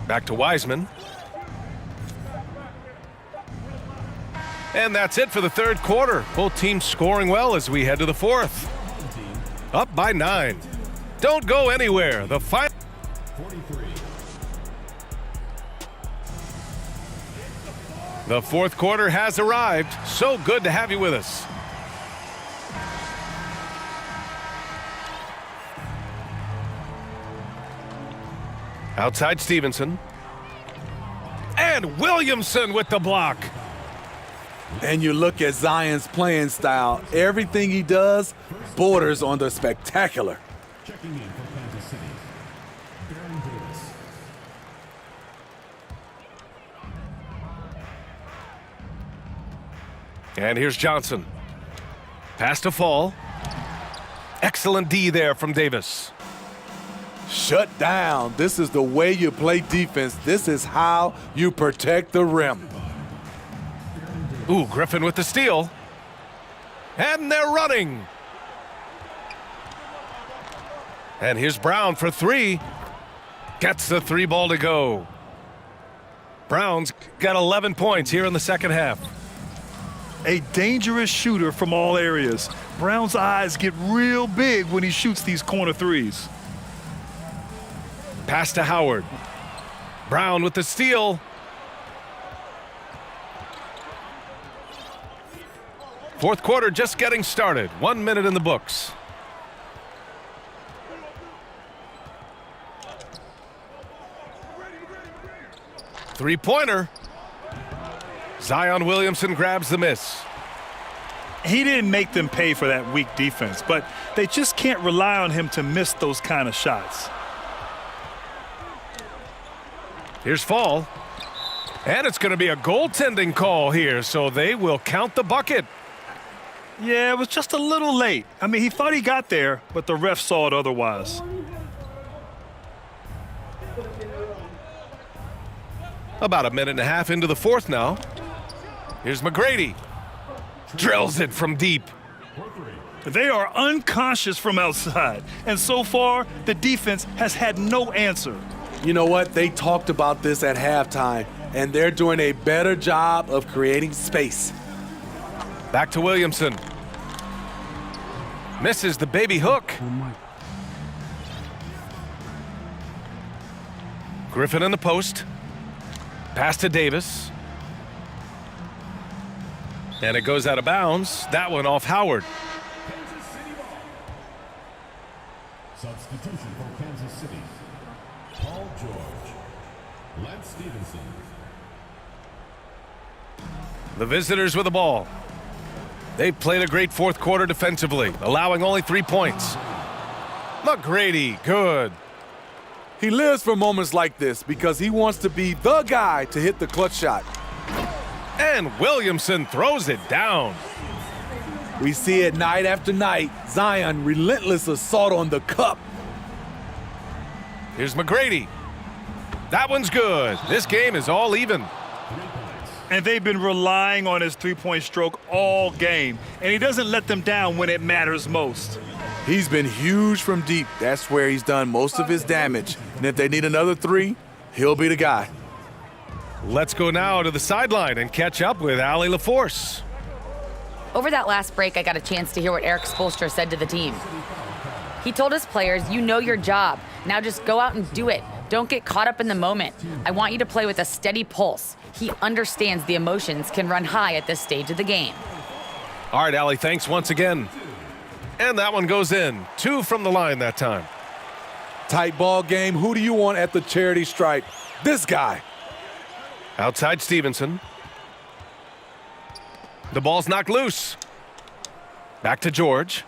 Back to Wiseman. And that's it for the third quarter. Both teams scoring well as we head to the fourth. Up by 9. Don't go anywhere. The final. 43. The fourth quarter has arrived. So good to have you with us. Outside Stevenson. And Williamson with the block. And you look at Zion's playing style. Everything he does borders on the spectacular. Checking in for Kansas City. Baron Davis. And here's Johnson. Pass to Fall. Excellent D there from Davis. Shut down. This is the way you play defense. This is how you protect the rim. Ooh, Griffin with the steal. And they're running. And here's Brown for three. Gets the three ball to go. Brown's got 11 points here in the second half. A dangerous shooter from all areas. Brown's eyes get real big when he shoots these corner threes. Pass to Howard. Brown with the steal. Fourth quarter just getting started. 1 minute in the books. Three-pointer. Zion Williamson grabs the miss. He didn't make them pay for that weak defense, but they just can't rely on him to miss those kind of shots. Here's Fall. And it's going to be a goaltending call here, so they will count the bucket. Yeah, it was just a little late. I mean, he thought he got there, but the ref saw it otherwise. About a minute and a half into the fourth now. Here's McGrady. Drills it from deep. They are unconscious from outside, and so far, the defense has had no answer. You know what? They talked about this at halftime, and they're doing a better job of creating space. Back to Williamson. Misses the baby hook. Griffin in the post. Pass to Davis. And it goes out of bounds. That one off Howard. Substitution for Kansas City. Paul George. Lance Stevenson. The visitors with the ball. They played a great fourth quarter defensively, allowing only 3 points. McGrady, good. He lives for moments like this because he wants to be the guy to hit the clutch shot. And Williamson throws it down. We see it night after night. Zion, relentless assault on the cup. Here's McGrady. That one's good. This game is all even. And they've been relying on his three-point stroke all game, and he doesn't let them down when it matters most. He's been huge from deep. That's where he's done most of his damage. And if they need another three, he'll be the guy. Let's go now to the sideline and catch up with Allie LaForce. Over that last break, I got a chance to hear what Eric Spoelstra said to the team. He told his players, you know your job. Now just go out and do it. Don't get caught up in the moment. I want you to play with a steady pulse. He understands the emotions can run high at this stage of the game. All right, Allie, thanks once again. And that one goes in. 2 from the line that time. Tight ball game. Who do you want at the charity stripe? This guy. Outside Stevenson. The ball's knocked loose. Back to George.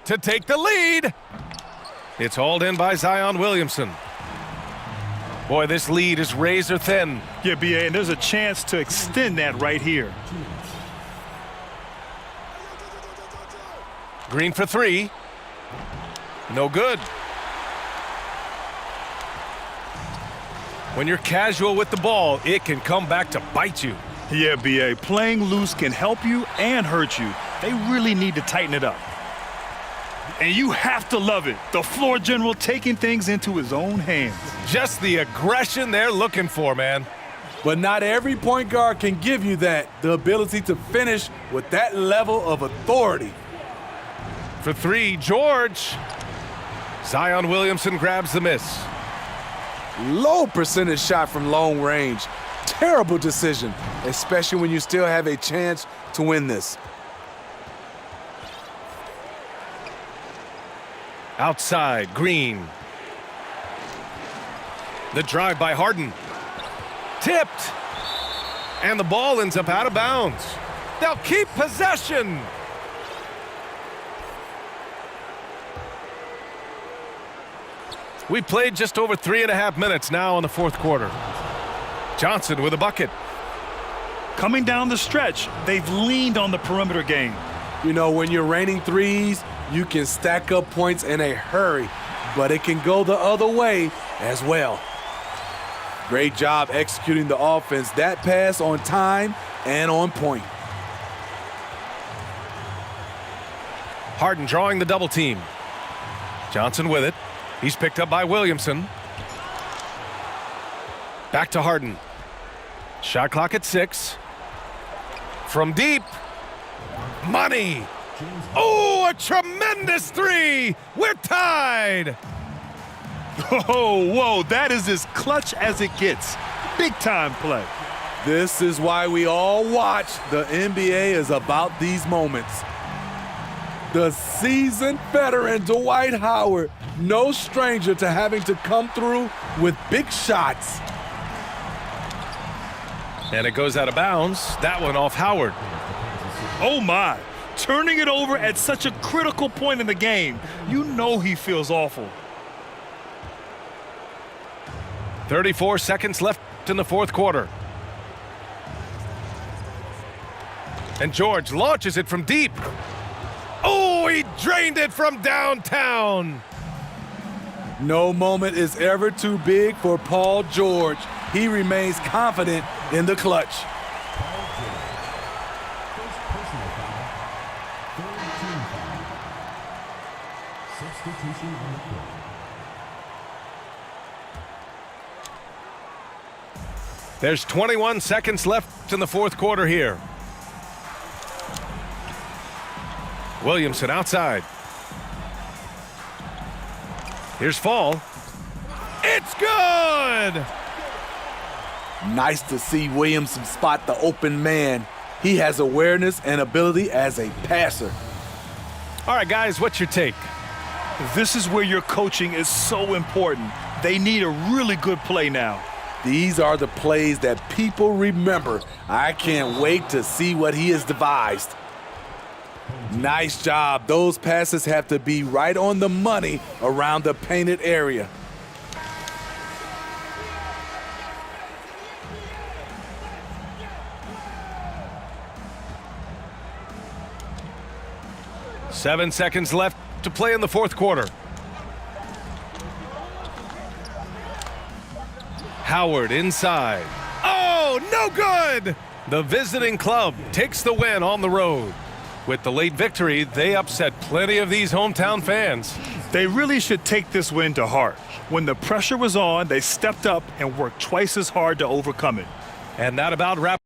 To take the lead. It's hauled in by Zion Williamson. Boy, this lead is razor thin. Yeah, B.A., and there's a chance to extend that right here. Green for 3. No good. When you're casual with the ball, it can come back to bite you. Yeah, B.A., playing loose can help you and hurt you. They really need to tighten it up. And you have to love it. The floor general taking things into his own hands. Just the aggression they're looking for, man. But not every point guard can give you that, the ability to finish with that level of authority. For 3, George. Zion Williamson grabs the miss. Low percentage shot from long range. Terrible decision, especially when you still have a chance to win this. Outside, Green. The drive by Harden. Tipped. And the ball ends up out of bounds. They'll keep possession. We played just over 3.5 minutes now in the fourth quarter. Johnson with a bucket. Coming down the stretch, they've leaned on the perimeter game. You know, when you're raining threes, you can stack up points in a hurry, but it can go the other way as well. Great job executing the offense. That pass on time and on point. Harden drawing the double team. Johnson with it. He's picked up by Williamson. Back to Harden. Shot clock at 6. From deep. Money. Oh, a tremendous three. We're tied. Oh, whoa, that is as clutch as it gets. Big time play. This is why we all watch. The NBA is about these moments. The seasoned veteran Dwight Howard, no stranger to having to come through with big shots. And it goes out of bounds. That one off Howard. Oh, my. Turning it over at such a critical point in the game. You know he feels awful. 34 seconds left in the fourth quarter. And George launches it from deep. Oh, he drained it from downtown. No moment is ever too big for Paul George. He remains confident in the clutch. There's 21 seconds left in the fourth quarter here. Williamson outside. Here's Fall. It's good! Nice to see Williamson spot the open man. He has awareness and ability as a passer. All right, guys, what's your take? This is where your coaching is so important. They need a really good play now. These are the plays that people remember. I can't wait to see what he has devised. Nice job. Those passes have to be right on the money around the painted area. Seven seconds left to play in the fourth quarter. Howard inside. Oh, no good! The visiting club takes the win on the road. With the late victory, they upset plenty of these hometown fans. They really should take this win to heart. When the pressure was on, they stepped up and worked twice as hard to overcome it. And that about wraps